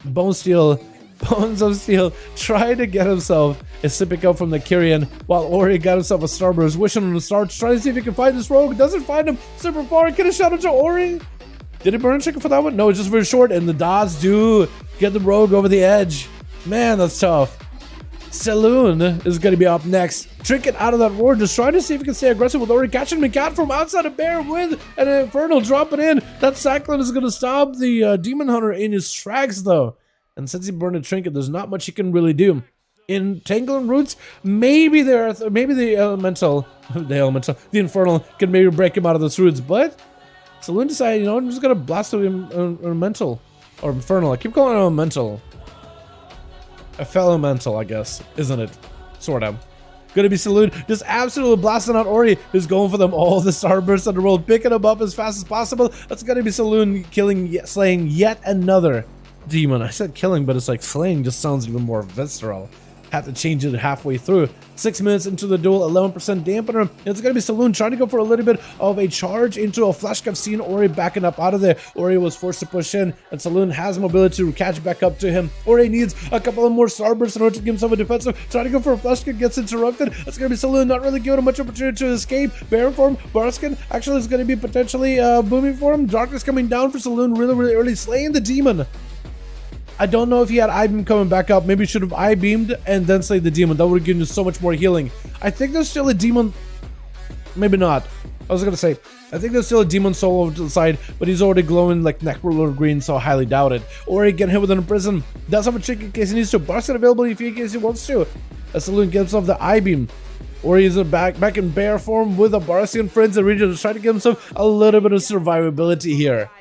Bones of Steel, trying to get himself a sipping up from the Kyrian, while Ori got himself a Starburst, wishing on the stars, trying to see if he can find this rogue, doesn't find him, super far, get a shot into Ori. Did he burn chicken for that one? No, it's just very short, and the dots do get the rogue over the edge. Man, that's tough. Saloon is going to be up next. Trinket out of that ward, just trying to see if he can stay aggressive with Ori. Catching McCat from outside a bear with an Infernal dropping in. That Cyclone is going to stop the Demon Hunter in his tracks, though. And since he burned a Trinket, there's not much he can really do. In Tangling Roots, maybe the Elemental, the Infernal can maybe break him out of those roots, but Saloon decided, you know, I'm just gonna blast the Elemental. Or Infernal. I keep calling it Elemental. Elemental, I guess. Isn't it? Sort of. Gonna be Saloon. Just absolutely blasting out Ori. Who's going for them all. The Starburst on the roll. Picking them up as fast as possible. That's gonna be Saloon slaying yet another demon. I said killing, but it's like slaying just sounds even more visceral. Had to change it halfway through. 6 minutes into the duel, 11% dampener. It's going to be Saloon trying to go for a little bit of a charge into a flash cut. Seen Ori backing up out of there. Ori was forced to push in, and Saloon has mobility to catch back up to him. Ori needs a couple of more Starbursts in order to give himself a defensive. Trying to go for a flash cut, gets interrupted. It's going to be Saloon not really giving him much opportunity to escape. Baron form, Barskin actually is going to be potentially booming for him. Darkness coming down for Saloon really early, slaying the demon. I don't know if he had I-beam coming back up. Maybe he should have I-beamed and then slayed the demon. That would have given you so much more healing. I think there's still a demon. Maybe not. I was gonna say, I think there's still a demon soul over to the side, but he's already glowing like Necrolar green, so I highly doubt it. Or he get hit with an imprison. Does have a trick in case he needs to. Barskin available in case he wants to. As Saloon gets off the I-beam. Or he's back in bear form with a Barskin friends and region to try to give himself a little bit of survivability here.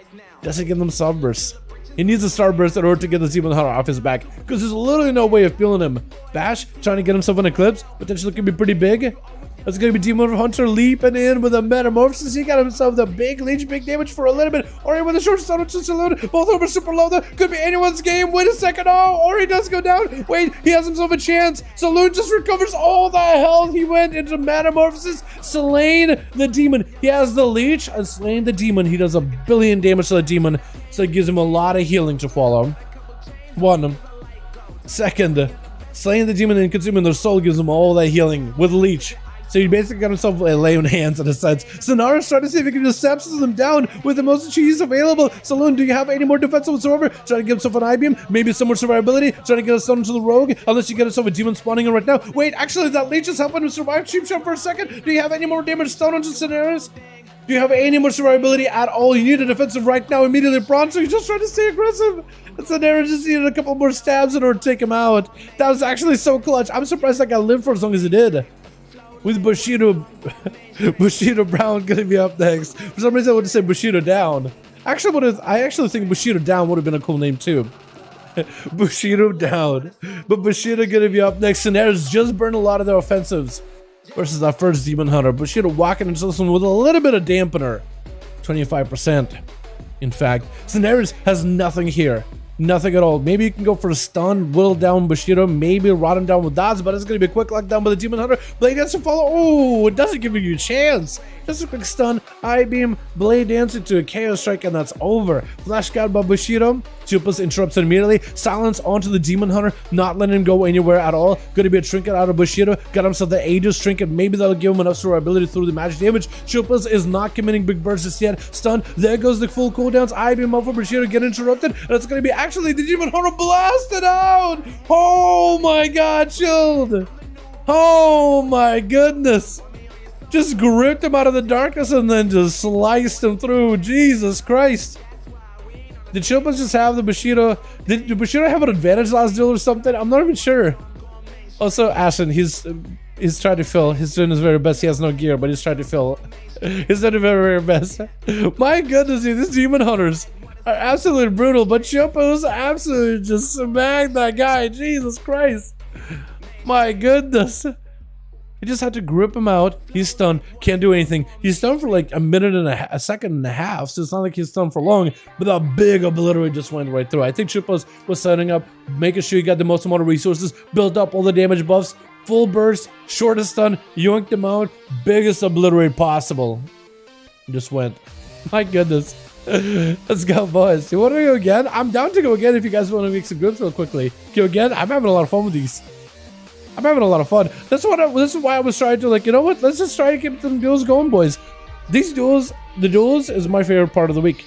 Doesn't give them Starburst. He needs a Starburst in order to get the Demon Hunter off his back, because there's literally no way of killing him. Bash, trying to get himself an Eclipse, potentially could be pretty big. That's going to be Demon Hunter leaping in with a Metamorphosis. He got himself the big leech, big damage for a little bit. Ori with a short stun to Saloon. Both of them are super low. Could be anyone's game. Wait a second. Oh, Ori does go down. Wait, he has himself a chance. Saloon just recovers all the health. He went into Metamorphosis, slaying the demon. He has the leech and slaying the demon. He does a billion damage to the demon, so it gives him a lot of healing to follow. One. Second, slaying the demon and consuming their soul gives him all that healing with leech. So he basically got himself lay on hands in a sense. Sonaris trying to see if he can just sepsis them down with the most cheese available. Saloon, do you have any more defense whatsoever? Try to give himself an I-beam, maybe some more survivability. Try to get a stun to the rogue, unless you get yourself a demon spawning in right now. Wait, actually that leech is helping him survive cheap shot for a second. Do you have any more damage stun onto Sonaris? Do you have any more survivability at all? You need a defensive right now immediately, Bronze, so you're just trying to stay aggressive. And Sonaris just needed a couple more stabs in order to take him out. That was actually so clutch. I'm surprised that guy lived for as long as he did. With Bushido Brown gonna be up next. For some reason I would say Bushido Down. Actually, I actually think Bushido Down would have been a cool name too. Bushido Down. But Bushido gonna be up next. Sonaris just burned a lot of their offensives versus that first Demon Hunter. Bushido walking into this one with a little bit of dampener. 25%. In fact, Sonaris has nothing here. Nothing at all. Maybe you can go for a stun, whittle down Bushido, maybe rot him down with dots, but it's going to be a quick lockdown by the Demon Hunter. Blade Dance to follow. Oh, it doesn't give you a chance. Just a quick stun, I-beam, Blade Dance into a Chaos Strike, and that's over. Flash Guard by Bushido. Chupus interrupts it immediately. Silence onto the Demon Hunter, not letting him go anywhere at all. Going to be a trinket out of Bushido. Got himself the Aegis trinket. Maybe that'll give him enough survivability through the magic damage. Chupus is not committing big bursts just yet. Stun. There goes the full cooldowns. I-beam up for Bushido. Get interrupted. And it's going to be actually the Demon Hunter blasted out. Oh my god, chilled. Oh my goodness. Just gripped him out of the darkness and then just sliced him through. Jesus Christ. Did Chilpas just have the Bushido? Did Bushido have an advantage last duel or something? I'm not even sure. Also, Ashen, he's trying to fill. He's doing his very best. He has no gear, but he's trying to fill. He's doing his very, very best. My goodness, dude, these Demon Hunters are absolutely brutal, but Chilpas absolutely just smacked that guy. Jesus Christ. My goodness. He just had to grip him out. He's stunned. Can't do anything. He's stunned for like a second and a half. So it's not like he's stunned for long. But that big obliterate just went right through. I think Chipos was setting up, making sure he got the most amount of resources, built up all the damage buffs, full burst, shortest stun, yoinked him out, biggest obliterate possible. Just went. My goodness. Let's go, boys. You want to go again? I'm down to go again if you guys want to make some groups real quickly. Go again? I'm having a lot of fun with these. I'm having a lot of fun. This is why I was trying to, like, you know what? Let's just try to keep some duels going, boys. These duels, the duels is my favorite part of the week.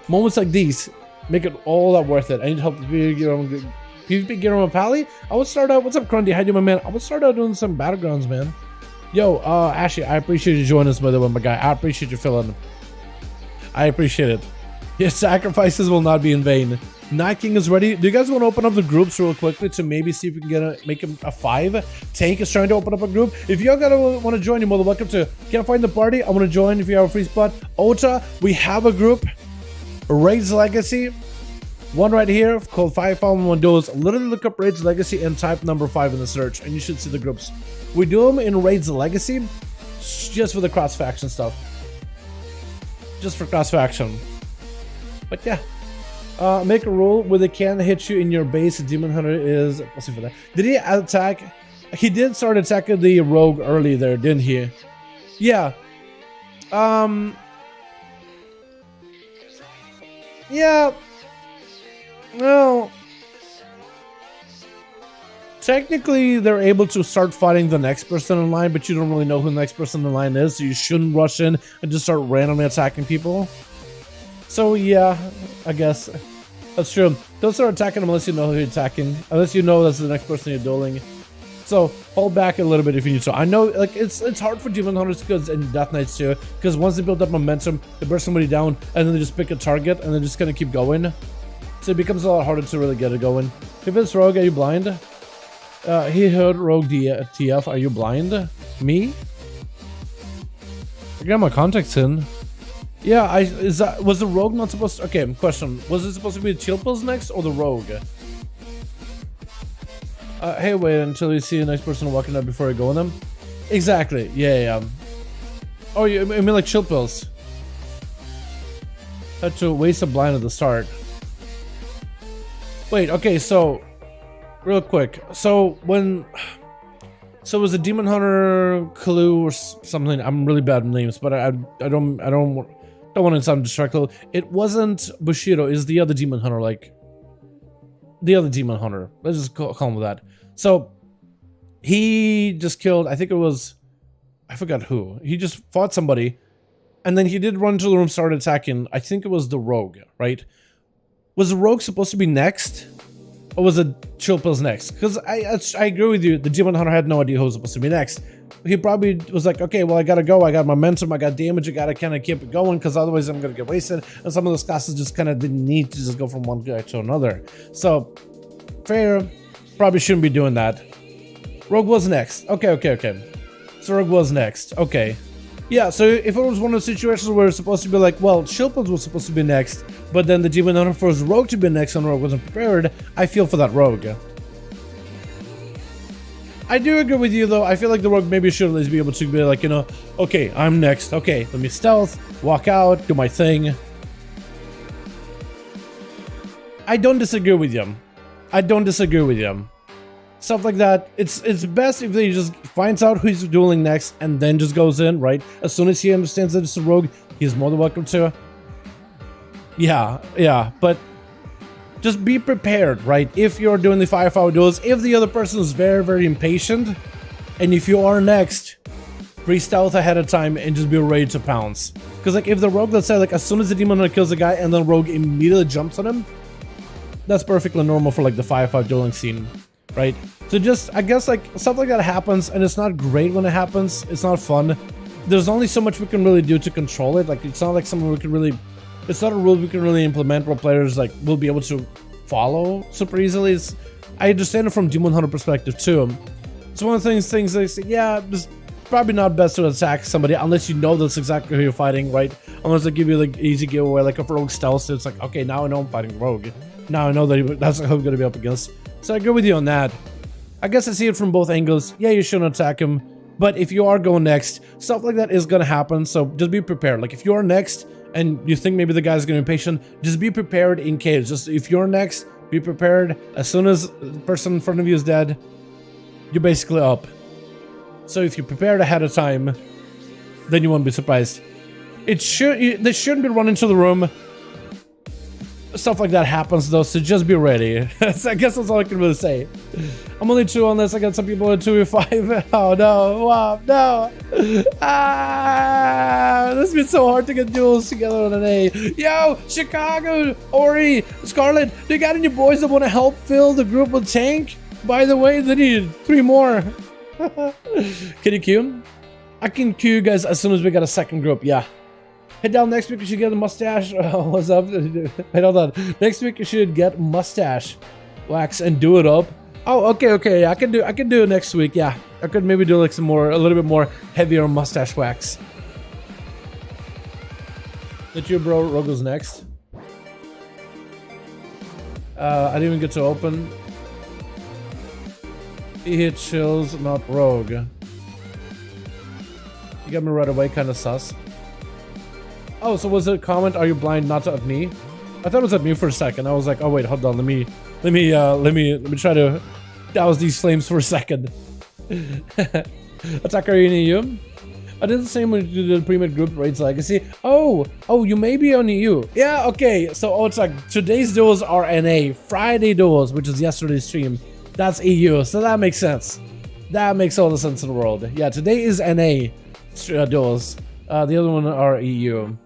Moments like these make it all that worth it. I need help to PvP Guillermo Pally. I would start out. What's up, Grundy? How you doing, my man? I would start out doing some battlegrounds, man. Yo, Ashley, I appreciate you joining us, by the way, my guy. I appreciate you filling. I appreciate it. Your sacrifices will not be in vain. Night King is ready. Do you guys want to open up the groups real quickly to maybe see if we can make him a 5? Tank is trying to open up a group. If y'all want to join, you're more than welcome to. Can't find the party? I want to join if you have a free spot. Ota, we have a group. Raids Legacy. One right here called 5V5 1V1 DUELS. Literally look up Raids Legacy and type number 5 in the search, and you should see the groups. We do them in Raids Legacy just for the cross faction stuff. Just for cross faction. But yeah. Make a rule where they can't hit you in your base. Demon Hunter is... Let's see for that. Did he attack? He did start attacking the rogue early there, didn't he? Yeah. Yeah. Well... Technically, they're able to start fighting the next person in line, but you don't really know who the next person in line is, so you shouldn't rush in and just start randomly attacking people. So yeah, I guess that's true. Don't start attacking them unless you know who you're attacking, unless you know that's the next person you're dueling. So hold back a little bit if you need to. I know, like, it's hard for Demon Hunters because and Death Knights too, because once they build up momentum, they burst somebody down and then they just pick a target and they're just gonna keep going. So it becomes a lot harder to really get it going. If it's Rogue, are you blind? He heard Rogue TF. Are you blind? Me? I got my contacts in. Yeah, was the Rogue not supposed to... Okay, question. Was it supposed to be the Chilpos next or the Rogue? Hey, wait until you see a nice person walking up before you go on them. Exactly. Yeah. Oh, you mean like Chilpos? Had to waste a blind at the start. Wait, okay, so... Real quick. So, when... So it was a Demon Hunter clue or something. I'm really bad with names, but I don't want to sound disrespectful. It wasn't Bushido. It's the other Demon Hunter. Like, the other demon hunter. Let's just call him that. So he just killed, I think it was, I forgot who. He just fought somebody, and then he did run into the room, started attacking. I think it was the rogue, right? Was the rogue supposed to be next? Or was it Chill Pills next? Because I agree with you, the demon hunter had no idea who was supposed to be next. He probably was like, okay, well, I gotta go, I got momentum, I got damage, I gotta kind of keep it going, because otherwise I'm gonna get wasted. And some of those classes just kind of didn't need to just go from one guy to another. So, fair, probably shouldn't be doing that. Rogue was next. Okay. So Rogue was next. Okay. Yeah, so if it was one of those situations where it's supposed to be like, well, Shield Pills was supposed to be next, but then the demon hunter forced Rogue to be next and Rogue wasn't prepared, I feel for that Rogue. I do agree with you though. I feel like the Rogue maybe should at least be able to be like, you know, okay, I'm next. Okay, let me stealth, walk out, do my thing. I don't disagree with you. Stuff like that, it's best if he just finds out who's dueling next and then just goes in, right? As soon as he understands that it's a rogue, he's more than welcome to. Yeah, but just be prepared, right? If you're doing the 5-hour duels, if the other person is very, very impatient, and if you are next, pre-stealth ahead of time and just be ready to pounce. Because like if the rogue, let's say like as soon as the demon hunter kills a guy and then rogue immediately jumps on him, that's perfectly normal for like the 5-hour dueling scene. Right? So just, I guess like stuff like that happens and it's not great when it happens. It's not fun. There's only so much we can really do to control it. Like it's not like something we can really, it's not a rule we can really implement where players like will be able to follow super easily. I understand it from Demon Hunter perspective too. It's one of the things they say, yeah, it's probably not best to attack somebody unless you know that's exactly who you're fighting, right? Unless they give you like easy giveaway, like if Rogue stealth, it's like, okay, now I know I'm fighting Rogue. Now I know that that's who I'm gonna be up against. So I agree with you on that. I guess I see it from both angles. Yeah, you shouldn't attack him, but if you are going next, stuff like that is gonna happen, so just be prepared. Like if you are next and you think maybe the guy's gonna be patient, just be prepared in case. Just if you're next, be prepared. As soon as the person in front of you is dead, you're basically up. So if you're prepared ahead of time, then you won't be surprised. They shouldn't be running to the room. Stuff like that happens though, so just be ready. So I guess that's all I can really say. I'm only 2 on this. I got some people at 2v5. Oh no, wow, no. This has been so hard to get duels together on an A. Yo, Chicago, Ori, Scarlet, do you got any boys that want to help fill the group with tank? By the way, they need 3 more. Can you queue? I can queue you guys as soon as we got a second group, yeah. Head down next week, you should get a mustache. Oh, what's up? Hey, hold on. Next week, you should get mustache wax and do it up. Oh, okay. I can do it next week. Yeah, I could maybe do like a little bit more heavier mustache wax. That you, bro. Rogue goes next. I didn't even get to open. He hit chills, not rogue. You got me right away, kind of sus. Oh, so was it a comment? Are you blind? Not at me. I thought it was at me for a second. I was like, oh wait, hold on. Let me try to douse these flames for a second. Attacker in EU. I did the same when you did the pre-made group raids legacy. Oh, you may be on EU. Yeah, okay. So it's like today's duels are NA. Friday duels, which is yesterday's stream, that's EU. So that makes sense. That makes all the sense in the world. Yeah, today is NA duels. The other one are EU.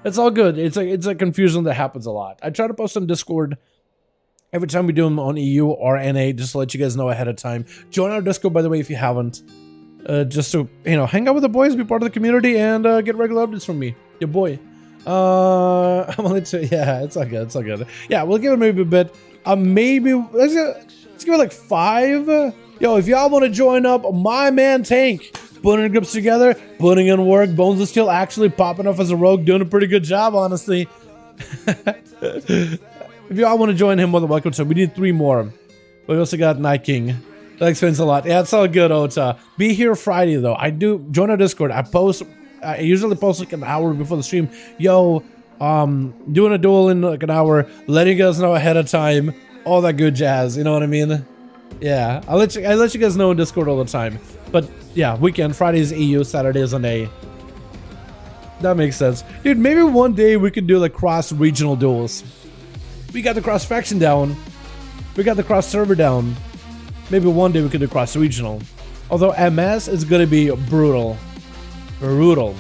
It's all good. It's a confusion that happens a lot. I try to post on Discord every time we do them on EU or NA, just to let you guys know ahead of time. Join our Discord, by the way, if you haven't. Just to, hang out with the boys, be part of the community, and get regular updates from me, your boy. I'm only yeah, it's all good. Yeah, we'll give it maybe a bit. Maybe let's give it like 5. Yo, if y'all want to join up, my man Tank. Putting groups together, putting in work. Bones is still actually popping off as a rogue, doing a pretty good job, honestly. If y'all want to join him, more than welcome to. We need 3 more. But we also got Night King. That explains a lot. Yeah, it's all good, Ota. Be here Friday though. I do join our Discord. I usually post like an hour before the stream. Yo, doing a duel in like an hour, letting you guys know ahead of time. All that good jazz. You know what I mean? Yeah, I let you guys know in Discord all the time. But yeah, weekend, Fridays EU, Saturdays NA. That makes sense. Dude, maybe one day we could do like cross-regional duels. We got the cross-faction down. We got the cross server down. Maybe one day we could do cross regional. Although MS is gonna be brutal. Brutal.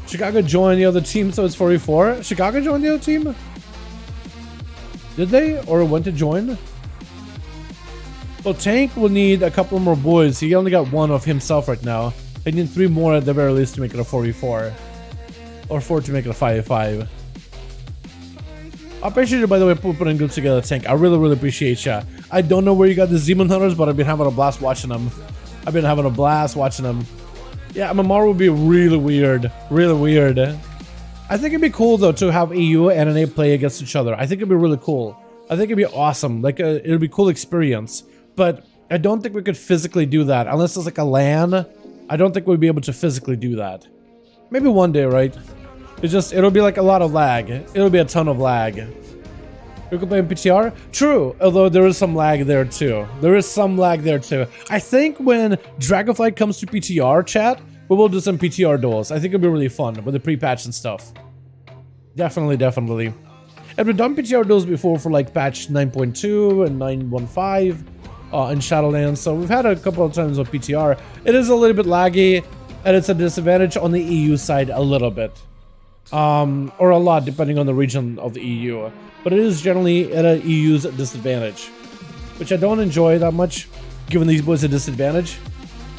Chicago joined the other team, so it's 4v4. Chicago joined the other team? Did they? Or went to join? Well, Tank will need a couple more boys. He only got one of himself right now. I need 3 more at the very least to make it a 4v4. Or 4 to make it a 5v5. I appreciate you, by the way, putting good together, Tank. I really appreciate ya. I don't know where you got the Demon Hunters, but I've been having a blast watching them. Yeah, MMR would be really weird. Really weird. I think it'd be cool, though, to have EU and NA play against each other. I think it'd be really cool. I think it'd be awesome. Like, it'd be a cool experience. But I don't think we could physically do that. Unless it's like a LAN, I don't think we'd be able to physically do that. Maybe one day, right? It'll be like a lot of lag. It'll be a ton of lag. We can play in PTR? True, although there is some lag there too. I think when Dragonflight comes to PTR, chat, we will do some PTR duels. I think it'll be really fun with the pre-patch and stuff. Definitely. And we've done PTR duels before for like patch 9.2 and 9.15 in Shadowlands, so we've had a couple of times with PTR. It is a little bit laggy, and it's a disadvantage on the EU side a little bit. Or a lot, depending on the region of the EU. But it is generally at a EU's disadvantage, which I don't enjoy that much, giving these boys a disadvantage.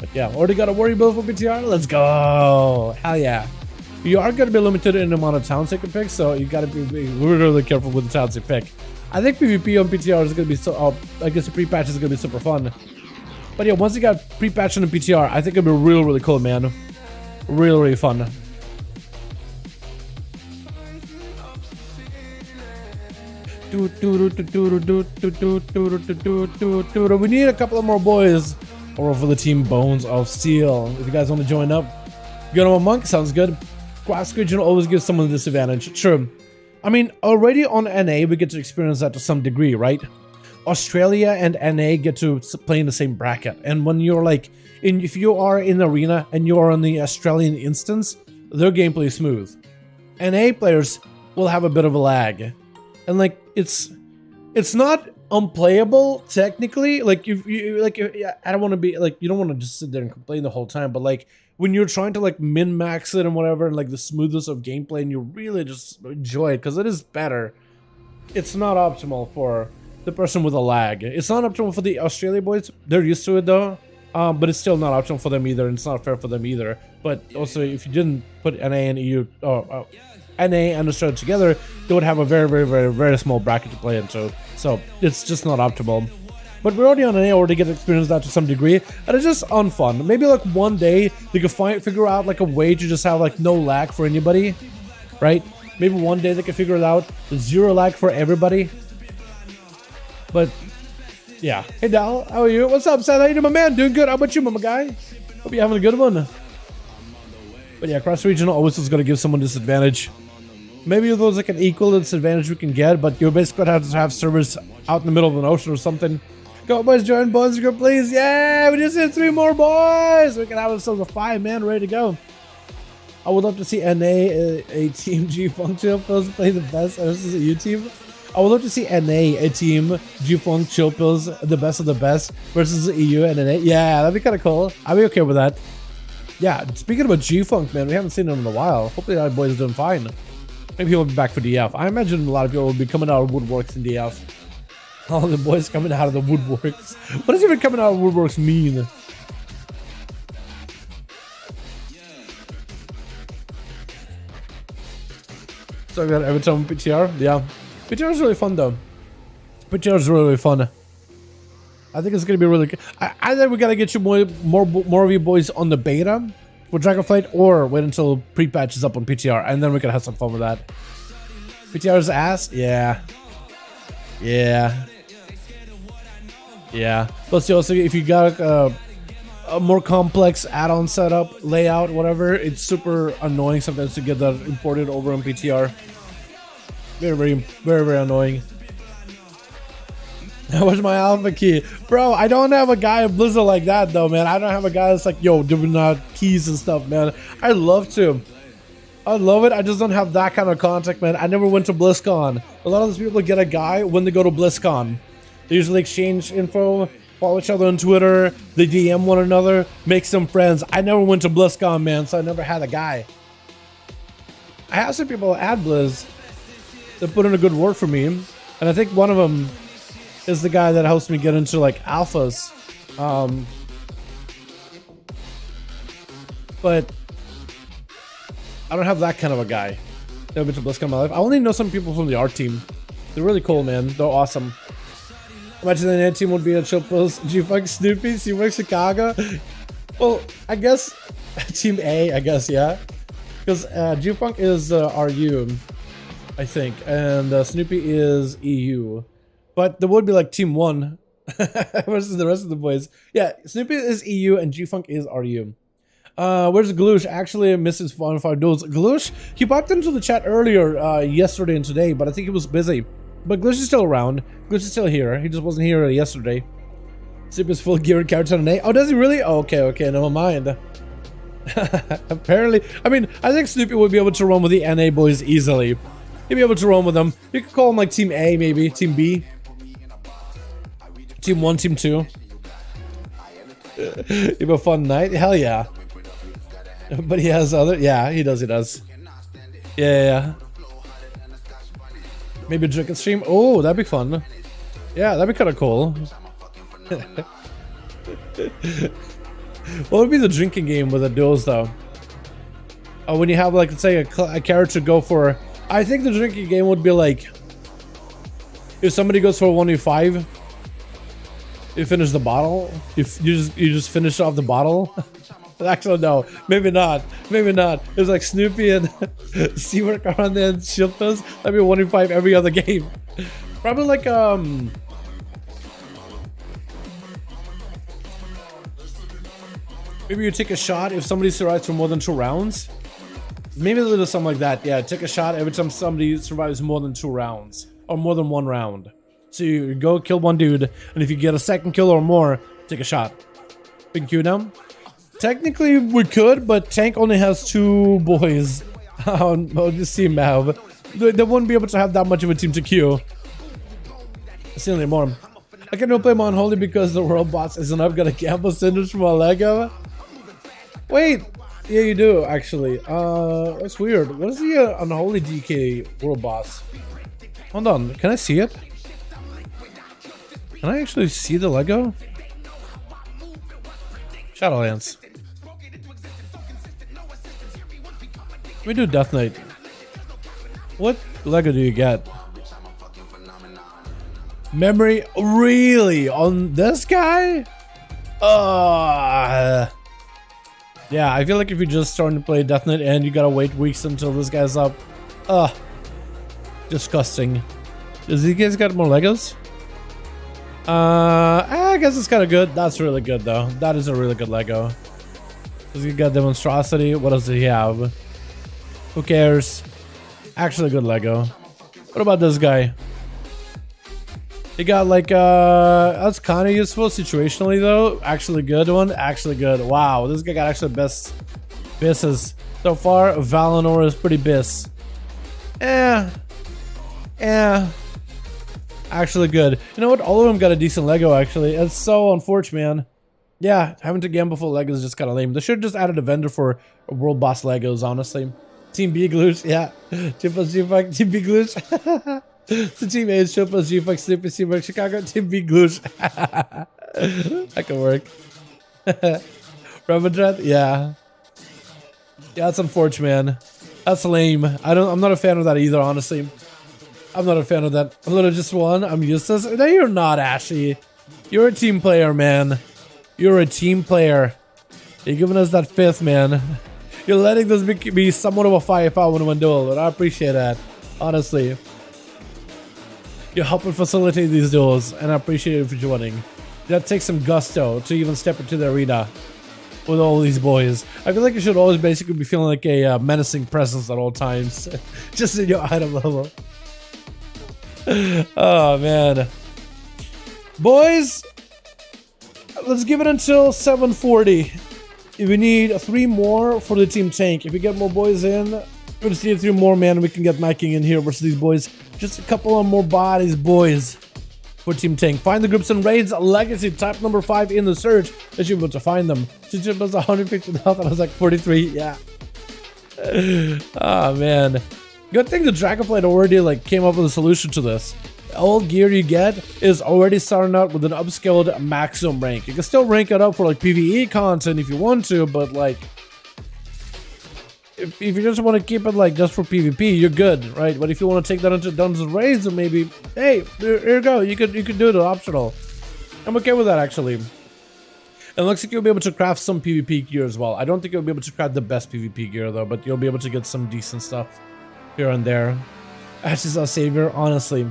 But yeah, already got a warrior build for PTR. Let's go! Hell yeah! You are going to be limited in the amount of towns you can pick, so you got to be really careful with the towns you pick. I think PvP on PTR is going to be so. I guess the pre-patch is going to be super fun. But yeah, once you got pre-patch on the PTR, I think it'll be really cool, man. Really fun. We need a couple of more boys over for the team Bones of Steel. If you guys want to join up, go to a monk, sounds good. Cross regional always gives someone a disadvantage. True. I mean, already on NA we get to experience that to some degree, right? Australia and NA get to play in the same bracket, and when you're like, if you are in the arena and you're on the Australian instance, their gameplay is smooth. NA players will have a bit of a lag. And like it's not unplayable technically. Like I don't want to be like, you don't want to just sit there and complain the whole time. But like when you're trying to like min max it and whatever, and like the smoothness of gameplay, and you really just enjoy it because it is better. It's not optimal for the person with a lag. It's not optimal for the Australia boys. They're used to it though. But it's still not optimal for them either, and it's not fair for them either. But also, if you didn't put NA and EU NA and Australia together, they would have a very small bracket to play into. So it's just not optimal. But we're already on NA, already get to experience that to some degree, and it's just unfun. Maybe like one day they could figure out like a way to just have like no lag for anybody, right? Maybe one day they can figure it out, 0 lag for everybody. But yeah. Hey Dal, how are you? What's up, Seth? How you doing, my man? Doing good. How about you, my guy? Hope you're having a good one. But yeah, cross regional always is gonna give someone disadvantage. Maybe there's like an equal disadvantage we can get, but you're basically gonna have to have servers out in the middle of an ocean or something. Go boys, join boys, group, please. Yeah, we just hit 3 more boys. We can have ourselves a 5-man ready to go. I would love to see NA, a team G-Funk Chill Pills play the best versus a U team. I would love to see NA, a team G-Funk Chill Pills, the best of the best versus the EU and NA. Yeah, that'd be kind of cool. I'd be okay with that. Yeah, speaking about G-Funk, man, we haven't seen them in a while. Hopefully that boy's doing fine. Maybe he'll be back for DF. I imagine a lot of people will be coming out of woodworks in DF. All the boys coming out of the woodworks. What does even coming out of woodworks mean? So I got every time PTR. Yeah, PTR is really fun though. PTR is really fun. I think it's gonna be really good. I think we gotta get you more of you boys on the beta with Dragonflight, or wait until pre-patch is up on PTR, and then we can have some fun with that. PTR's ass, yeah. Plus, also, if you got a more complex add-on setup, layout, whatever, it's super annoying sometimes to get that imported over on PTR. Very annoying. Where's my alpha key? Bro, I don't have a guy at Blizzard like that though, man. I don't have a guy that's like, yo, giving out keys and stuff, man. I'd love to. I love it. I just don't have that kind of contact, man. I never went to BlizzCon. A lot of those people get a guy when they go to BlizzCon. They usually exchange info, follow each other on Twitter, they DM one another, make some friends. I never went to BlizzCon, man, so I never had a guy. I have some people at Blizz that put in a good word for me, and I think one of them is the guy that helps me get into like alphas. But I don't have that kind of a guy. Never been to BlizzCon in my life. I only know some people from the art team. They're really cool, man. They're awesome. Imagine the NA team would be a chill post. G-Funk Snoopy, Seawork Chicago. Well, I guess Team A, I guess, yeah. Because G-Funk is RU, I think, and Snoopy is EU. But there would be like Team 1 versus the rest of the boys. Yeah, Snoopy is EU and G-Funk is RU. Where's Gloosh? Actually, Mrs. 5 Duels. Gloosh, he popped into the chat earlier yesterday and today, but I think he was busy. But Gloosh is still around. Gloosh is still here. He just wasn't here yesterday. Snoopy is full gear and character on NA. Oh, does he really? Oh, okay, never mind. Apparently, I mean, I think Snoopy would be able to run with the NA boys easily. He'd be able to run with them. You could call him like Team A, maybe. Team B. Team 1, Team 2. You have a fun night? Hell yeah. But he has other... Yeah, he does. Yeah. Maybe a drinking stream? Oh, that'd be fun. Yeah, that'd be kind of cool. What would be the drinking game with the duels, though? Oh, when you have, like, let's say a character go for... I think the drinking game would be like... If somebody goes for a 1v5, you finish the bottle. You just finish off the bottle. Actually, no. Maybe not. It's like Snoopy and Seawork are on there and Shilpas. That'd be a 1v5 every other game. Probably like, maybe you take a shot if somebody survives for more than 2 rounds. Maybe a little something like that. Yeah, take a shot every time somebody survives more than 2 rounds. Or more than 1 round. So you go kill one dude, and if you get a second kill or more, take a shot. Big Q down. Technically we could, but Tank only has 2 boys on this team map. They wouldn't be able to have that much of a team to queue. See anymore. I cannot play my Unholy because the world boss isn't up. Got a gamble syndrome from a Lego. Wait, yeah, you do actually. That's weird. What is the Unholy DK world boss? Hold on, can I see it? Can I actually see the Lego? Shadowlands. We do Death Knight. What Lego do you get? Memory? Really? On this guy? Yeah, I feel like if you're just starting to play Death Knight and you gotta wait weeks until this guy's up. Disgusting. Does he guys got more Legos? I guess it's kind of good. That's really good though. That is a really good Lego. Does he got Demonstrosity? What does he have? Who cares? Actually good Lego. What about this guy? He got like that's kind of useful situationally though. Actually good one. Actually good. Wow, this guy got actually best bisses so far. Valinor is pretty biss. Actually good. You know what? All of them got a decent Lego actually. It's so unfortunate, man. Yeah, having to gamble for Legos is just kind of lame. They should have just added a vendor for world boss Legos, honestly. Team B Gloosh, yeah. Team B Gloosh. So Team A is Chipas, G-Fuck, Snoopy, Seawork, Chicago, Team B Gloosh. That could work. Ramadred, yeah. Yeah, that's unfortunate, man. That's lame. I'm not a fan of that either, honestly. I'm not a fan of that. A little just one. I'm useless. No, you're not, Ashy. You're a team player, man. You're a team player. You're giving us that 5th, man. You're letting this be somewhat of a 5v5 1v1 duel, and I appreciate that. Honestly. You're helping facilitate these duels, and I appreciate it for joining. That takes some gusto to even step into the arena with all these boys. I feel like you should always basically be feeling like a menacing presence at all times. Just in your item level. Oh man, boys, let's give it until 7:40. We need 3 more for the team tank. If we get more boys in, we just need 3 more, man. We can get Micing in here versus these boys. Just a couple of more bodies, boys. for Team Tank. Find the groups and raids, Legacy, type number 5 in the search, that you'll be able to find them. She was 150 health, and I was like 43, yeah. Oh man. Good thing the Dragonflight already like came up with a solution to this. All gear you get is already starting out with an upscaled maximum rank. You can still rank it up for like PvE content if you want to, but like if you just want to keep it like just for PvP, you're good, right? But if you want to take that into Dungeons and Raids, then maybe, hey, here you go. You could do it optional. I'm okay with that actually. And it looks like you'll be able to craft some PvP gear as well. I don't think you'll be able to craft the best PvP gear though, but you'll be able to get some decent stuff here and there. Ash is our savior, honestly.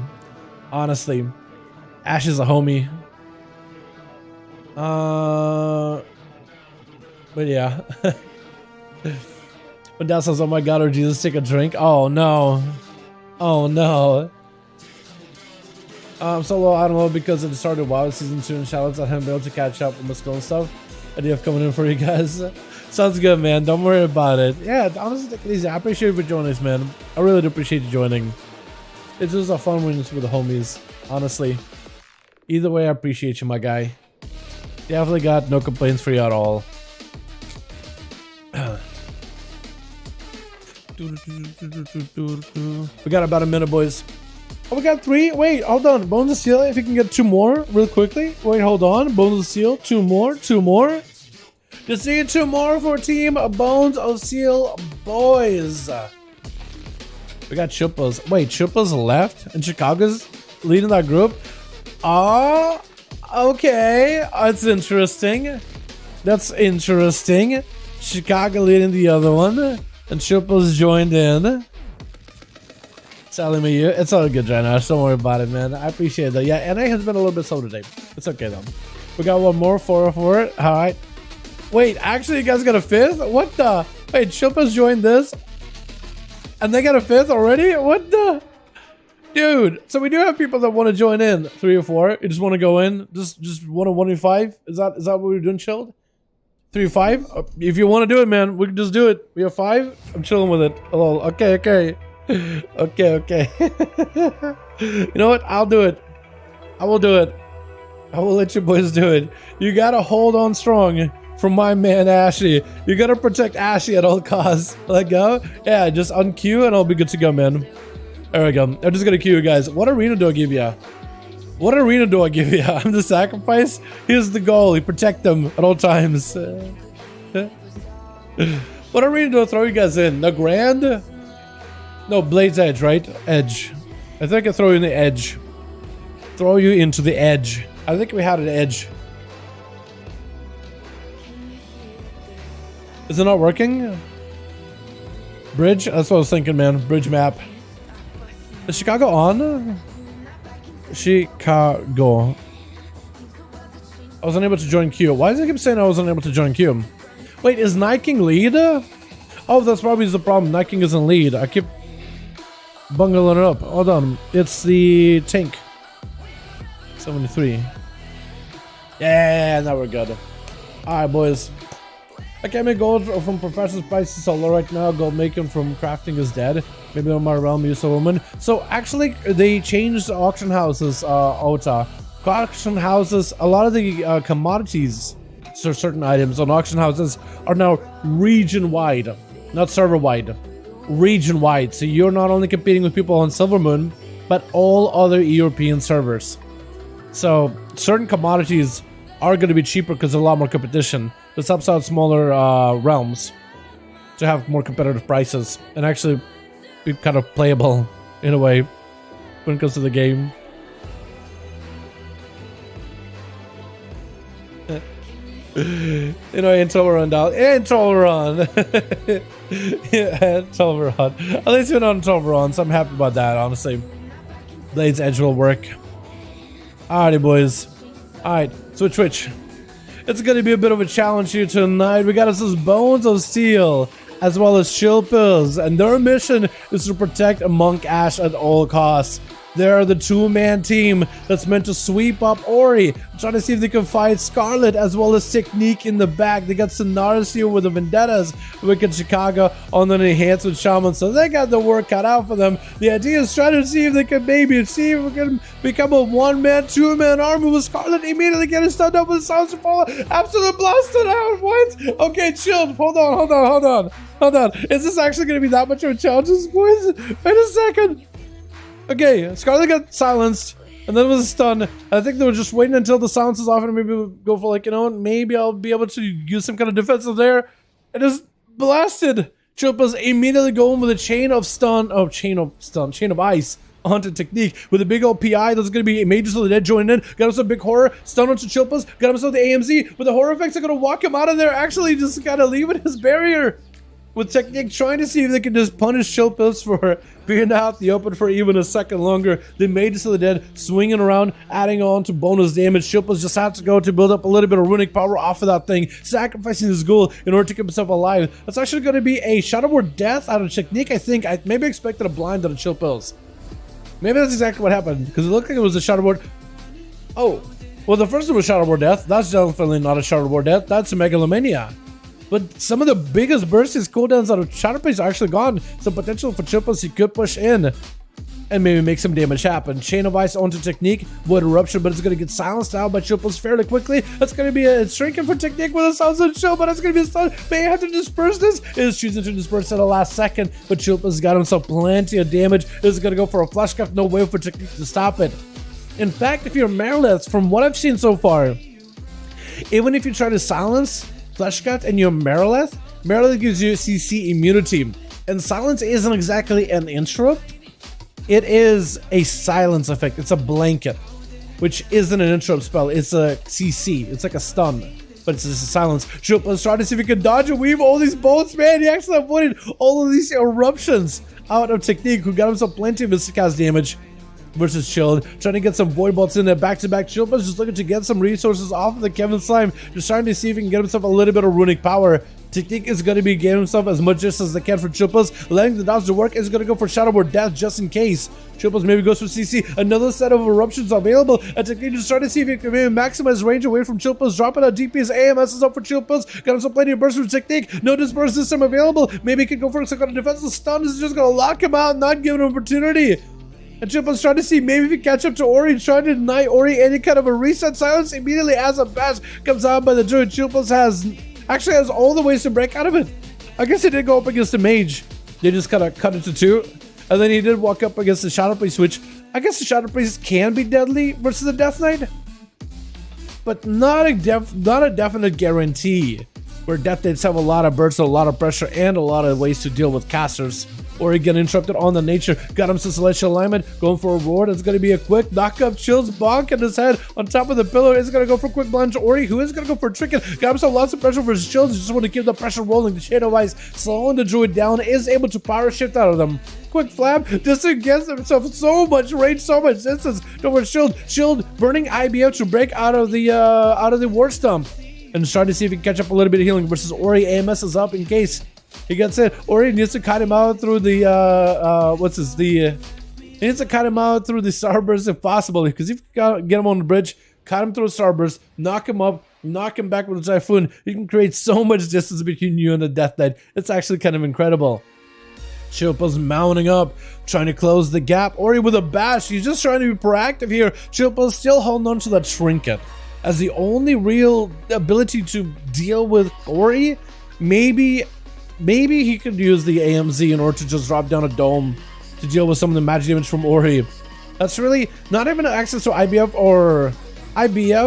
Honestly. Ash is a homie. But yeah. When Dad says, oh my god, or Jesus, take a drink. Oh no. Oh no. Solo, I don't know, because it started WoW Season 2 and shoutouts at him, be able to catch up on the school and stuff. Idea of coming in for you guys. Sounds good, man. Don't worry about it. Yeah, honestly, take it easy. I appreciate you for joining us, man. I really do appreciate you joining. It's just a fun win with the homies, honestly. Either way, I appreciate you, my guy. Definitely got no complaints for you at all. We got about a minute, boys. Oh, we got 3. Wait, hold on. Bones of Steel, if you can get 2 more real quickly. Wait, hold on. Bones of Steel, 2 more. 2 more. Just see 2 more for Team Bones of Steel, boys. We got Chupas. Wait, Chupas left and Chicago's leading that group? Oh, okay. That's interesting. That's interesting. Chicago leading the other one. And Chupas joined in. Sally me, you. It's all good, Jonash. Don't worry about it, man. I appreciate that. Yeah, NA has been a little bit slow today. It's okay, though. We got 1 more, 4 for it. All right. Wait, actually, you guys got a 5th? What the? Wait, Chupas joined this? And they got a 5th already? What the? Dude, so we do have people that want to join in. 3 or 4. You just want to go in? Just want a 1v5? Is that what we're doing, chilled? 3 or 5? If you want to do it, man, we can just do it. We have 5? I'm chilling with it. Oh, okay, okay. Okay. You know what? I'll do it. I will do it. I will let you boys do it. You gotta hold on strong for my man Ashy. You gotta protect Ashy at all costs. Let go. Yeah, just unqueue and I'll be good to go, man. There we go. I'm just gonna queue you guys. What arena do I give you? What arena do I give you? I'm the sacrifice. Here's the goal. You protect them at all times. What arena do I throw you guys in? The Grand? No, Blade's Edge, right? Edge. I think I throw you in the Edge. Throw you into the Edge. I think we had an Edge. Is it not working? Bridge? That's what I was thinking, man. Bridge map. Is Chicago on? Chicago. I was unable to join queue. Why does it keep saying I was unable to join queue? Wait, is Night King lead? Oh, that's probably the problem. Night King isn't lead. I keep bungling it up. Hold on. It's the tank. 73. Yeah, now we're good. Alright, boys. I can't make gold from Professor's prices so low right now. Gold making from crafting is dead. Maybe on my realm, use a woman. So actually, they changed auction houses, Ota. Auction houses, a lot of the commodities, so certain items on auction houses are now region-wide, not server-wide. Region-wide. So you're not only competing with people on Silvermoon, but all other European servers. So certain commodities are going to be cheaper because there's a lot more competition. This helps out smaller realms to have more competitive prices and actually be kind of playable in a way when it comes to the game. You know, Intolerant down. Intolerant! Yeah, Intolerant. At least you're not Intolerant, so I'm happy about that, honestly. Blade's Edge will work. Alrighty, boys. Alright, switch. It's gonna be a bit of a challenge here tonight. We got us this Bones of Steel, as well as Chill Pills, and their mission is to protect Monk Ash at all costs. They're the two-man team that's meant to sweep up Ori, trying to see if they can fight Scarlet as well as Technique in the back. They got Sonaris here with the Vendettas, Wicked Chicago on the enhanced with Shaman, so they got the work cut out for them. The idea is trying to see if they can maybe see if we can become a one-man, two-man army with Scarlet immediately getting stunned up with Sounds to Fall. Absolute blasted out. What? Okay, chill. Hold on. Is this actually going to be that much of a challenge, boys? Wait a second. Okay, Scarlet got silenced, and then was stunned. I think they were just waiting until the silence is off and maybe we'll go for, like, you know, maybe I'll be able to use some kind of defensive there. It is blasted. Chupa's immediately going with a chain of ice onto Technique with a big old PI that's going to be Mages of the Dead joining in. Got himself a big horror, stun onto Chupas, got himself the AMZ with the horror effects are going to walk him out of there, actually just kind of leaving his barrier. With Technique trying to see if they can just punish Chilpas for being out the open for even a second longer. The Mages of the Dead swinging around, adding on to bonus damage. Chilpas just had to go to build up a little bit of runic power off of that thing, sacrificing his ghoul in order to keep himself alive. That's actually going to be a Shadowboard death out of Technique, I think. I maybe expected a blind out of Chilpas. Maybe that's exactly what happened, because it looked like it was a Shadowboard. Oh, well, the first one was Shadowboard death. That's definitely not a Shadowboard death. That's a Megalomania. But some of the biggest bursts cooldowns out of Shadowplace are actually gone. Some potential for Chilpas he could push in and maybe make some damage happen. Chain of Ice onto Technique, Void Eruption, but it's going to get silenced out by Chilpas fairly quickly. That's going to be a shrinking for Technique with a Sounds of Chill, but it's going to be a stun. May have to disperse this. It is choosing to disperse at the last second, but Chilpas got himself plenty of damage. This is going to go for a Flash Cuff, no way for Technique to stop it. In fact, if you're Marilith, from what I've seen so far, even if you try to silence Flesh Cut and your Marilith gives you CC immunity. And silence isn't exactly an interrupt. It is a silence effect. It's a blanket, which isn't an interrupt spell. It's a CC. It's like a stun, but it's just a silence. Let's try to see if we can dodge and weave all these bolts, man. He actually avoided all of these eruptions out of Technique, who got himself plenty of cast damage. Versus Shield, trying to get some Void Bolts in there back-to-back. Chilpas just looking to get some resources off of the Kevin Slime, just trying to see if he can get himself a little bit of runic power. Technique is going to be getting himself as much just as they can for Chilpas. Letting the dodge to work is going to go for Shadowboard Death just in case. Chilpas maybe goes for CC. Another set of eruptions available. And Technique just trying to see if he can maybe maximize range away from Chilpas. Dropping out DPS. AMS is up for Chilpas. Got himself plenty of bursts for Technique. No disperse system available. Maybe he can go for some kind of defensive stun. Is just going to lock him out and not give him an opportunity. And Chilpa's trying to see maybe if he catch up to Ori, trying to deny Ori any kind of a reset. Silence immediately as a bash comes out by the Druid. Chilpa's actually has all the ways to break out of it. I guess he did go up against the Mage. They just kind of cut it to 2. And then he did walk up against the Shadow Priest, which I guess the Shadow Priest can be deadly versus the Death Knight. But not a definite guarantee. Where Death Knights have a lot of bursts, a lot of pressure, and a lot of ways to deal with casters. Ori getting interrupted on the nature. Got him some Celestial Alignment. Going for a Roar. It's going to be a quick knock-up. Chills bonk in his head on top of the pillar. Is going to go for a quick blind to Ori, who is going to go for a Trinket. Got himself lots of pressure for his Chills. Just want to keep the pressure rolling. The Shade of Ice slowing the Druid down. Is able to power shift out of them. Quick flab just to get himself so much range, so much distance. Over Shield burning IBF to break out of the War Stump. And trying to see if he can catch up a little bit of healing versus Ori. AMS is up in case he gets it. Ori needs to cut him out through the he needs to cut him out through the Starburst if possible, because if you can get him on the bridge, cut him through a Starburst, knock him up, knock him back with a Typhoon, you can create so much distance between you and the Death Knight. It's actually kind of incredible. Chilpa's mounting up, trying to close the gap. Ori with a bash. He's just trying to be proactive here. Chilpa's still holding on to that Trinket as the only real ability to deal with Ori. Maybe he could use the AMZ in order to just drop down a dome to deal with some of the magic damage from Ori. That's really not even access to IBF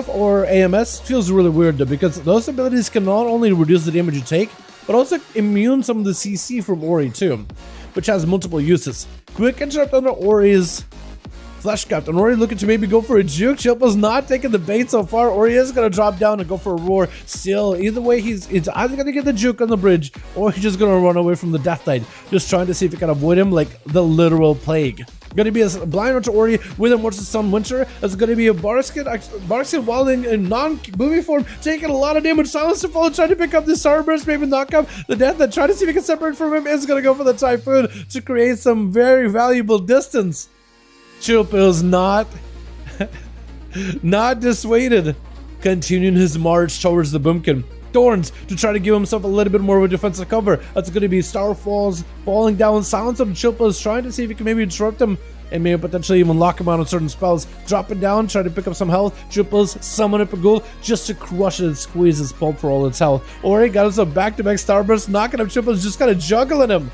or AMS. Feels really weird though, because those abilities can not only reduce the damage you take, but also immune some of the CC from Ori too, which has multiple uses. Quick interrupt under Ori's Flesh Cup, and Ori looking to maybe go for a juke. Chilpa's not taking the bait so far. Ori is going to drop down and go for a roar. Still, either way, it's either going to get the juke on the bridge, or he's just going to run away from the Death Knight. Just trying to see if he can avoid him like the literal plague. Going to be a blind run to Ori with him versus some Winter. It's going to be a Barskin while in non-movie form, taking a lot of damage. Silence to Fall, trying to pick up the Starburst, maybe knock up the Death Knight. Trying to see if he can separate from him. Is going to go for the Typhoon to create some very valuable distance. Chillpill's not dissuaded, continuing his march towards the boomkin. Thorns to try to give himself a little bit more of a defensive cover. That's going to be starfalls falling down. Sounds of Chillpill is trying to see if he can maybe disrupt him and maybe potentially even lock him out on certain spells. Drop it down, try to pick up some health. Chillpill's summon up a ghoul just to crush it and squeeze his pulp for all its health. Ori got himself back-to-back starbursts, knocking up Chillpill's, just kind of juggling him.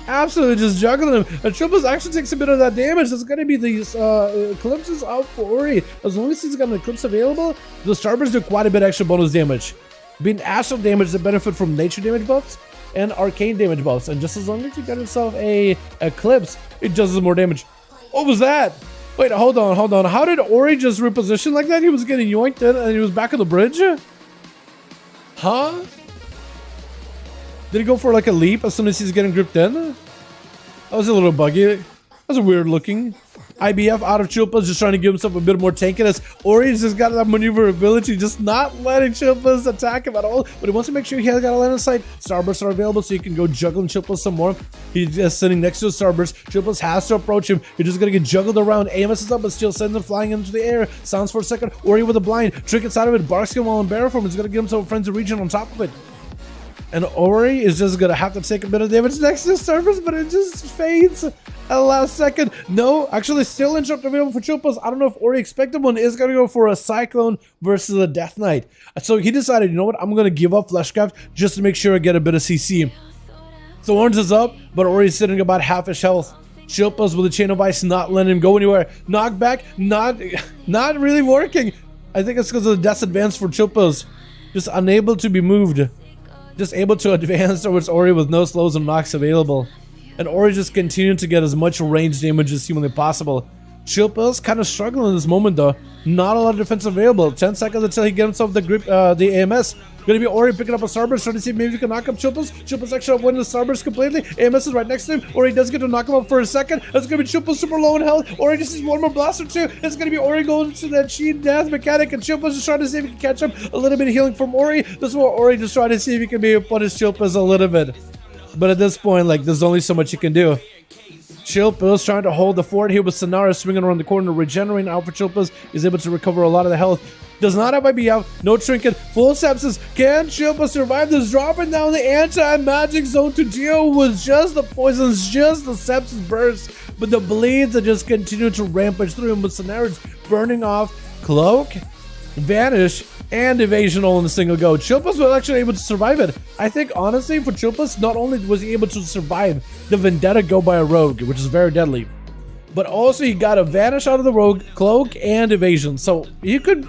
Absolutely just juggling him. And Chillpill's actually takes a bit of that damage. There's going to be these eclipses out for Ori. As long as he's got an eclipse available, the starbursts do quite a bit extra bonus damage. Being astral damage that benefit from nature damage buffs and arcane damage buffs. And just as long as you got yourself a eclipse, it does more damage. What was that? Wait, hold on. How did Ori just reposition like that? He was getting yoinked in and he was back on the bridge? Huh? Did he go for like a leap as soon as he's getting gripped in? That was a little buggy. That was weird looking. IBF out of Chillpill, just trying to give himself a bit more tankiness. Ori's just got that maneuverability, just not letting Chillpill attack him at all. But he wants to make sure he has got a line of sight. Starbursts are available, so you can go juggling Chillpill some more. He's just sitting next to a Starburst. Chillpill has to approach him. He's just gonna get juggled around. AMS is up, but still sends him flying into the air. Sounds for a second. Ori with a blind. Trinkets out of it. Barkskin while in barrel form. He's gonna get himself a frenzy region on top of it. And Ori is just gonna have to take a bit of damage next to the surface, but it just fades at the last second. No, actually still interrupt available for Chillpills. I don't know if Ori expected one. Is gonna go for a Cyclone versus a Death Knight. So he decided, you know what, I'm gonna give up Fleshcraft just to make sure I get a bit of CC. Thorns is up, but Ori's sitting about half his health. Chillpills with a Chain of Ice not letting him go anywhere. Knockback, not really working. I think it's because of the Death Advance for Chillpills. Just unable to be moved. Just able to advance towards Ori with no slows and knocks available. And Ori just continued to get as much range damage as humanly possible. Chillpill's kind of struggling in this moment though. Not a lot of defense available. 10 seconds until he gets himself the grip, the AMS. Gonna be Ori picking up a Starburst, trying to see if maybe he can knock up Chillpill's. Chillpill's actually avoiding the Starburst completely. AMS is right next to him. Ori does get to knock him up for a second. It's gonna be Chillpill super low in health. Ori just needs one more blast or two. It's gonna be Ori going to that cheat death mechanic, and Chillpill's just trying to see if he can catch up. A little bit of healing from Ori. This is where Ori just trying to see if he can maybe punish Chillpill's a little bit. But at this point, like, there's only so much you can do. Chillpill's trying to hold the fort here with Sonara swinging around the corner, regenerating out for Chillpill's. He's able to recover a lot of the health. Does not have IB out, no trinket, full sepsis. Can Chillpill survive this? Dropping down the anti-magic zone to deal with just the poisons, just the sepsis burst. But the bleeds that just continue to rampage through him with Sonara's burning off Cloak, Vanish, and Evasion all in a single go. Chillpill was actually able to survive it. I think honestly for Chillpill, not only was he able to survive the Vendetta go by a rogue, which is very deadly, but also he got a Vanish out of the rogue, Cloak, and Evasion. So he could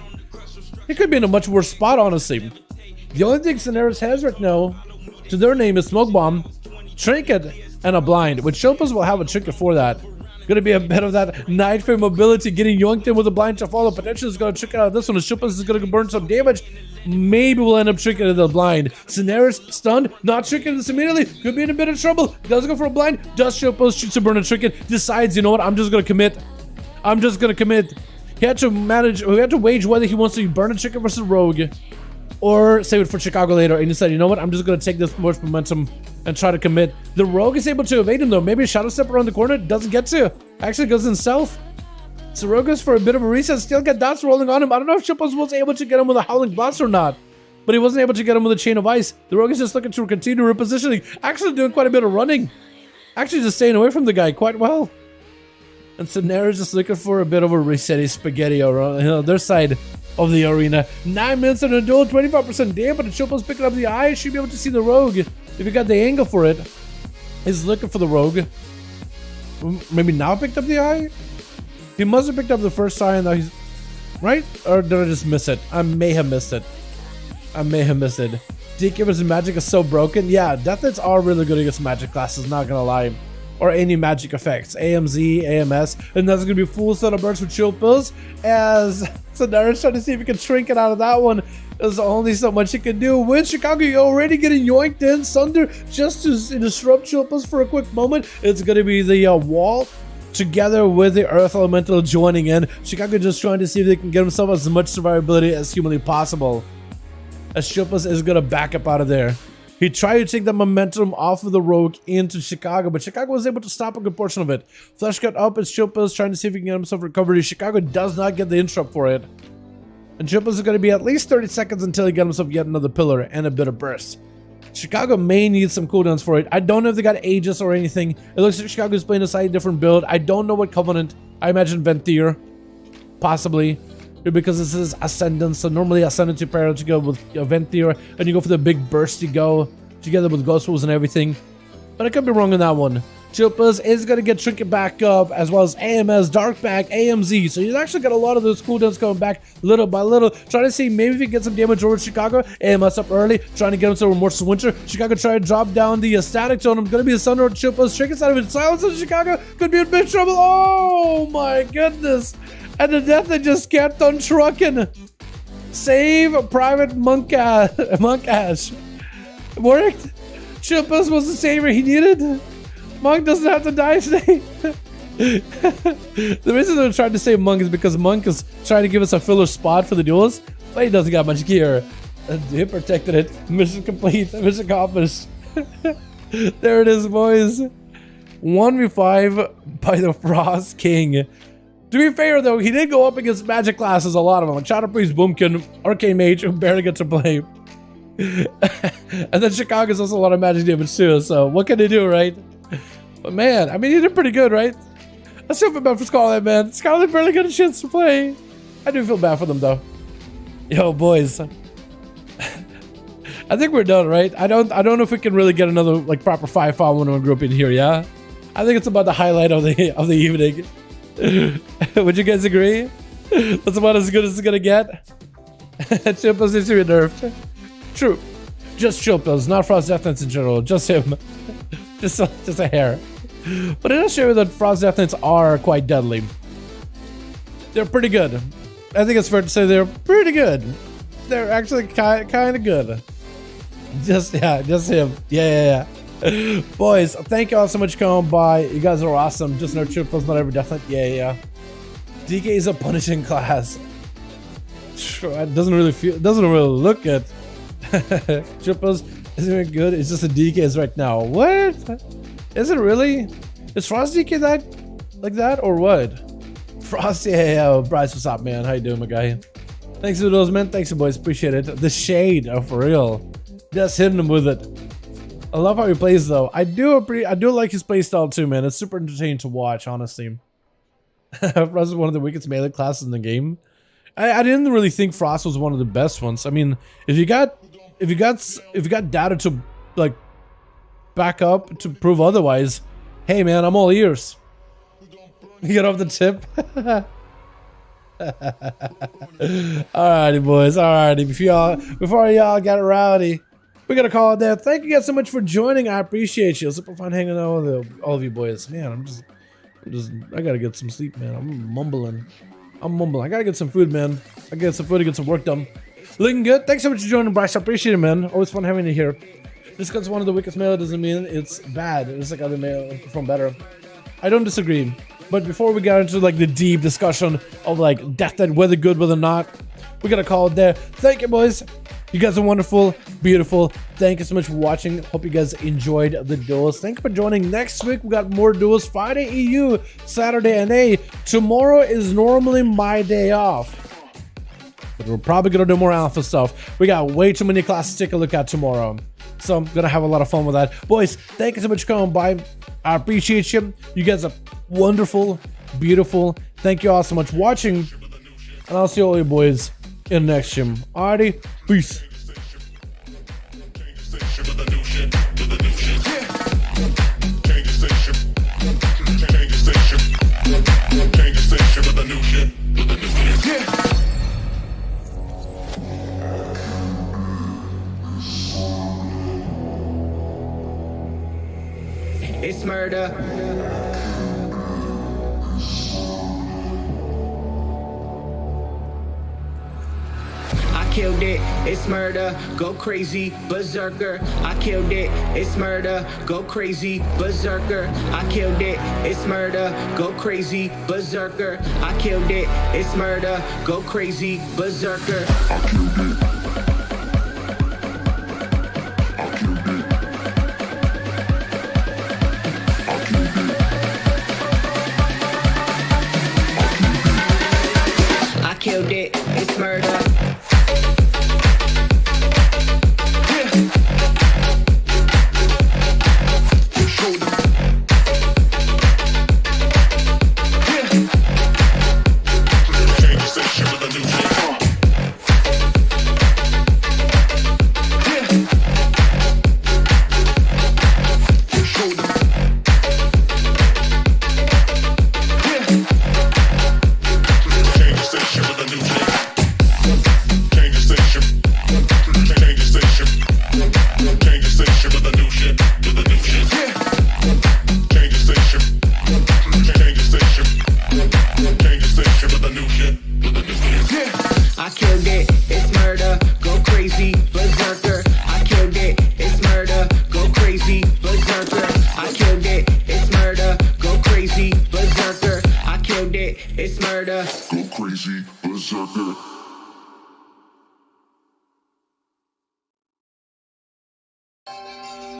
be in a much worse spot, honestly. The only thing Sonara's has right now to their name is Smoke Bomb, Trinket, and a Blind, which Chillpill will have a Trinket for that. Gonna be a bit of that Night Frame mobility, getting yoinked in with a Blind to follow. Potentially is gonna trick out of this one. Chillpill is gonna burn some damage. Maybe we'll end up tricking the Blind. Sonara's stunned, not tricking this immediately. Could be in a bit of trouble. Does go for a Blind. Does Chillpill shoots a burn a Trinket. Decides, you know what, I'm just gonna commit. He had to wage whether he wants to burn a Trinket versus Rogue or save it for Chicago later, and he said, you know what, I'm just going to take this much momentum and try to commit. The Rogue is able to evade him though. Maybe a Shadow Step around the corner, doesn't get to. Actually goes in stealth. So Rogue goes for a bit of a reset, still get dots rolling on him. I don't know if Chillpill was able to get him with a Howling Blast or not, but he wasn't able to get him with a Chain of Ice. The Rogue is just looking to continue repositioning, actually doing quite a bit of running. Actually just staying away from the guy quite well. And Sonara's just looking for a bit of a resetty spaghetti around their side of the arena. 9 minutes in a duel, 25% damage, but Chillpill's picking up the eye. Should be able to see the Rogue if you got the angle for it. He's looking for the Rogue. Maybe now picked up the eye? He must have picked up the first eye and now he's... Right? Or did I just miss it? I may have missed it. DK versus Magic is so broken. Yeah, Death Knights are really good against Magic classes, not gonna lie. Or any magic effects, AMZ, AMS, and that's gonna be full set of bursts with Chillpills. As Sonara's trying to see if he can shrink it out of that one. There's only so much he can do. With Chicago already getting yoinked in, Sunder just to disrupt Chillpills for a quick moment. It's gonna be the wall together with the Earth Elemental joining in. Chicago just trying to see if they can get himself as much survivability as humanly possible. As Chillpills is gonna back up out of there. He tried to take the momentum off of the Rogue into Chicago, but Chicago was able to stop a good portion of it. Flash cut up as Chilpas trying to see if he can get himself recovery. Chicago does not get the interrupt for it. And Chilpas is going to be at least 30 seconds until he gets himself yet another pillar and a bit of burst. Chicago may need some cooldowns for it. I don't know if they got Aegis or anything. It looks like Chicago's playing a slightly different build. I don't know what Covenant. I imagine Venthyr. Possibly. Because this is Ascendant. So normally Ascendant you pair to go with Venthyr. And you go for the big burst you go together with Ghost Wolves and everything. But I could be wrong on that one. Chilpas is going to get Trinket back up, as well as AMS, Darkback, AMZ. So he's actually got a lot of those cooldowns coming back little by little. Trying to see maybe if he can get some damage over Chicago. AMS up early, trying to get himself Remorseless Winter. Chicago trying to drop down the static zone. Going to be a Thunder on Chilpas. Trinket's out of it. Silence of Chicago. Could be in big trouble. Oh my goodness. And the death that just kept on trucking. Save Private Monkash. Worked. Chilpas was the saver he needed. Monk doesn't have to die today. The reason they're trying to save Monk is because Monk is trying to give us a filler spot for the duels, but he doesn't got much gear. He protected it. Mission complete. Mission accomplished. There it is, boys. 1v5 by the Frost King. To be fair, though, he did go up against magic classes, a lot of them. Like Shadow Priest, Boomkin, Arcane Mage, who barely get to play. And then Chicago's also a lot of magic damage, too. So what can they do, right? But man, I mean, he did pretty good, right? I still feel bad for Scarlet, man. Scarlet barely got a chance to play. I do feel bad for them, though. Yo, boys. I think we're done, right? I don't know if we can really get another like proper 5v5 1v1 group in here, yeah? I think it's about the highlight of the evening. Would you guys agree? That's about as good as it's gonna get. Chilpas needs to be nerfed. True. Just Chilpas, not Frost Death Knights in general. Just him. just a hair. But it does show that Frost Death Knights are quite deadly. They're pretty good. I think it's fair to say they're pretty good. They're actually kind of good. Just him. Yeah. Boys, thank you all so much for coming by. You guys are awesome. Just no Chilpas, not every Death Knight. Yeah. DK is a punishing class. It doesn't really look good. Chilpas isn't it good? It's just the DKs right now. What? Is it really? Is Frost DK that like that or what? Frost, yeah. Bryce, what's up, man? How you doing, my guy? Thanks to those, man. Thanks, boys. Appreciate it. The shade, for real. Just hitting him with it. I love how he plays, though. I do like his playstyle too, man. It's super entertaining to watch, honestly. Frost is one of the weakest melee classes in the game. I didn't really think Frost was one of the best ones. I mean, if you got data to like back up to prove otherwise, hey man, I'm all ears. You get off the tip. Alrighty, boys. Alrighty, before y'all get rowdy, we're gonna call it there. Thank you guys so much for joining. I appreciate you. Super fun hanging out with all of you boys. Man, I gotta get some sleep, man. I'm mumbling. I gotta get some food, man. I gotta get some food to get some work done. Looking good. Thanks so much for joining, Bryce. I appreciate it, man. Always fun having you here. Just because one of the weakest melee doesn't mean it's bad. It's like other melee perform better. I don't disagree. But before we get into like the deep discussion of like Death Knight, whether good, whether not, we're gonna call it there. Thank you, boys. You guys are wonderful, beautiful. Thank you so much for watching. Hope you guys enjoyed the duels. Thank you for joining. Next week, we got more duels. Friday EU, Saturday NA. Tomorrow is normally my day off. But we're probably gonna do more alpha stuff. We got way too many classes to take a look at tomorrow. So I'm gonna have a lot of fun with that. Boys, thank you so much for coming by. I appreciate you. You guys are wonderful, beautiful. Thank you all so much for watching. And I'll see all you boys in the next stream. Alrighty, peace. It's murder. I killed it, it's murder, go crazy, berserker. I killed it, it's murder, go crazy, berserker. I killed it, it's murder, go crazy, berserker. I killed it, it's murder, go crazy, berserker. I killed it. murder.